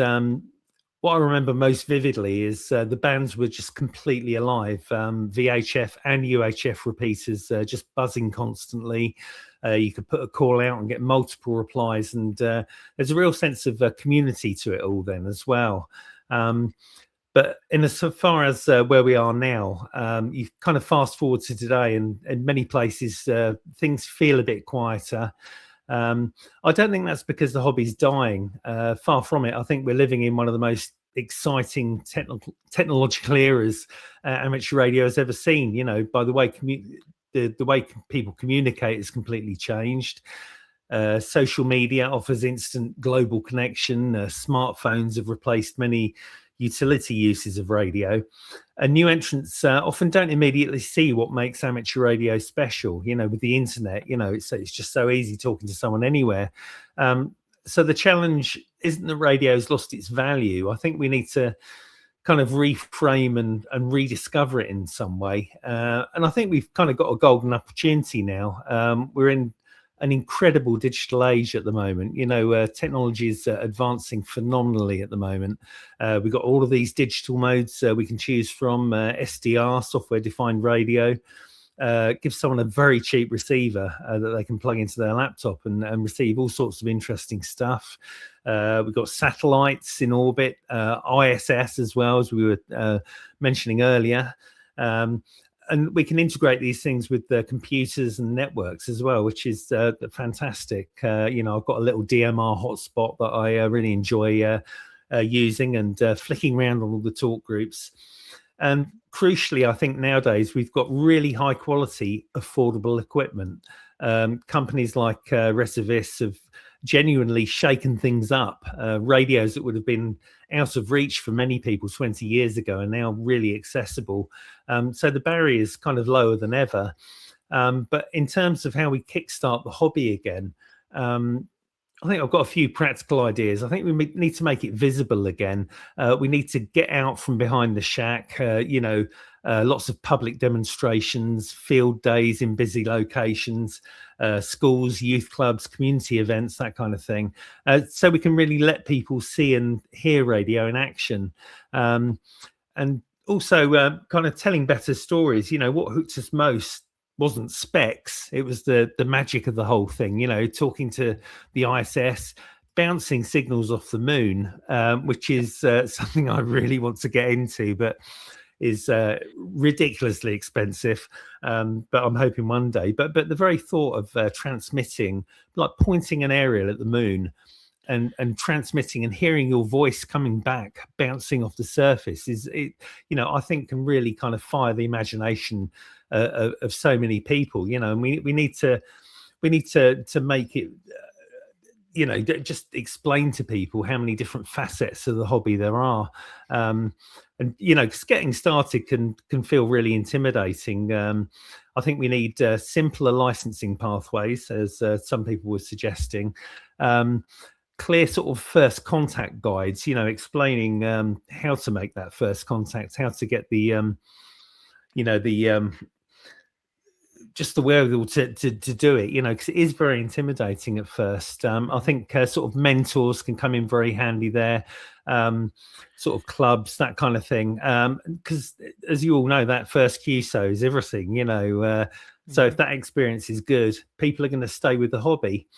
what I remember most vividly is the bands were just completely alive. VHF and UHF repeaters just buzzing constantly. You could put a call out and get multiple replies, and there's a real sense of community to it all then as well. But in as far as where we are now, you kind of fast forward to today, and in many places things feel a bit quieter. I don't think that's because the hobby's dying. Far from it. I think we're living in one of the most exciting technological eras amateur radio has ever seen. You know, by the way, the way people communicate has completely changed. Social media offers instant global connection. Smartphones have replaced many utility uses of radio, and new entrants often don't immediately see what makes amateur radio special. You know, with the internet, you know, it's just so easy talking to someone anywhere. So the challenge isn't that radio's lost its value. I think we need to kind of reframe and rediscover it in some way. And I think we've kind of got a golden opportunity now. We're in an incredible digital age at the moment. You know, technology is advancing phenomenally at the moment. We've got all of these digital modes we can choose from. SDR, software defined radio, gives someone a very cheap receiver that they can plug into their laptop and receive all sorts of interesting stuff. We've got satellites in orbit, ISS as well, as we were mentioning earlier. And we can integrate these things with computers and networks as well, which is fantastic. You know, I've got a little DMR hotspot that I really enjoy using and flicking around on all the talk groups. And crucially, I think nowadays we've got really high quality, affordable equipment. Companies like RETEVIS have genuinely shaken things up. Radios that would have been out of reach for many people 20 years ago are now really accessible. So the barrier is kind of lower than ever. But in terms of how we kickstart the hobby again, I think I've got a few practical ideas. I think we need to make it visible again. We need to get out from behind the shack, you know, lots of public demonstrations, field days in busy locations, schools, youth clubs, community events, that kind of thing. So we can really let people see and hear radio in action. And also kind of telling better stories. You know, what hooked us most wasn't specs, it was the magic of the whole thing, you know, talking to the ISS, bouncing signals off the moon, which is something I really want to get into, but is ridiculously expensive, but I'm hoping one day. But the very thought of transmitting, like pointing an aerial at the moon and transmitting and hearing your voice coming back, bouncing off the surface, you know, I think can really kind of fire the imagination of so many people, you know. And we need to make it, you know, just explain to people how many different facets of the hobby there are. And you know, because getting started can feel really intimidating. I think we need simpler licensing pathways, as some people were suggesting. Clear sort of first contact guides, you know, explaining how to make that first contact, how to get the you know, the just the wherewithal to do it, you know, because it is very intimidating at first. I think sort of mentors can come in very handy there, sort of clubs, that kind of thing. Because as you all know, that first QSO is everything, you know. So if that experience is good, people are going to stay with the hobby.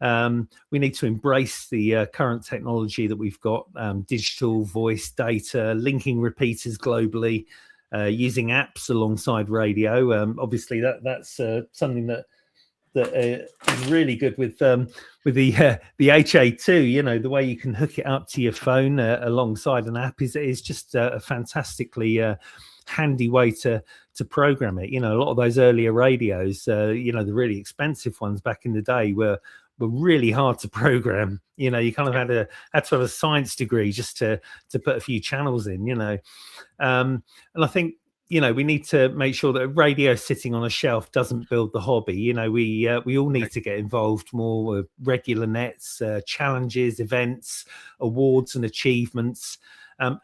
We need to embrace the current technology that we've got, digital, voice, data, linking repeaters globally, using apps alongside radio. Obviously, that's something that that is really good with the HA2. You know, the way you can hook it up to your phone alongside an app is just a fantastically handy way to program it. You know, a lot of those earlier radios, you know, the really expensive ones back in the day were really hard to program. You know, you kind of had to have a science degree just to put a few channels in, you know. And I think, you know, we need to make sure that a radio sitting on a shelf doesn't build the hobby. You know, we all need to get involved more with regular nets, challenges, events, awards and achievements.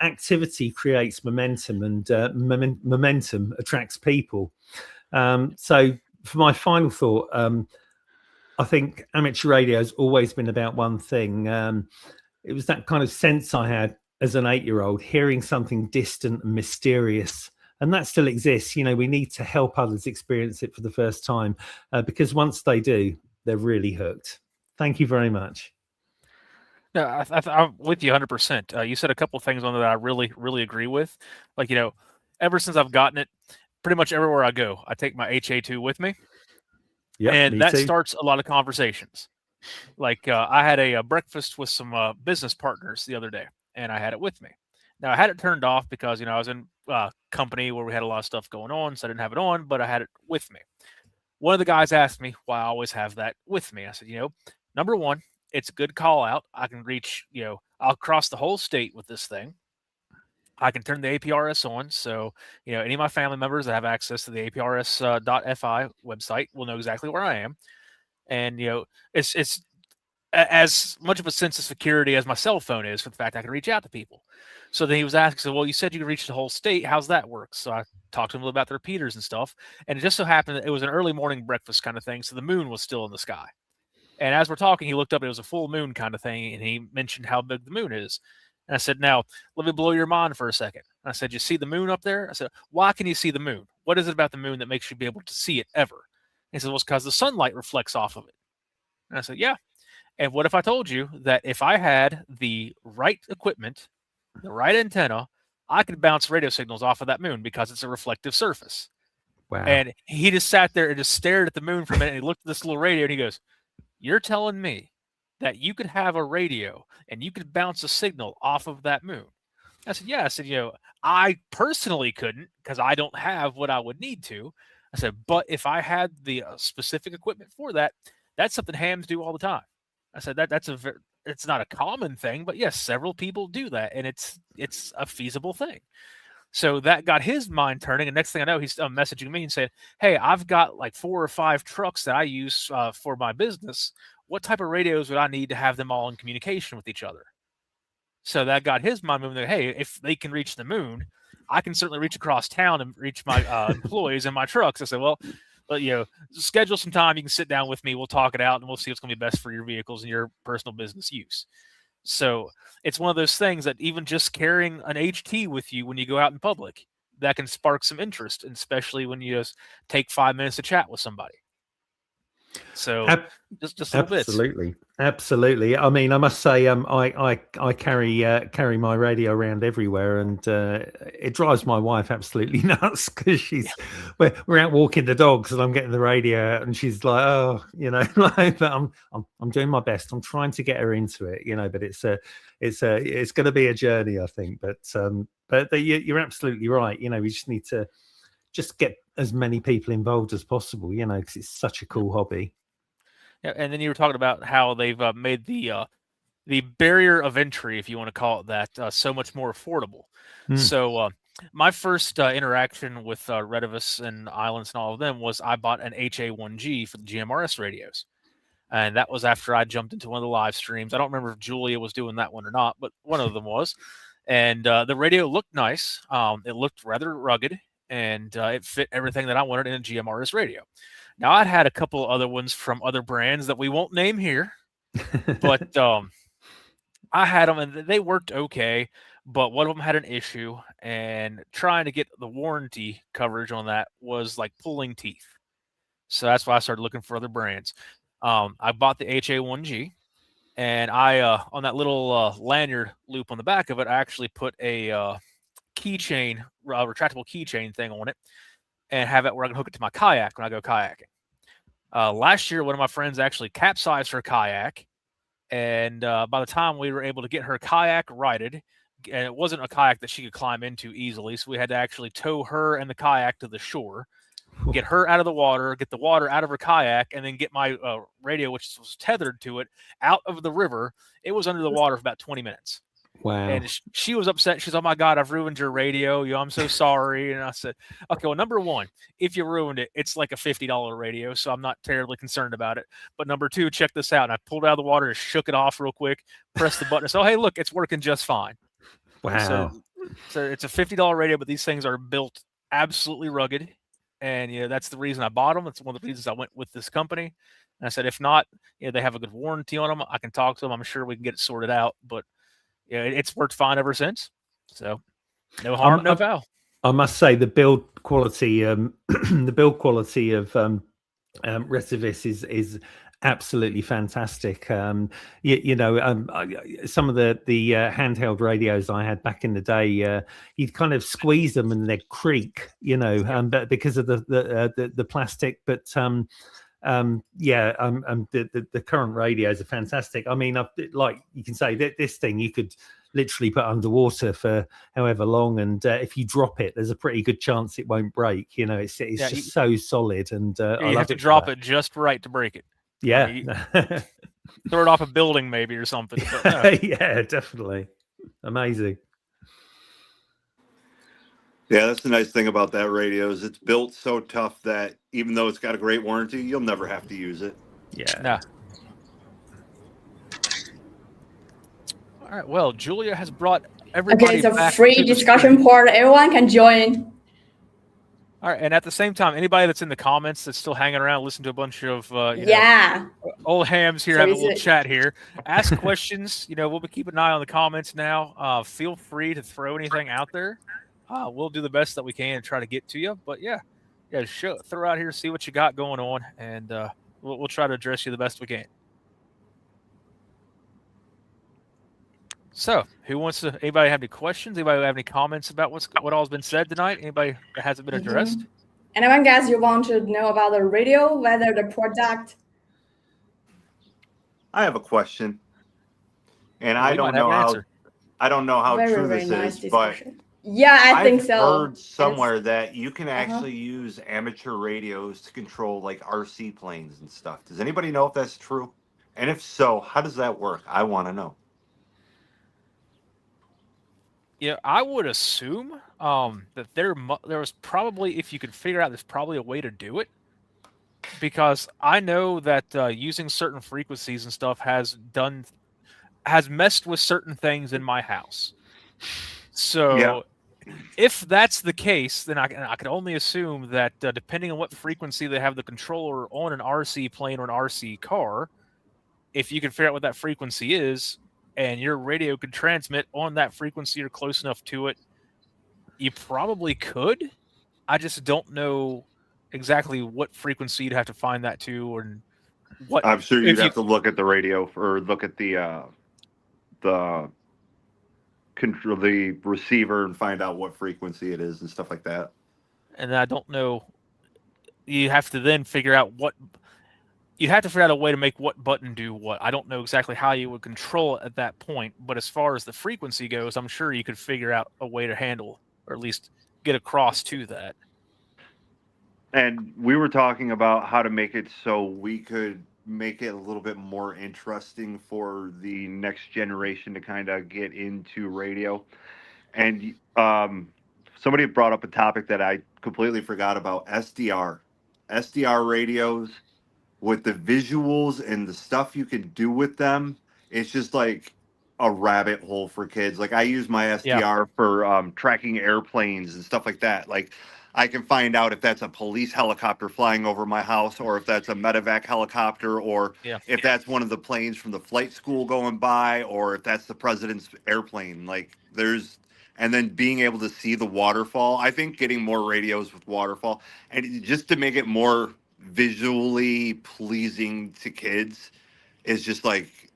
Activity creates momentum, and momentum attracts people. So for my final thought, I think amateur radio has always been about one thing. It was that kind of sense I had as an 8-year-old, hearing something distant and mysterious. And that still exists. You know, we need to help others experience it for the first time, because once they do, they're really hooked. Thank you very much. No, I'm with you 100%. You said a couple of things on that I really, really agree with. Like, you know, ever since I've gotten it, pretty much everywhere I go, I take my HA2 with me. Yeah, and that starts a lot of conversations. Like I had a breakfast with some business partners the other day, and I had it with me. Now I had it turned off because, you know, I was in a company where we had a lot of stuff going on, so I didn't have it on, but I had it with me. One of the guys asked me why I always have that with me. I said, you know, number one, it's a good call out. I can reach, you know, I'll cross the whole state with this thing. I can turn the APRS on, so, you know, any of my family members that have access to the APRS.fi website will know exactly where I am. And, you know, it's as much of a sense of security as my cell phone is for the fact I can reach out to people. So then he was asking, so, well, you said you could reach the whole state. How's that work? So I talked to him about the repeaters and stuff. And it just so happened that it was an early morning breakfast kind of thing, so the moon was still in the sky. And as we're talking, he looked up, and it was a full moon kind of thing, and he mentioned how big the moon is. And I said, now, let me blow your mind for a second. And I said, you see the moon up there? I said, why can you see the moon? What is it about the moon that makes you be able to see it ever? And he said, well, it's because the sunlight reflects off of it. And I said, yeah. And what if I told you that if I had the right equipment, the right antenna, I could bounce radio signals off of that moon because it's a reflective surface. Wow. And he just sat there and just stared at the moon for a minute, and he looked at this little radio, and he goes, you're telling me that you could have a radio and you could bounce a signal off of that moon? I said, yeah. I said, you know, I personally couldn't because I don't have what I would need to. I said, but if I had the specific equipment for that, that's something hams do all the time. I said, it's not a common thing, but yes, several people do that, and it's a feasible thing. So that got his mind turning, and next thing I know, he's messaging me and saying, hey, I've got like 4 or 5 trucks that I use for my business. What type of radios would I need to have them all in communication with each other? So that got his mind moving. Hey, if they can reach the moon, I can certainly reach across town and reach my employees in my trucks. I said, well, you know, schedule some time. You can sit down with me. We'll talk it out, and we'll see what's going to be best for your vehicles and your personal business use. So it's one of those things that even just carrying an HT with you when you go out in public, that can spark some interest, and especially when you just take 5 minutes to chat with somebody. So just little bits. Absolutely. I mean, I must say, I carry my radio around everywhere, and it drives my wife absolutely nuts because we're out walking the dogs, and I'm getting the radio out, and she's like, oh, you know, but I'm doing my best. I'm trying to get her into it, you know, but it's going to be a journey, I think. But you're absolutely right. You know, we just need to get as many people involved as possible, you know, because it's such a cool hobby. Yeah, and then you were talking about how they've made the barrier of entry, if you want to call it that, so much more affordable. So my first interaction with RETEVIS and AIlunce and all of them was I bought an HA1G for the GMRS radios. And that was after I jumped into one of the live streams. I don't remember if Julia was doing that one or not, but one of them was. And the radio looked nice. It looked rather rugged, and it fit everything that I wanted in a GMRS radio. Now, I'd had a couple of other ones from other brands that we won't name here, but I had them, and they worked okay, but one of them had an issue, and trying to get the warranty coverage on that was like pulling teeth. So that's why I started looking for other brands. I bought the HA1G, and I on that little lanyard loop on the back of it, I actually put a keychain, retractable keychain thing on it, and have it where I can hook it to my kayak when I go kayaking. Last year, one of my friends actually capsized her kayak, and by the time we were able to get her kayak righted, and it wasn't a kayak that she could climb into easily, so we had to actually tow her and the kayak to the shore, get her out of the water, get the water out of her kayak, and then get my radio, which was tethered to it, out of the river. It was under the water for about 20 minutes. Wow. And she was upset. She's, "Oh my God, I've ruined your radio. I'm so sorry." And I said, "Okay, well, number one, if you ruined it, it's like a $50 radio, so I'm not terribly concerned about it. But number two, check this out." And I pulled it out of the water and shook it off real quick, pressed the button, and said, "Oh, hey, look, it's working just fine." Wow. So it's a $50 radio, but these things are built absolutely rugged. And that's the reason I bought them. It's one of the reasons I went with this company. And I said, if not, they have a good warranty on them. I can talk to them. I'm sure we can get it sorted out. But it's worked fine ever since. So no harm, no foul. I must say the build quality, the build quality of RETEVIS is absolutely fantastic. Some of the handheld radios I had back in the day, you'd kind of squeeze them and they'd creak, but because of the plastic. But the current radios are fantastic. I mean, like you can say that this thing you could literally put underwater for however long, and if you drop it, there's a pretty good chance it won't break. It's just so solid, and I have to drop it just right to break it. Yeah. Throw it off a building maybe or something. But no. Yeah, definitely. Amazing. Yeah, that's the nice thing about that radio is it's built so tough that even though it's got a great warranty, you'll never have to use it. Yeah. No. All right. Well, Julia has brought everybody it's a back free to the discussion screen. board. Everyone can join. All right, and at the same time, anybody that's in the comments that's still hanging around, listen to a bunch of old hams here, having a little chat here. Ask questions. We'll be keeping an eye on the comments now. Feel free to throw anything out there. We'll do the best that we can and try to get to you. But throw out here, see what you got going on, and we'll try to address you the best we can. So, anybody have any questions? Anybody have any comments about what all's been said tonight? Anybody that hasn't been addressed? Anyone, guys, you want to know about the radio, whether the product? I have a question, and I don't know how true this is, but I think so. I've heard somewhere that you can actually use amateur radios to control like RC planes and stuff. Does anybody know if that's true? And if so, how does that work? I want to know. Yeah, I would assume that there was probably, if you could figure out, there's probably a way to do it. Because I know that using certain frequencies and stuff has messed with certain things in my house. So if that's the case, then I can only assume that depending on what frequency they have the controller on an RC plane or an RC car, if you can figure out what that frequency is, and your radio could transmit on that frequency or close enough to it, you probably could. I just don't know exactly what frequency you'd have to find that to, or what. I'm sure you'd have to look at the radio or look at the control, the receiver, and find out what frequency it is and stuff like that. And I don't know. You have to then figure out what. You'd have to figure out a way to make what button do what. I don't know exactly how you would control it at that point, but as far as the frequency goes, I'm sure you could figure out a way to handle, or at least get across to that. And we were talking about how to make it so we could make it a little bit more interesting for the next generation to kind of get into radio. And somebody brought up a topic that I completely forgot about, SDR. SDR radios. With the visuals and the stuff you can do with them, it's just like a rabbit hole for kids. Like I use my SDR for tracking airplanes and stuff like that. Like I can find out if that's a police helicopter flying over my house, or if that's a medevac helicopter, or if that's one of the planes from the flight school going by, or if that's the president's airplane. Like and then being able to see the waterfall. I think getting more radios with waterfall, and just to make it more visually pleasing to kids, is just like,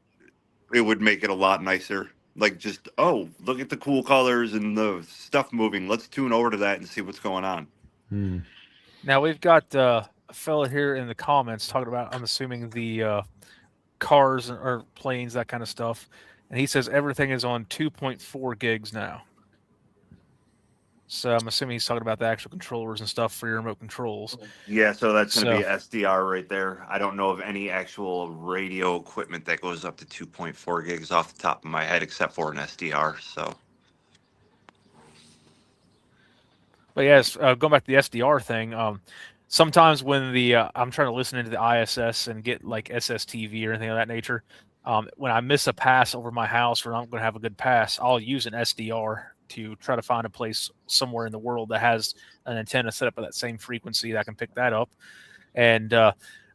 it would make it a lot nicer. Like just, look at the cool colors and the stuff moving. Let's tune over to that and see what's going on. Now we've got a fella here in the comments talking about, I'm assuming the cars or planes, that kind of stuff, and he says everything is on 2.4 gigs now. So I'm assuming he's talking about the actual controllers and stuff for your remote controls. Yeah, so that's going to be So- SDR right there. I don't know of any actual radio equipment that goes up to 2.4 gigs off the top of my head, except for an SDR. So, But yes, going back to the SDR thing, sometimes when I'm trying to listen into the ISS and get like SSTV or anything of that nature, when I miss a pass over my house or I'm going to have a good pass, I'll use an SDR to try to find a place somewhere in the world that has an antenna set up at that same frequency that I can pick that up. And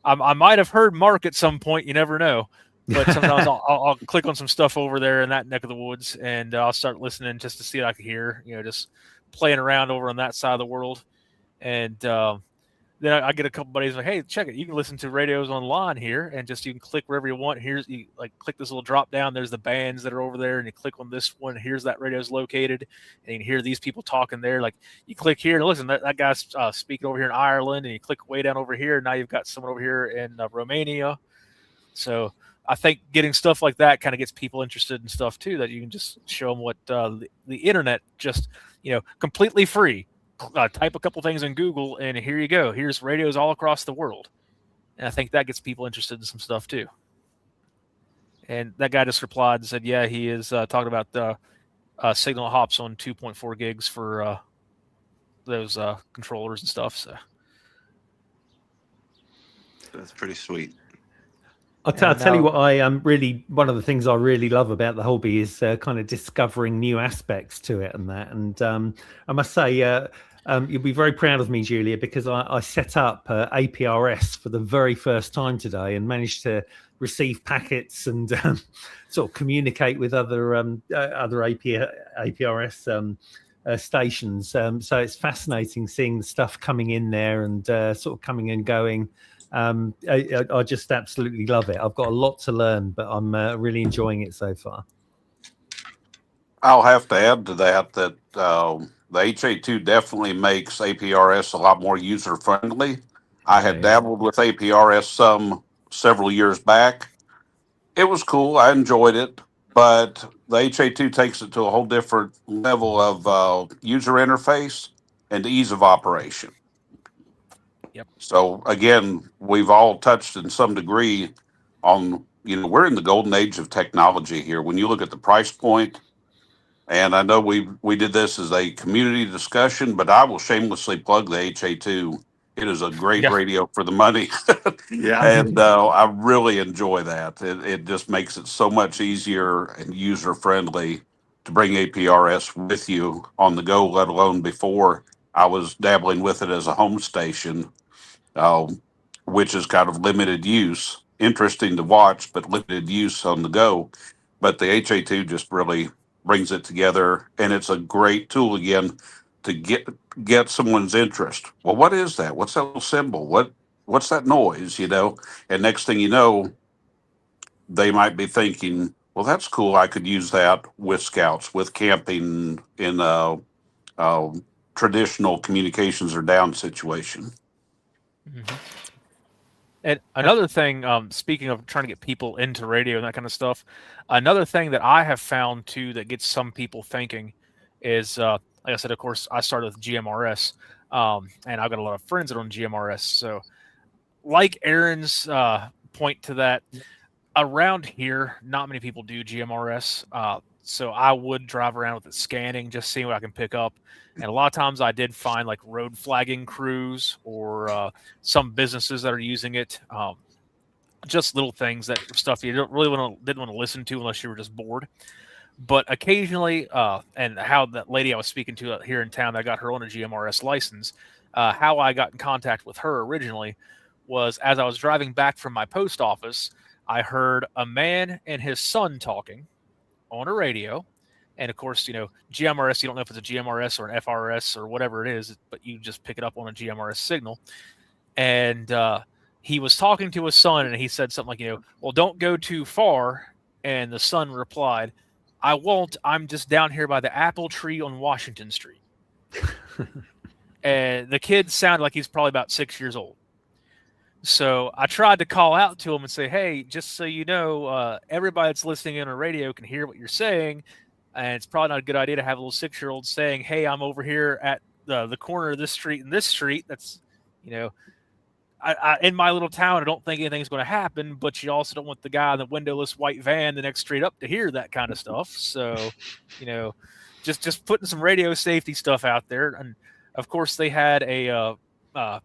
I might have heard Mark at some point. You never know. But sometimes I'll click on some stuff over there in that neck of the woods, and I'll start listening just to see what I can hear. Just playing around over on that side of the world. And then I get a couple buddies like, hey, check it. You can listen to radios online here, and you can click wherever you want. You click this little drop down. There's the bands that are over there, and you click on this one. Here's that radio's located, and you can hear these people talking there. Like you click here, and listen, that guy's speaking over here in Ireland, and you click way down over here, and now you've got someone over here in Romania. So I think getting stuff like that kind of gets people interested in stuff too, that you can just show them what the internet just, completely free. Type a couple things in Google, and here you go. Here's radios all across the world. And I think that gets people interested in some stuff too. And that guy just replied and said, yeah, he is talking about the signal hops on 2.4 gigs for those controllers and stuff. So that's pretty sweet. I'll tell you what one of the things I really love about the hobby is kind of discovering new aspects to it and that. And I must say, you'll be very proud of me, Julia, because I set up APRS for the very first time today and managed to receive packets and sort of communicate with other APRS stations. So it's fascinating seeing the stuff coming in there and sort of coming and going. I just absolutely love it. I've got a lot to learn, but I'm really enjoying it so far. I'll have to add to that the HA2 definitely makes APRS a lot more user friendly. I had dabbled with APRS several years back. It was cool. I enjoyed it, but the HA2 takes it to a whole different level of user interface and ease of operation. Yep. So again, we've all touched in some degree on, we're in the golden age of technology here. When you look at the price point, and I know we did this as a community discussion, but I will shamelessly plug the HA2. It is a great radio for the money. Yeah. And I really enjoy that. It just makes it so much easier and user friendly to bring APRS with you on the go, let alone before I was dabbling with it as a home station. Which is kind of limited use, interesting to watch, but limited use on the go. But the HA2 just really brings it together, and it's a great tool again to get someone's interest. Well, what is that? What's that little symbol? What's that noise? And next thing you know, they might be thinking, well, that's cool. I could use that with scouts, with camping in traditional communications or down situation. Mm-hmm. And another thing, speaking of trying to get people into radio and that kind of stuff, another thing that I have found too that gets some people thinking is, like I said, of course, I started with GMRS, and I've got a lot of friends that are on GMRS. So, like Aaron's point to that, around here, not many people do GMRS. So I would drive around with it scanning, just seeing what I can pick up. And a lot of times I did find like road flagging crews or some businesses that are using it. Just little things, that stuff you didn't want to listen to unless you were just bored. But occasionally, and how that lady I was speaking to here in town, I got her on a GMRS license. How I got in contact with her originally was as I was driving back from my post office, I heard a man and his son talking on a radio. And of course, GMRS, you don't know if it's a GMRS or an FRS or whatever it is, but you just pick it up on a GMRS signal. And he was talking to his son, and he said something like, well, don't go too far. And the son replied, I won't. I'm just down here by the apple tree on Washington Street. And the kid sounded like he's probably about 6 years old. So I tried to call out to him and say, "Hey, just so you know, everybody that's listening in on radio can hear what you're saying, and it's probably not a good idea to have a little 6-year-old saying, "Hey, I'm over here at the corner of this street and this street." That's, you know, in my little town, I don't think anything's going to happen. But you also don't want the guy in the windowless white van the next street up to hear that kind of stuff. So, you know, just putting some radio safety stuff out there. And of course, they had a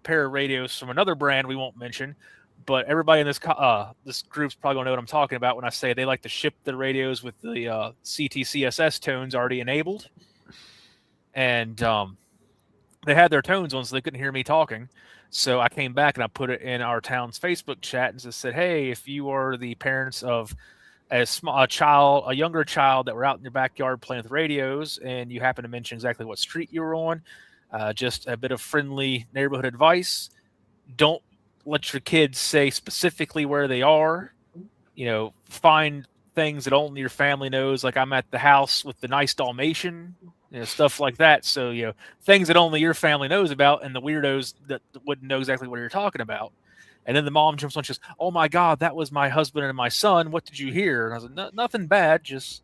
pair of radios from another brand we won't mention, but everybody in this group's probably gonna know what I'm talking about when I say they like to ship the radios with the CTCSS tones already enabled, and they had their tones on, so they couldn't hear me talking. So I came back and I put it in our town's Facebook chat and just said, "Hey, if you are the parents of a younger child that were out in your backyard playing with radios, and you happen to mention exactly what street you were on, just a bit of friendly neighborhood advice. Don't let your kids say specifically where they are. You know, find things that only your family knows, like I'm at the house with the nice Dalmatian, you know, stuff like that. So, you know, things that only your family knows about and the weirdos that wouldn't know exactly what you're talking about." And then the mom jumps on and says, "Oh my God, that was my husband and my son. What did you hear?" And I was like, "Nothing bad. Just,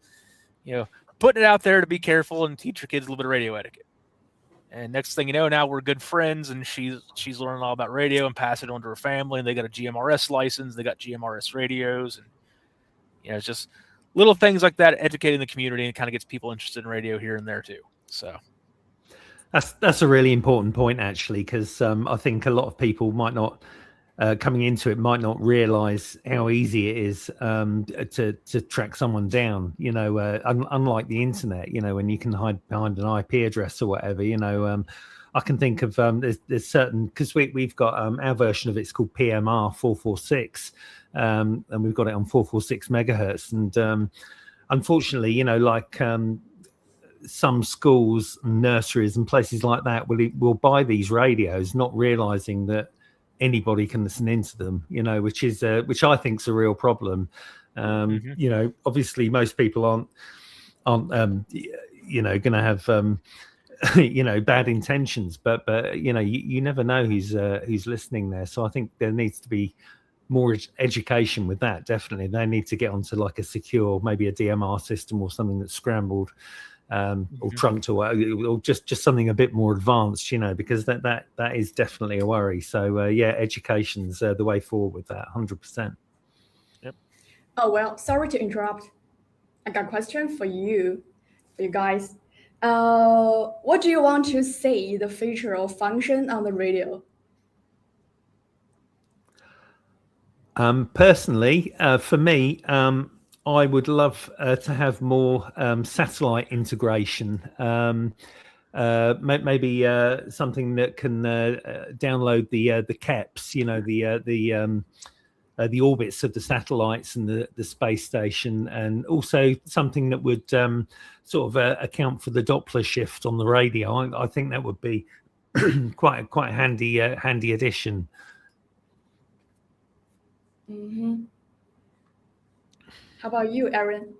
you know, putting it out there to be careful and teach your kids a little bit of radio etiquette." And next thing you know, now we're good friends, and she's learning all about radio and passing it on to her family. And they got a GMRS license, they got GMRS radios, and you know, it's just little things like that, educating the community, and kind of gets people interested in radio here and there too. So that's a really important point, actually, because I think a lot of people might not. Coming into it might not realize how easy it is to track someone down, you know, unlike the internet, you know, when you can hide behind an IP address or whatever, you know. I can think of there's certain, because we've got our version of it's called PMR 446, and we've got it on 446 megahertz. And unfortunately, you know, like some schools, nurseries and places like that will buy these radios not realizing that anybody can listen into them, you know, which I think is a real problem. You know, obviously most people aren't you know, going to have you know, bad intentions, but you know, you never know who's listening there. So I think there needs to be more education with that. Definitely, they need to get onto like a secure, maybe a DMR system or something that's scrambled. Or trunked or just something a bit more advanced, you know, because that is definitely a worry. So yeah, education's the way forward with that, 100%. Yep. Oh, well, sorry to interrupt. I got a question for you guys. What do you want to see the feature or function on the radio? Personally, for me, I would love to have more satellite integration. Maybe something that can download the CAPS, you know, the orbits of the satellites and the space station, and also something that would sort of account for the Doppler shift on the radio. I think that would be quite a handy addition. Mm-hmm. How about you, Aaron?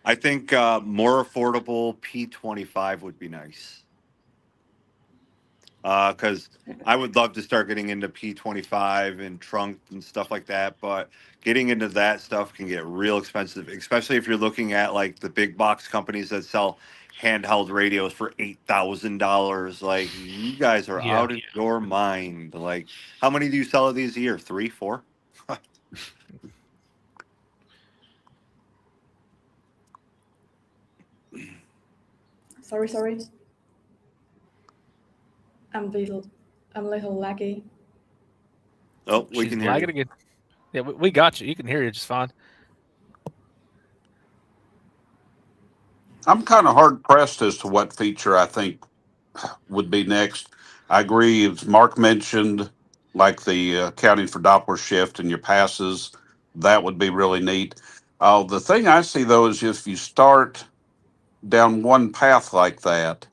I think more affordable P25 would be nice. Because I would love to start getting into P25 and trunk and stuff like that, but getting into that stuff can get real expensive, especially if you're looking at like the big box companies that sell handheld radios for $8,000. Like, you guys are out of your mind. Like, how many do you sell of these a year? 3, 4? Sorry. I'm a little laggy. Oh, we can hear you again. Yeah, we got you. You can hear you just fine. I'm kind of hard pressed as to what feature I think would be next. I agree, as Mark mentioned, like the accounting for Doppler shift and your passes, that would be really neat. The thing I see though is if you start down one path like that,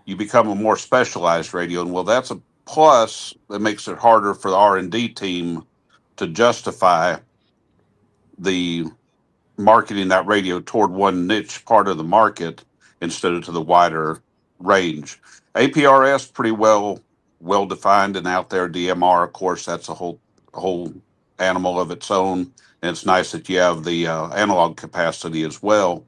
you become a more specialized radio, and well, that's a plus that makes it harder for the R&D team to justify the marketing that radio toward one niche part of the market instead of to the wider range. APRS pretty well well defined and out there. DMR, of course, that's a whole animal of its own, and it's nice that you have the analog capacity as well.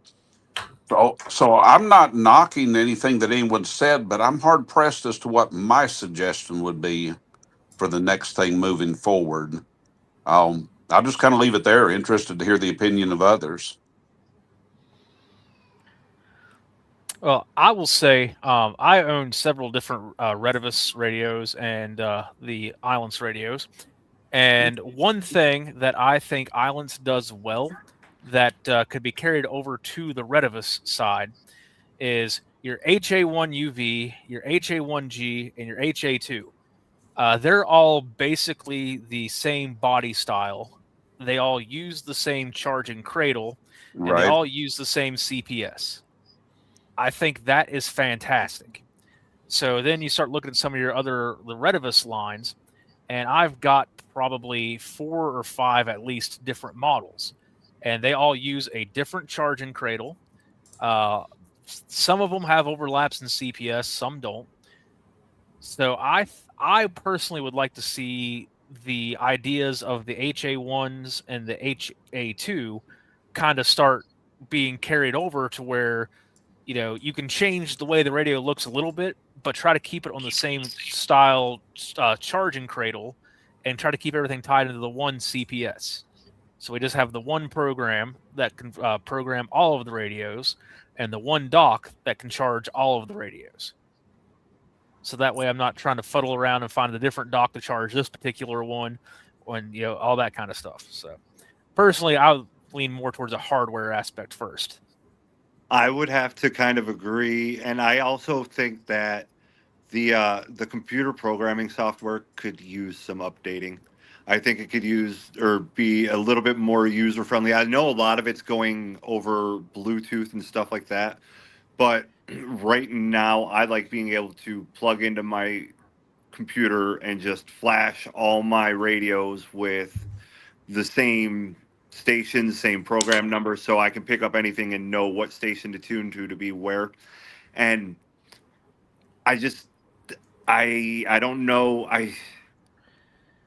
So I'm not knocking anything that anyone said, but I'm hard pressed as to what my suggestion would be for the next thing moving forward. I'll just kind of leave it there. Interested to hear the opinion of others. Well, I will say I own several different RETEVIS radios and the AIlunce radios. And one thing that I think AIlunce does well that could be carried over to the RETEVIS side is your HA1UV, your HA1G, and your HA2. They're all basically the same body style. They all use the same charging cradle, and they Right. all use the same CPS. I think that is fantastic. So then you start looking at some of your the RETEVIS lines, and I've got probably 4 or 5 at least different models, and they all use a different charging cradle. Some of them have overlaps in CPS, some don't. So I personally would like to see the ideas of the HA1s and the HA2 kind of start being carried over to where, you know, you can change the way the radio looks a little bit, but try to keep it on the same style charging cradle and try to keep everything tied into the one CPS. So we just have the one program that can program all of the radios and the one dock that can charge all of the radios. So that way I'm not trying to fuddle around and find a different dock to charge this particular one and, you know, all that kind of stuff. So personally, I would lean more towards a hardware aspect first. I would have to kind of agree, and I also think that the computer programming software could use some updating. I think it could use or be a little bit more user friendly. I know a lot of it's going over Bluetooth and stuff like that, but right now I like being able to plug into my computer and just flash all my radios with the same station, same program number, so I can pick up anything and know what station to tune to be where. And I just I don't know.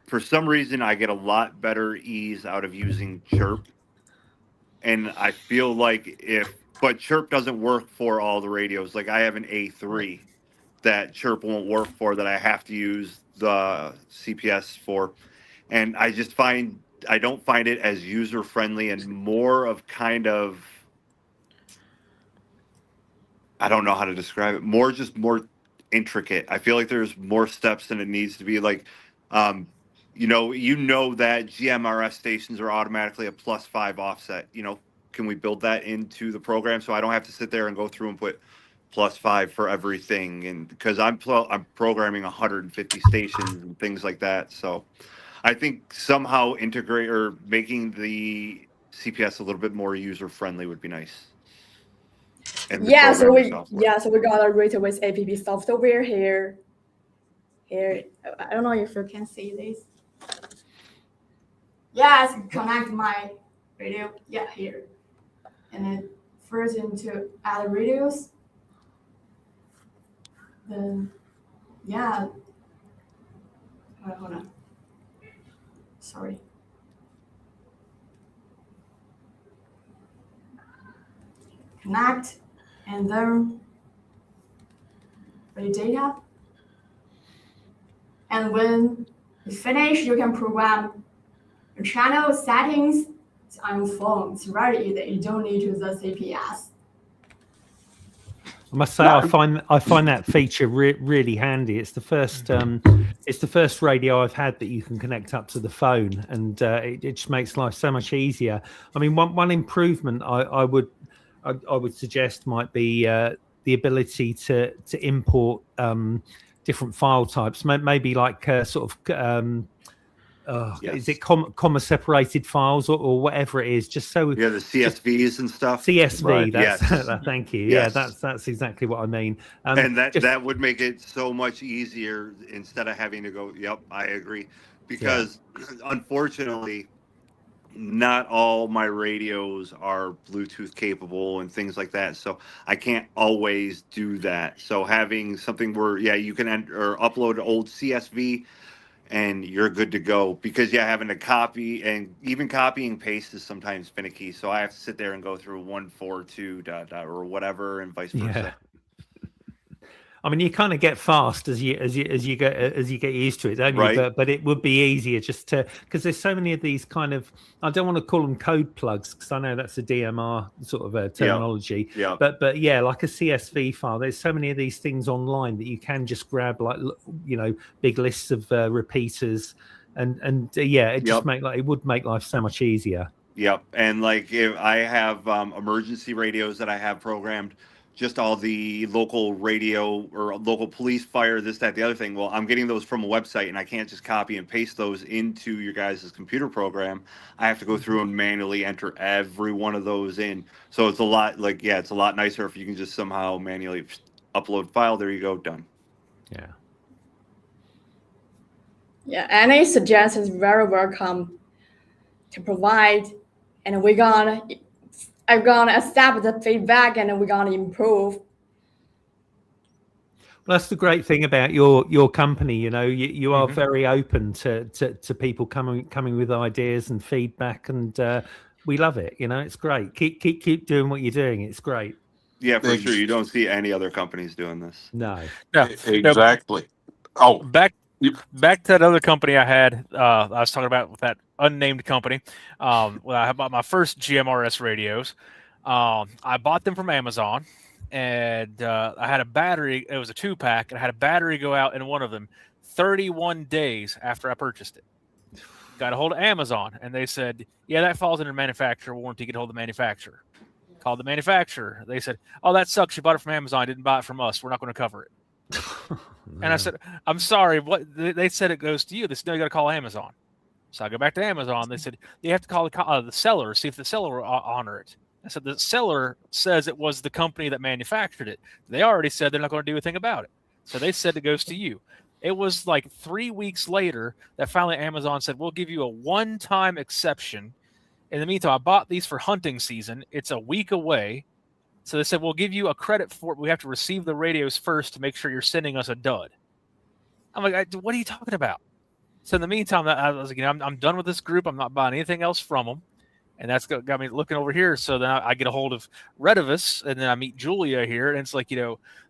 For some reason I get a lot better ease out of using Chirp. And I feel like but Chirp doesn't work for all the radios. Like I have an A3 that Chirp won't work for, that I have to use the CPS for. And I just I don't find it as user friendly and more of kind of, I don't know how to describe it, more intricate. I feel like there's more steps than it needs to be. Like, you know that GMRS stations are automatically a +5 offset. You know, can we build that into the program so I don't have to sit there and go through and put +5 for everything? And because I'm programming 150 stations and things like that. So I think somehow integrate or making the CPS a little bit more user friendly would be nice. And Yeah, so we got a RETEVIS app software here. Here, I don't know if you can see this. Yes, connect my radio. Yeah, here, and then first into add radios. Then, yeah. Hold on. Sorry. Connect, and then read data. And when you finish, you can program your channel settings on your phone. It's very easy. You don't need to use the CPS. I must say, I find that feature really handy. It's the first radio I've had that you can connect up to the phone, and it just makes life so much easier. I mean, one improvement I would suggest might be the ability to import different file types, maybe like sort of. Yes. Is it comma separated files or whatever it is? Just so the CSVs and stuff. CSV. Right. That's Yes. Thank you. Yes. Yeah, that's exactly what I mean. And that would make it so much easier instead of having to go. Yep, I agree. Because unfortunately, not all my radios are Bluetooth capable and things like that. So I can't always do that. So having something where, yeah, you can or upload old CSV and you're good to go, because having to copy, and even copy and paste is sometimes finicky. So I have to sit there and go through 142 ... or whatever, and vice versa. Yeah. I mean, you kind of get fast as you get used to it, don't you? Right. But it would be easier just to, because there's so many of these kind of, I don't want to call them code plugs, because I know that's a DMR sort of terminology. Yeah. But yeah, like a CSV file. There's so many of these things online that you can just grab, like, you know, big lists of repeaters, and yeah, it just it would make life so much easier. Yep. And like, if I have emergency radios that I have programmed, just all the local radio or local police, fire, this, that, the other thing. Well, I'm getting those from a website, and I can't just copy and paste those into your guys' computer program. I have to go through and manually enter every one of those in. So it's a lot, like, it's a lot nicer if you can just somehow manually upload file. There you go, done. Yeah. Yeah, any suggestions very welcome to provide, and I'm gonna accept the feedback, and we're gonna improve. Well, that's the great thing about your company. You know, you are very open to people coming with ideas and feedback, and we love it. You know, it's great. Keep doing what you're doing. It's great. Yeah, for sure. You don't see any other companies doing this. No. Exactly. Oh, back to that other company I had. I was talking about with that unnamed company. Well, I bought my first GMRS radios. I bought them from Amazon, and I had a battery. It was a 2-pack, and I had a battery go out in one of them 31 days after I purchased it. Got a hold of Amazon, and they said, yeah, that falls under manufacturer warranty. Get a hold of the manufacturer. Called the manufacturer. They said, oh, that sucks. You bought it from Amazon. Didn't buy it from us. We're not going to cover it. And I said, I'm sorry. What? They said it goes to you. They said, no, you got to call Amazon. So I go back to Amazon. They said, you have to call the seller, see if the seller will honor it. I said, the seller says it was the company that manufactured it. They already said they're not going to do anything about it. So they said it goes to you. It was like 3 weeks later that finally Amazon said, we'll give you a one-time exception. In the meantime, I bought these for hunting season. It's a week away. So they said, we'll give you a credit for it. We have to receive the radios first to make sure you're sending us a dud. I'm like, what are you talking about? So in the meantime, I was like, I'm done with this group. I'm not buying anything else from them. And that's got me looking over here. So then I get a hold of RETEVIS, and then I meet Julia here. And it's like,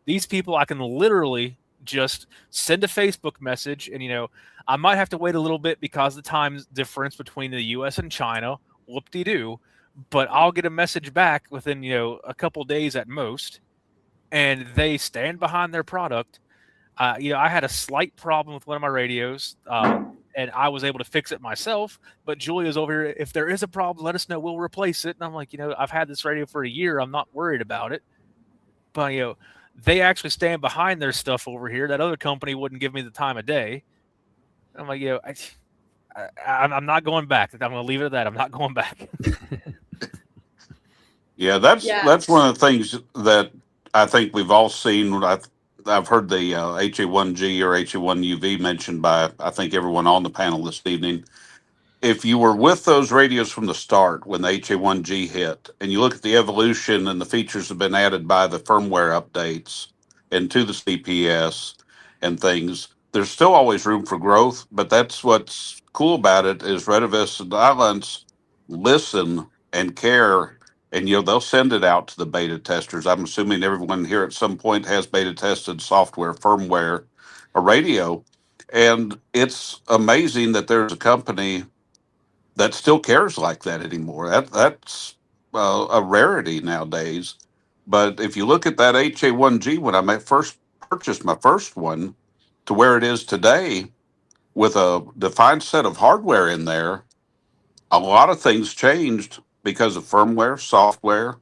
these people, I can literally just send a Facebook message. And, I might have to wait a little bit because of the time difference between the U.S. and China. Whoop-de-doo. But I'll get a message back within, a couple days at most. And they stand behind their product. I had a slight problem with one of my radios. And I was able to fix it myself, but Julia's over here. If there is a problem, let us know. We'll replace it. And I'm like, I've had this radio for a year. I'm not worried about it. But, they actually stand behind their stuff over here. That other company wouldn't give me the time of day. I'm like, I'm not going back. I'm going to leave it at that. I'm not going back. Yeah, that's one of the things that I think we've all seen. I've heard the HA1G or HA1UV mentioned by, I think, everyone on the panel this evening. If you were with those radios from the start when the HA1G hit, and you look at the evolution and the features have been added by the firmware updates and to the CPS and things, there's still always room for growth. But that's what's cool about it is RETEVIS and AIlunce listen and care. And, they'll send it out to the beta testers. I'm assuming everyone here at some point has beta tested software, firmware, a radio. And it's amazing that there's a company that still cares like that anymore. That's a rarity nowadays. But if you look at that HA1G, when I first purchased my first one to where it is today with a defined set of hardware in there, a lot of things changed because of firmware, software,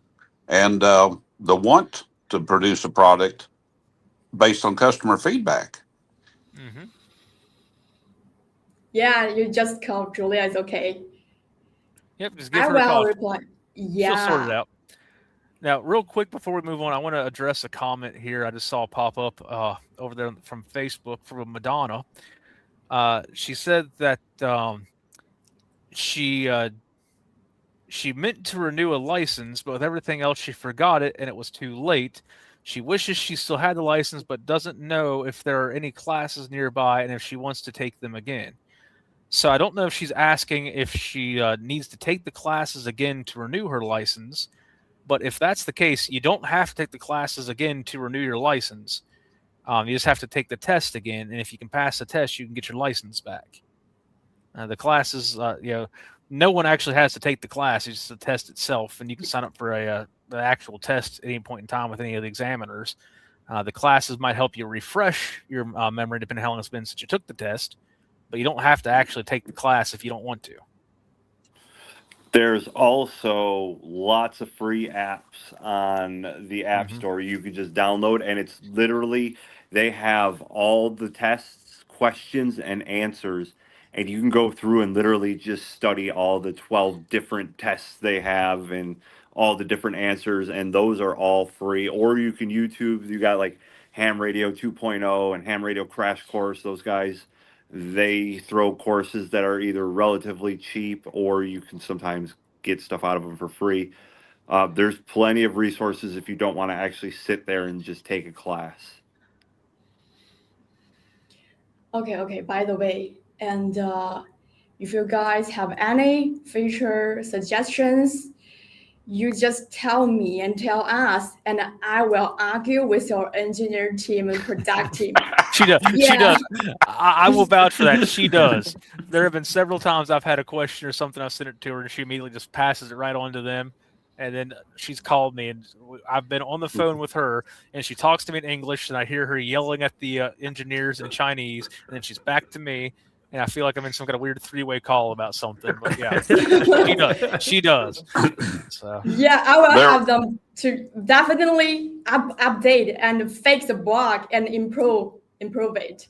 and the want to produce a product based on customer feedback. Mm-hmm. Yeah, you just call Julia. It's okay. Yep, just give her a call. I will reply. Yeah. She'll sort it out. Now, real quick before we move on, I want to address a comment here I just saw pop up over there from Facebook from Madonna. She said that she She meant to renew a license, but with everything else, she forgot it and it was too late. She wishes she still had the license, but doesn't know if there are any classes nearby and if she wants to take them again. So I don't know if she's asking if she needs to take the classes again to renew her license. But if that's the case, you don't have to take the classes again to renew your license. You just have to take the test again, and if you can pass the test, you can get your license back. The classes, no one actually has to take the class; it's just the test itself, and you can sign up for the actual test at any point in time with any of the examiners. The classes might help you refresh your memory, depending on how long it's been since you took the test, but you don't have to actually take the class if you don't want to. There's also lots of free apps on the App Store you can just download, and it's literally, they have all the tests, questions, and answers, and you can go through and literally just study all the 12 different tests they have and all the different answers, and those are all free. Or you can YouTube, you got like Ham Radio 2.0 and Ham Radio Crash Course, those guys. They throw courses that are either relatively cheap or you can sometimes get stuff out of them for free. There's plenty of resources if you don't want to actually sit there and just take a class. Okay. By the way, and if you guys have any feature suggestions, you just tell me and tell us, and I will argue with your engineer team and product team. She does. Yeah. She does. I will vouch for that. She does. There have been several times I've had a question or something, I've sent it to her, and she immediately just passes it right on to them. And then she's called me, and I've been on the phone with her, and she talks to me in English, and I hear her yelling at the engineers in Chinese, and then she's back to me, and I feel like I'm in some kind of weird three-way call about something. But yeah, she does. She does. So. Yeah, I will have them to definitely update and fix the bug and improve it.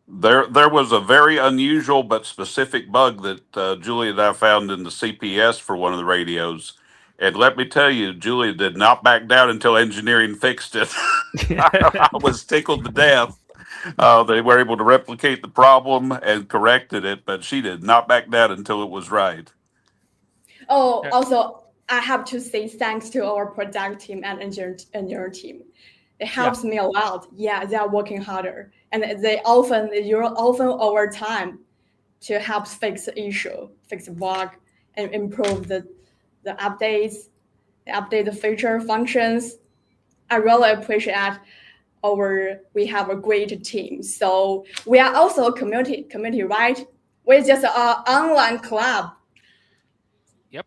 There was a very unusual but specific bug that Julia and I found in the CPS for one of the radios. And let me tell you, Julia did not back down until engineering fixed it. I was tickled to death. They were able to replicate the problem and corrected it, but she did not back down until it was right. Oh, also, I have to say thanks to our product team and engineer team. It helps me a lot. Yeah, they are working harder, and you're often over time to help fix the issue, fix the bug, and improve the updates, update the feature functions. I really appreciate we have a great team. So we are also a community, right? We're just an online club. Yep.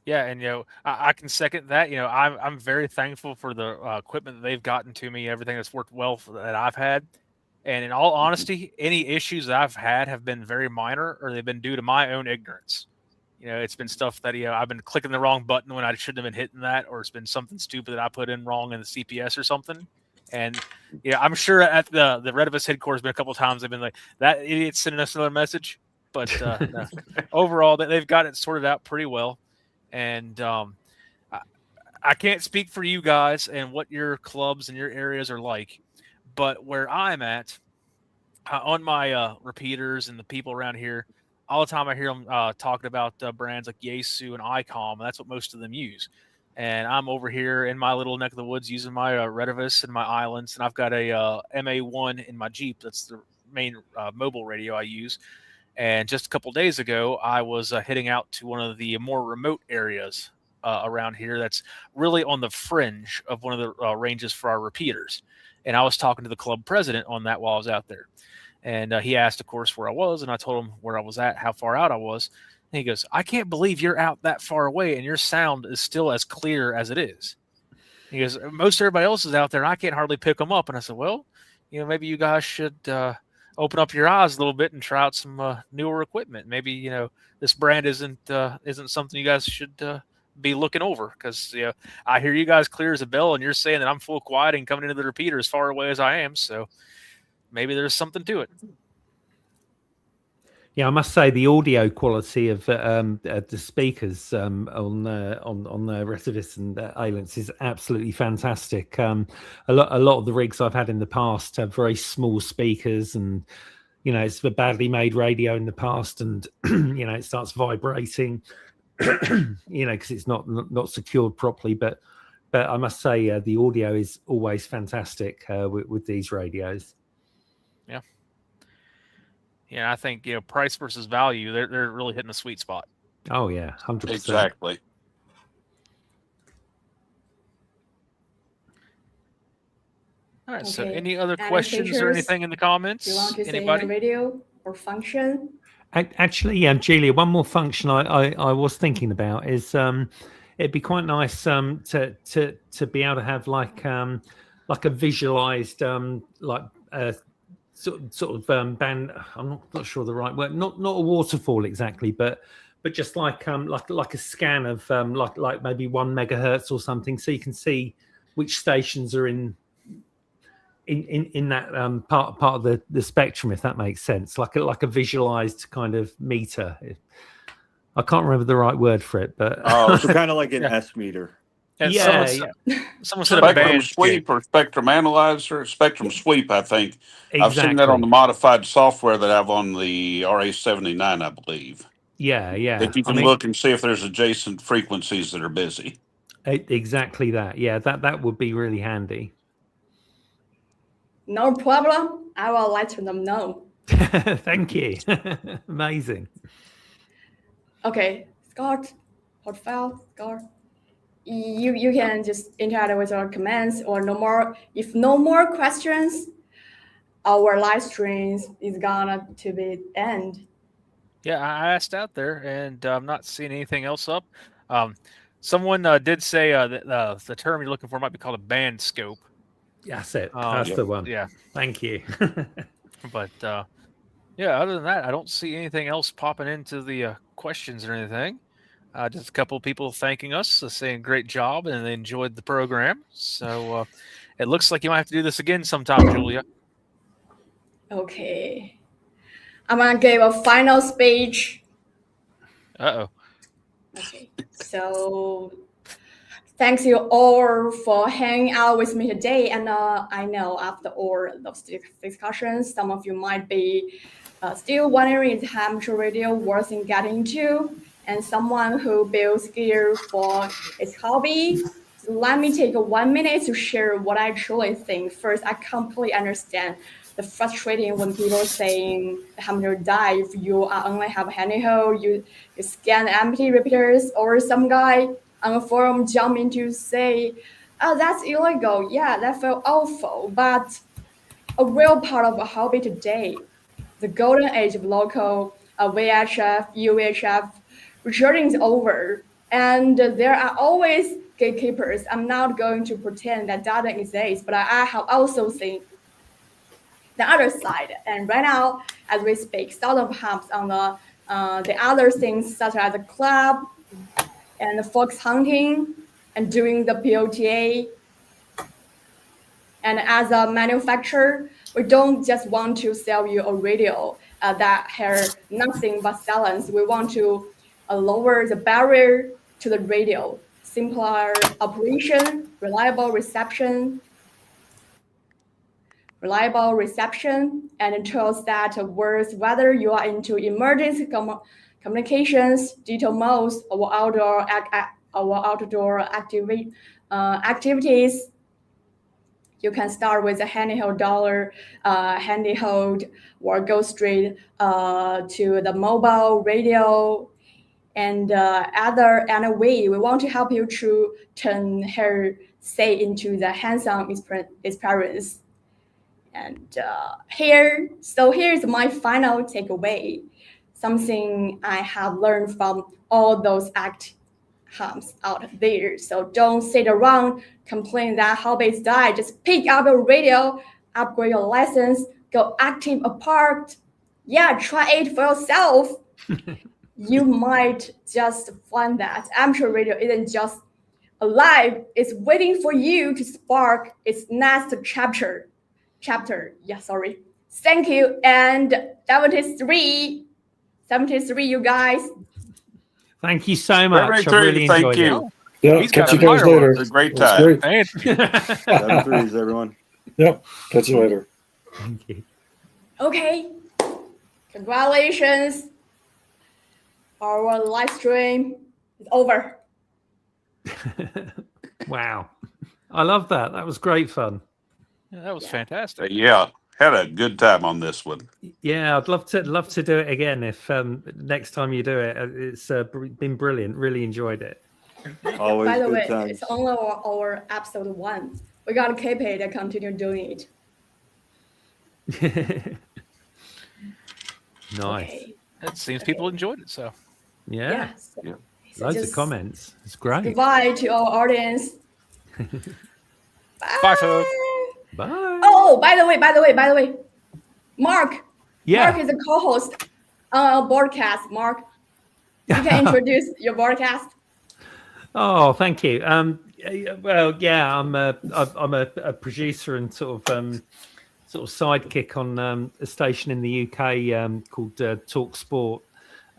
Yeah, and I can second that. I'm very thankful for the equipment that they've gotten to me, everything that's worked well that I've had. And in all honesty, any issues that I've had have been very minor, or they've been due to my own ignorance. It's been stuff that I've been clicking the wrong button when I shouldn't have been hitting that, or it's been something stupid that I put in wrong in the CPS or something. And I'm sure at the RETEVIS headquarters been a couple of times they've been like, that idiot's sending us another message. But no. Overall, they've got it sorted out pretty well. And I can't speak for you guys and what your clubs and your areas are like, but where I'm at, on my repeaters and the people around here, all the time I hear them talking about brands like Yaesu and ICOM, and that's what most of them use. And I'm over here in my little neck of the woods using my RETEVIS and my AIlunce, and I've got a MA1 in my Jeep. That's the main mobile radio I use. And just a couple of days ago, I was heading out to one of the more remote areas around here that's really on the fringe of one of the ranges for our repeaters. And I was talking to the club president on that while I was out there. And he asked, of course, where I was, and I told him where I was at, how far out I was. And he goes, I can't believe you're out that far away, and your sound is still as clear as it is. He goes, most everybody else is out there, and I can't hardly pick them up. And I said, well, maybe you guys should open up your eyes a little bit and try out some newer equipment. Maybe, this brand isn't something you guys should be looking over, because I hear you guys clear as a bell, and you're saying that I'm full quiet and coming into the repeater as far away as I am. So maybe there's something to it. Yeah, I must say the audio quality of the speakers on the RETEVIS and AIlunce is absolutely fantastic. A lot of the rigs I've had in the past have very small speakers, and it's a badly made radio in the past, and it starts vibrating, because it's not secured properly. But I must say, the audio is always fantastic with these radios. Yeah, I think price versus value, they're really hitting the sweet spot. Oh yeah, 100%. Exactly. All right. Okay. So, any other Any questions or features anything in the comments? you want to say Anybody? in a radio or function? Actually, Julia, one more function I was thinking about is it'd be quite nice to be able to have like a visualized sort of band. I'm not sure the right word. Not a waterfall exactly, but just like a scan of like maybe 1 megahertz or something, so you can see which stations are in that part of the spectrum, if that makes sense, like a visualized kind of meter. I can't remember the right word for it, but So kind of like an S meter. And yeah, someone said a Spectrum band sweep or spectrum analyzer, spectrum sweep, I think. I've seen that on the exactly. modified software that I have on the RA79, I believe. Yeah. That you can look and see if there's adjacent frequencies that are busy. Exactly that. Yeah, that would be really handy. No problem. I will let them know. Thank you. Amazing. Okay, Scott, Scott, you can just interact with our comments or no more. If no more questions, our live stream is gonna to be end. Yeah, I asked out there, and I'm not seeing anything else up. Someone did say that the term you're looking for might be called a band scope. That's it. That's the one. Yeah. Thank you. But yeah, other than that, I don't see anything else popping into the questions or anything. Just a couple of people thanking us, saying great job, and they enjoyed the program. So it looks like you might have to do this again sometime, Julia. Okay. I'm gonna give a final speech. Uh-oh. Okay. So thanks you all for hanging out with me today. And I know after all those discussions, some of you might be still wondering is amateur radio worth in getting into, and someone who builds gear for his hobby. So let me take 1 minute to share what I truly think. First, I completely understand the frustrating when people are saying the amateur die if you only have a handy hole, you scan empty repeaters, or some guy on a forum jump in to say, oh, that's illegal. Yeah, that felt awful. But a real part of a hobby today, the golden age of local VHF, UHF, recording is over. And there are always gatekeepers. I'm not going to pretend that doesn't exist, but I have also seen the other side. And right now, as we speak, sort of hubs on the other things such as the club and the fox hunting and doing the POTA. And as a manufacturer, we don't just want to sell you a radio that has nothing but silence. We want to lower the barrier to the radio, simpler operation, reliable reception, and tools that works whether you are into emergency communications, digital modes, or outdoor activities. You can start with a handy-hold or go straight to the mobile radio and other way. We want to help you to turn her say into the hands-on experience. And here's my final takeaway. Something I have learned from all those hubs out there. So don't sit around complaining that hobbies die. Just pick up a radio, upgrade your license, go active apart. Yeah, try it for yourself. You might just find that amateur radio isn't just alive. It's waiting for you to spark its next chapter. Yeah, sorry. Thank you. And 73, you guys. Thank you so much. Very I really enjoyed thank it. you. Yeah, He's catch got you a guys firework. later. It was a great That's time. great. Thank 7 threes, everyone. Yep, catch you later. Thank you. Okay. Congratulations. Our live stream is over. Wow. I love that. That was great fun. Yeah, that was fantastic. Yeah, had a good time on this one. Yeah, I'd love to do it again if next time you do it. It's been brilliant. Really enjoyed it. Always By the good way, times. it's only our episode 1. We gotta keep it and continue doing it. Nice. Okay. It seems people enjoyed it. So Yeah. So Loads of just comments. It's great. goodbye to our audience. Bye, folks. Bye. Oh, by the way, Mark. Yeah. Mark is a co-host on our broadcast. Mark, you can introduce your broadcast. Oh, thank you. Well, yeah, I'm a producer and sort of sidekick on a station in the UK called Talk Sport,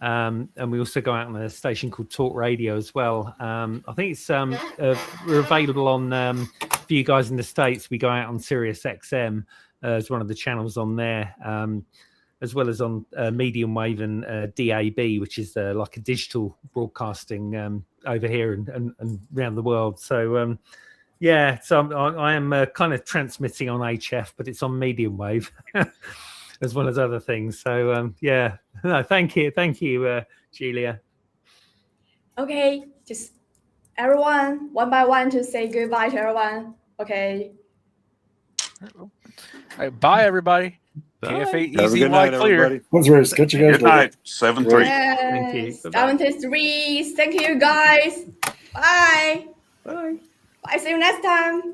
and we also go out on a station called Talk Radio as well. I think it's we're available on for you guys in the States. We go out on Sirius XM as one of the channels on there. As well as on medium wave and DAB, which is like a digital broadcasting over here and around the world. So, yeah, so I am kind of transmitting on HF, but it's on medium wave as well as other things. So, yeah, no, thank you, Julia. Okay, just everyone, one by one, to say goodbye to everyone. Okay. All right, bye, everybody. Bye. KFA Have a easy, good wide, night, clear. everybody. What's race? Catch you guys Good later. night. 7-3. Thank you. Bye-bye. 73. Thank you, guys. Bye. Bye. Bye. See you next time.